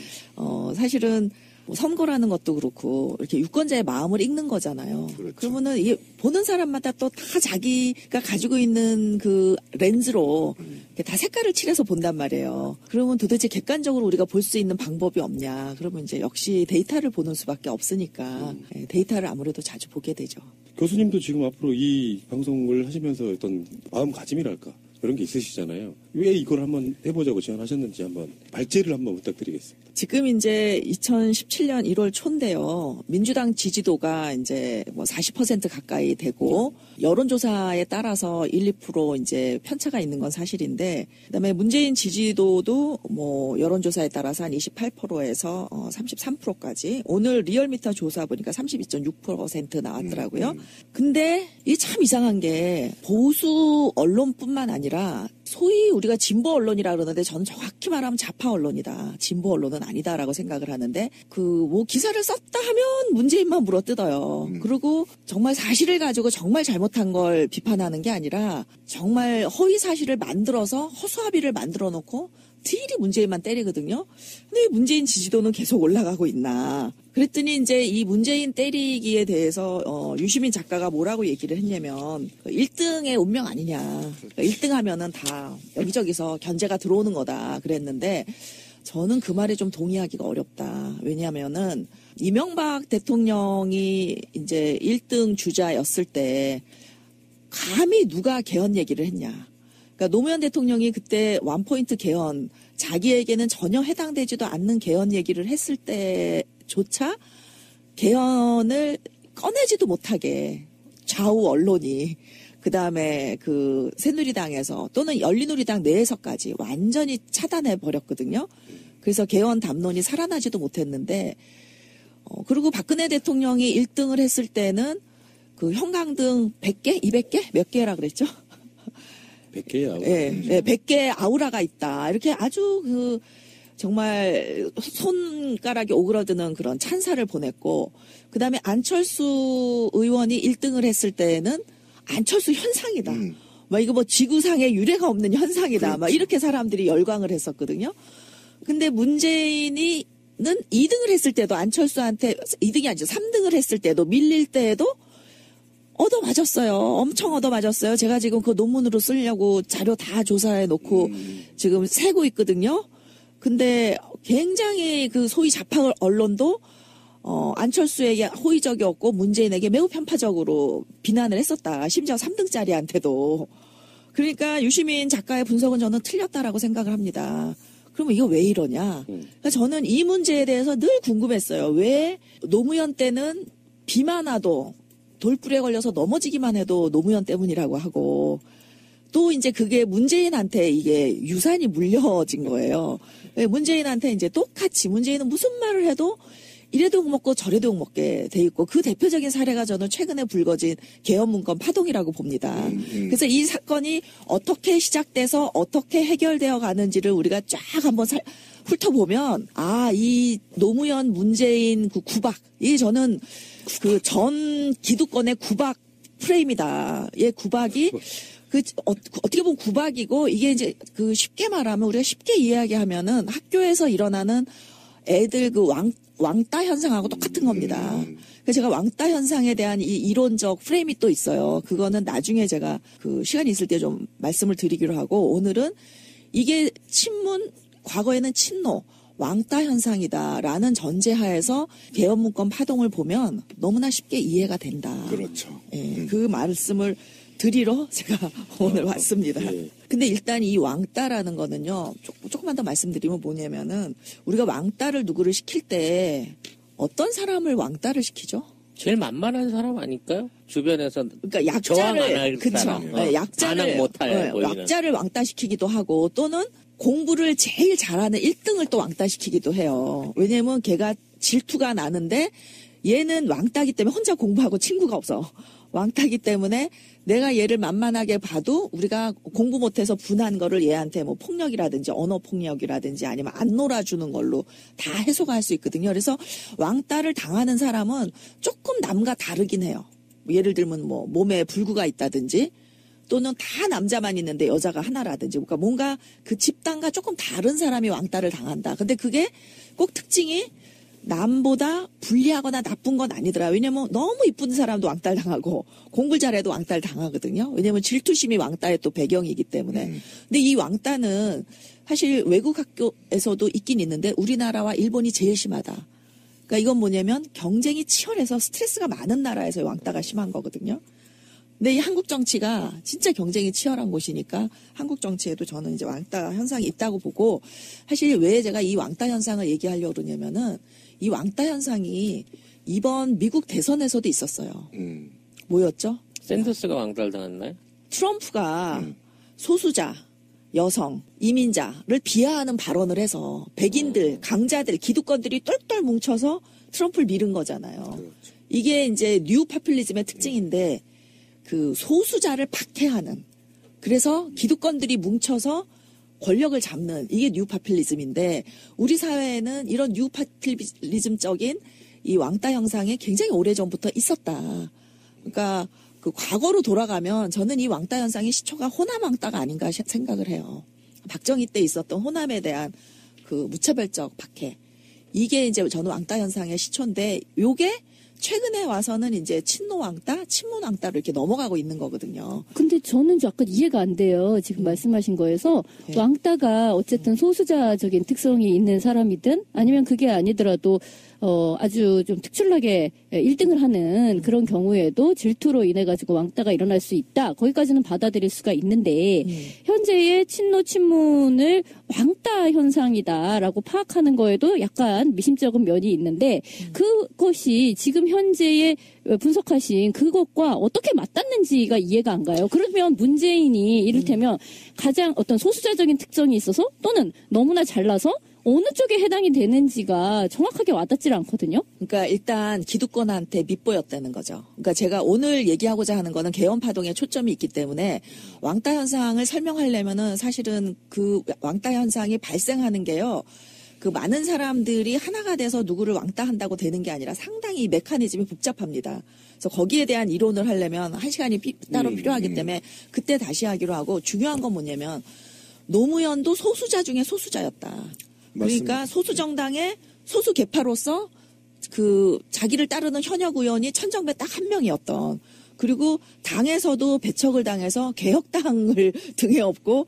사실은 선거라는 것도 그렇고 이렇게 유권자의 마음을 읽는 거잖아요. 그렇죠. 그러면은 이게 보는 사람마다 또 다 자기가 가지고 있는 그 렌즈로 이렇게 다 색깔을 칠해서 본단 말이에요. 그러면 도대체 객관적으로 우리가 볼 수 있는 방법이 없냐. 그러면 이제 역시 데이터를 보는 수밖에 없으니까 데이터를 아무래도 자주 보게 되죠. 교수님도 지금 앞으로 이 방송을 하시면서 어떤 마음가짐이랄까 이런 게 있으시잖아요. 왜 이걸 한번 해보자고 제안하셨는지 한번 발제를 한번 부탁드리겠습니다. 지금 이제 2017년 1월 초인데요. 민주당 지지도가 이제 뭐 40% 가까이 되고 여론조사에 따라서 1, 2% 이제 편차가 있는 건 사실인데, 그다음에 문재인 지지도도 뭐 여론조사에 따라서 한 28%에서 33%까지 오늘 리얼미터 조사 보니까 32.6% 나왔더라고요. 근데 이 참 이상한 게 보수 언론뿐만 아니라 소위 우리가 진보 언론이라 그러는데 저는 정확히 말하면 좌파 언론이다. 진보 언론은 아니다라고 생각을 하는데 뭐 기사를 썼다 하면 문재인만 물어뜯어요. 그리고 정말 사실을 가지고 정말 잘못한 걸 비판하는 게 아니라 정말 허위 사실을 만들어서 허수아비를 만들어 놓고 딜이 문재인만 때리거든요. 근데 문재인 지지도는 계속 올라가고 있나. 그랬더니 이제 이 문재인 때리기에 대해서 유시민 작가가 뭐라고 얘기를 했냐면 1등의 운명 아니냐. 1등 하면은 다 여기저기서 견제가 들어오는 거다 그랬는데 저는 그 말에 좀 동의하기가 어렵다. 왜냐하면은 이명박 대통령이 이제 1등 주자였을 때 감히 누가 개헌 얘기를 했냐. 그러니까 노무현 대통령이 그때 원포인트 개헌, 자기에게는 전혀 해당되지도 않는 개헌 얘기를 했을 때조차 개헌을 꺼내지도 못하게 좌우 언론이, 그 다음에 그 새누리당에서 또는 열린우리당 내에서까지 완전히 차단해 버렸거든요. 그래서 개헌 담론이 살아나지도 못했는데, 그리고 박근혜 대통령이 1등을 했을 때는 그 형광등 100개? 200개? 몇 개라 그랬죠? 100개의 아우라. 예, 100개의 아우라가 있다. 이렇게 아주 정말 손가락이 오그러드는 그런 찬사를 보냈고, 그 다음에 안철수 의원이 1등을 했을 때는 안철수 현상이다. 막 이거 뭐 지구상에 유례가 없는 현상이다. 그렇죠. 막 이렇게 사람들이 열광을 했었거든요. 근데 문재인이 2등을 했을 때도 안철수한테 2등이 아니죠. 3등을 했을 때도 밀릴 때에도 얻어맞았어요. 엄청 얻어맞았어요. 제가 지금 그 논문으로 쓰려고 자료 다 조사해 놓고 지금 세고 있거든요. 근데 굉장히 그 소위 좌파 언론도 안철수에게 호의적이었고 문재인에게 매우 편파적으로 비난을 했었다. 심지어 3등짜리한테도. 그러니까 유시민 작가의 분석은 저는 틀렸다라고 생각을 합니다. 그러면 이거 왜 이러냐. 그러니까 저는 이 문제에 대해서 늘 궁금했어요. 왜 노무현 때는 비만 와도 돌불에 걸려서 넘어지기만 해도 노무현 때문이라고 하고, 또 이제 그게 문재인한테 이게 유산이 물려진 거예요. 문재인한테 이제 똑같이 문재인은 무슨 말을 해도 이래도 욕먹고 저래도 욕먹게 돼 있고, 그 대표적인 사례가 저는 최근에 불거진 개헌문건 파동이라고 봅니다. 그래서 이 사건이 어떻게 시작돼서 어떻게 해결되어 가는지를 우리가 쫙 한번 훑어보면, 이 노무현 문재인 그 구박, 이게 저는 그 전 기득권의 구박 프레임이다. 예, 구박이 어떻게 보면 구박이고, 이게 이제 그 쉽게 말하면 우리가 쉽게 이야기하면은 학교에서 일어나는 애들 그 왕따 현상하고 똑같은 겁니다. 그래서 제가 왕따 현상에 대한 이 이론적 프레임이 또 있어요. 그거는 나중에 제가 그 시간이 있을 때 좀 말씀을 드리기로 하고, 오늘은 이게 친문, 과거에는 친노, 왕따 현상이다라는 전제하에서 개헌문건 파동을 보면 너무나 쉽게 이해가 된다. 그렇죠. 예, 그 말씀을 드리러 제가 오늘 왔습니다. 예. 근데 일단 이 왕따라는 거는요, 조금만 더 말씀드리면 뭐냐면은, 우리가 왕따를 누구를 시킬 때 어떤 사람을 왕따를 시키죠? 제일 만만한 사람 아닐까요? 주변에서 그러니까 저항 안 약자를, 할 그쵸. 사람, 네, 약자를, 반항 못할 뭐 이런. 약자를 왕따시키기도 하고, 또는 공부를 제일 잘하는 1등을 또 왕따시키기도 해요. 왜냐면 걔가 질투가 나는데 얘는 왕따기 때문에 혼자 공부하고 친구가 없어. 왕따기 때문에 내가 얘를 만만하게 봐도 우리가 공부 못해서 분한 거를 얘한테 뭐 폭력이라든지 언어 폭력이라든지 아니면 안 놀아주는 걸로 다 해소가 할 수 있거든요. 그래서 왕따를 당하는 사람은 조금 남과 다르긴 해요. 예를 들면 뭐 몸에 불구가 있다든지, 또는 다 남자만 있는데 여자가 하나라든지, 그러니까 뭔가 그 집단과 조금 다른 사람이 왕따를 당한다. 근데 그게 꼭 특징이 남보다 불리하거나 나쁜 건 아니더라. 왜냐면 너무 이쁜 사람도 왕따를 당하고 공부를 잘해도 왕따를 당하거든요. 왜냐면 질투심이 왕따의 또 배경이기 때문에. 근데 이 왕따는 사실 외국 학교에서도 있긴 있는데 우리나라와 일본이 제일 심하다. 그러니까 이건 뭐냐면 경쟁이 치열해서 스트레스가 많은 나라에서 왕따가 심한 거거든요. 근데 이 한국 정치가 진짜 경쟁이 치열한 곳이니까 한국 정치에도 저는 이제 왕따 현상이 있다고 보고, 사실 왜 제가 이 왕따 현상을 얘기하려고 그러냐면은 이 왕따 현상이 이번 미국 대선에서도 있었어요. 뭐였죠? 샌더스가 왕따를 당했나요? 트럼프가 소수자, 여성, 이민자를 비하하는 발언을 해서 백인들, 강자들, 기득권들이 똘똘 뭉쳐서 트럼프를 밀은 거잖아요. 이게 이제 뉴 파퓰리즘의 특징인데 그 소수자를 박해하는, 그래서 기득권들이 뭉쳐서 권력을 잡는, 이게 뉴 파퓰리즘인데 우리 사회에는 이런 뉴 파퓰리즘적인 이 왕따 형상이 굉장히 오래전부터 있었다. 그러니까 그 과거로 돌아가면 저는 이 왕따 현상의 시초가 호남 왕따가 아닌가 생각을 해요. 박정희 때 있었던 호남에 대한 그 무차별적 박해. 이게 이제 저는 왕따 현상의 시초인데, 요게 최근에 와서는 이제 친노 왕따, 친문 왕따로 이렇게 넘어가고 있는 거거든요. 근데 저는 약간 이해가 안 돼요. 지금 말씀하신 거에서 네. 왕따가 어쨌든 소수자적인 특성이 있는 사람이든 아니면 그게 아니더라도 아주 좀 특출나게 1등을 하는 그런 경우에도 질투로 인해 가지고 왕따가 일어날 수 있다. 거기까지는 받아들일 수가 있는데 현재의 친노 친문을 왕따 현상이다라고 파악하는 거에도 약간 미심쩍은 면이 있는데 그것이 지금 현재의 분석하신 그것과 어떻게 맞닿는지가 이해가 안 가요. 그러면 문재인이 이를테면 가장 어떤 소수자적인 특성이 있어서 또는 너무나 잘나서 어느 쪽에 해당이 되는지가 정확하게 와닿질 않거든요. 그러니까 일단 기득권한테 밑보였다는 거죠. 그러니까 제가 오늘 얘기하고자 하는 거는 개헌파동에 초점이 있기 때문에 왕따 현상을 설명하려면은 사실은 그 왕따 현상이 발생하는 게요. 그 많은 사람들이 하나가 돼서 누구를 왕따한다고 되는 게 아니라 상당히 메커니즘이 복잡합니다. 그래서 거기에 대한 이론을 하려면 1시간이 따로 필요하기 때문에 그때 다시 하기로 하고, 중요한 건 뭐냐면 노무현도 소수자 중에 소수자였다. 그러니까 소수 정당의 소수 계파로서 그 자기를 따르는 현역 의원이 천정배 딱 한 명이었던, 그리고 당에서도 배척을 당해서 개혁당을 등에 업고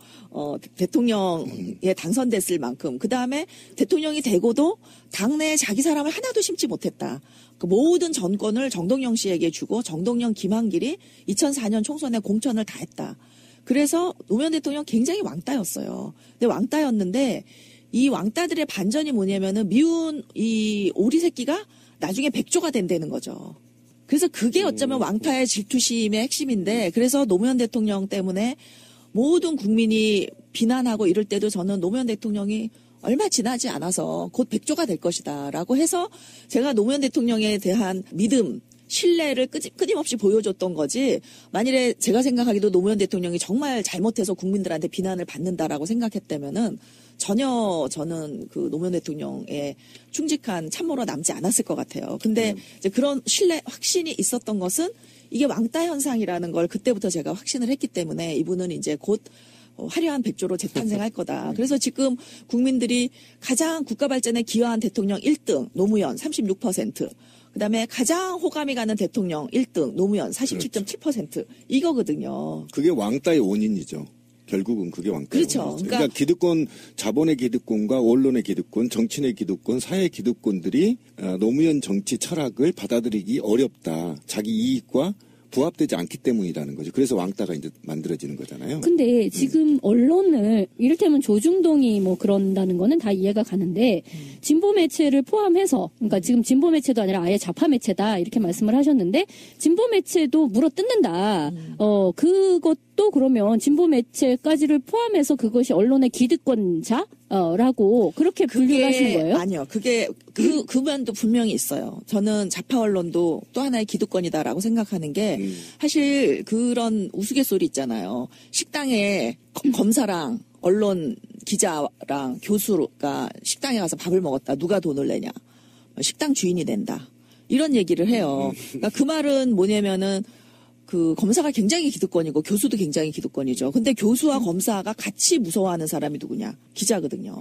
대통령에 당선됐을 만큼, 그 다음에 대통령이 되고도 당내에 자기 사람을 하나도 심지 못했다. 그 모든 전권을 정동영 씨에게 주고 정동영, 김한길이 2004년 총선에 공천을 다 했다. 그래서 노무현 대통령 굉장히 왕따였어요. 근데 왕따였는데 이 왕따들의 반전이 뭐냐면은 미운 이 오리 새끼가 나중에 백조가 된다는 거죠. 그래서 그게 어쩌면 왕따의 질투심의 핵심인데, 그래서 노무현 대통령 때문에 모든 국민이 비난하고 이럴 때도 저는 노무현 대통령이 얼마 지나지 않아서 곧 백조가 될 것이다라고 해서 제가 노무현 대통령에 대한 믿음, 신뢰를 끊임없이 보여줬던 거지, 만일에 제가 생각하기도 노무현 대통령이 정말 잘못해서 국민들한테 비난을 받는다라고 생각했다면은 전혀 저는 그 노무현 대통령의 충직한 참모로 남지 않았을 것 같아요. 근데 이제 그런 신뢰, 확신이 있었던 것은 이게 왕따 현상이라는 걸 그때부터 제가 확신을 했기 때문에 이분은 이제 곧 화려한 백조로 재탄생할 거다. 그래서 지금 국민들이 가장 국가 발전에 기여한 대통령 1등 노무현 36%, 그다음에 가장 호감이 가는 대통령 1등 노무현 47.7% 이거거든요. 그게 왕따의 원인이죠. 결국은 그게 왕따예요. 그렇죠. 그러니까 기득권, 자본의 기득권과 언론의 기득권, 정치인의 기득권, 사회 기득권들이 노무현 정치 철학을 받아들이기 어렵다. 자기 이익과 부합되지 않기 때문이라는 거죠. 그래서 왕따가 이제 만들어지는 거잖아요. 근데 지금 언론을 이를테면 조중동이 뭐 그런다는 거는 다 이해가 가는데 진보 매체를 포함해서, 그러니까 지금 진보 매체도 아니라 아예 좌파 매체다 이렇게 말씀을 하셨는데 진보 매체도 물어뜯는다. 그것도 그러면 진보 매체까지를 포함해서 그것이 언론의 기득권자? 라고 그렇게 분류를 하신 거예요? 아니요. 그게 그 면도 분명히 있어요. 저는 좌파 언론도 또 하나의 기득권이다라고 생각하는 게 사실 그런 우스갯소리 있잖아요. 식당에 검사랑 언론 기자랑 교수가 식당에 가서 밥을 먹었다. 누가 돈을 내냐? 식당 주인이 낸다. 이런 얘기를 해요. 그러니까 그 말은 뭐냐면은 그 검사가 굉장히 기득권이고 교수도 굉장히 기득권이죠. 근데 교수와 검사가 같이 무서워하는 사람이 누구냐? 기자거든요.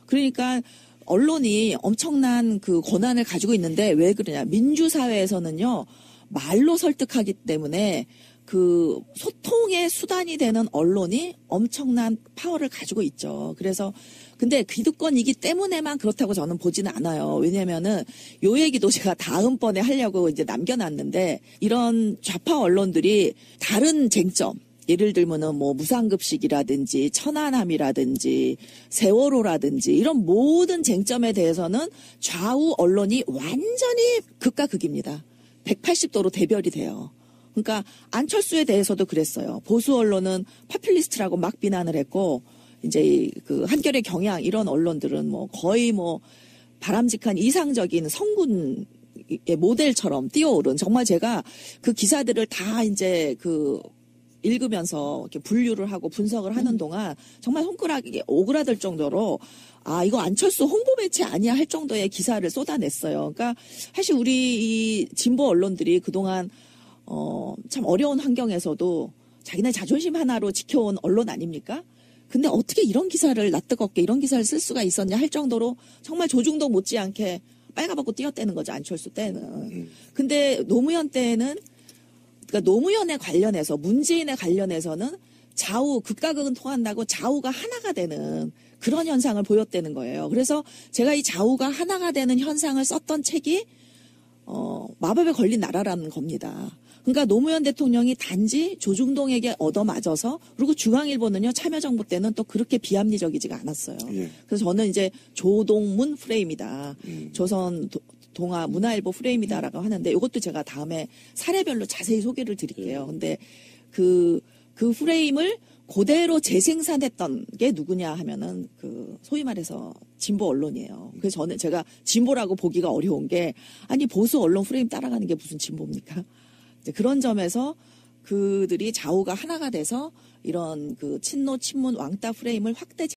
그러니까 언론이 엄청난 그 권한을 가지고 있는데 왜 그러냐? 민주사회에서는요, 말로 설득하기 때문에 그 소통의 수단이 되는 언론이 엄청난 파워를 가지고 있죠. 그래서 근데 기득권이기 때문에만 그렇다고 저는 보지는 않아요. 왜냐면은 요 얘기도 제가 다음번에 하려고 이제 남겨놨는데 이런 좌파 언론들이 다른 쟁점 예를 들면은 뭐 무상급식이라든지 천안함이라든지 세월호라든지 이런 모든 쟁점에 대해서는 좌우 언론이 완전히 극과 극입니다. 180도로 대별이 돼요. 그러니까 안철수에 대해서도 그랬어요. 보수 언론은 파퓰리스트라고 막 비난을 했고 이제 그 한겨레 경향 이런 언론들은 뭐 거의 뭐 바람직한 이상적인 성군의 모델처럼 뛰어오른 정말 제가 그 기사들을 다 이제 그 읽으면서 이렇게 분류를 하고 분석을 하는 동안 정말 손가락이 오그라들 정도로 아 이거 안철수 홍보 매체 아니야 할 정도의 기사를 쏟아냈어요. 그러니까 사실 우리 이 진보 언론들이 그동안 참 어려운 환경에서도 자기네 자존심 하나로 지켜온 언론 아닙니까? 근데 어떻게 이런 기사를 낯뜨겁게 이런 기사를 쓸 수가 있었냐 할 정도로 정말 조중도 못지않게 빨가벗고 뛰어대는 거죠. 안철수 때는. 근데 노무현 때는 그러니까 노무현에 관련해서 문재인에 관련해서는 좌우 극과 극은 통한다고 좌우가 하나가 되는 그런 현상을 보였다는 거예요. 그래서 제가 이 좌우가 하나가 되는 현상을 썼던 책이 마법에 걸린 나라라는 겁니다. 그러니까 노무현 대통령이 단지 조중동에게 얻어맞아서 그리고 중앙일보는요 참여정부 때는 또 그렇게 비합리적이지가 않았어요. 예. 그래서 저는 이제 조동문 프레임이다. 조선 동아 문화일보 프레임이다라고 하는데 이것도 제가 다음에 사례별로 자세히 소개를 드릴게요. 근데 그 프레임을 그대로 재생산했던 게 누구냐 하면은 그 소위 말해서 진보 언론이에요. 그래서 저는 제가 진보라고 보기가 어려운 게 아니 보수 언론 프레임 따라가는 게 무슨 진보입니까? 그런 점에서 그들이 좌우가 하나가 돼서 이런 그 친노 친문 왕따 프레임을 확대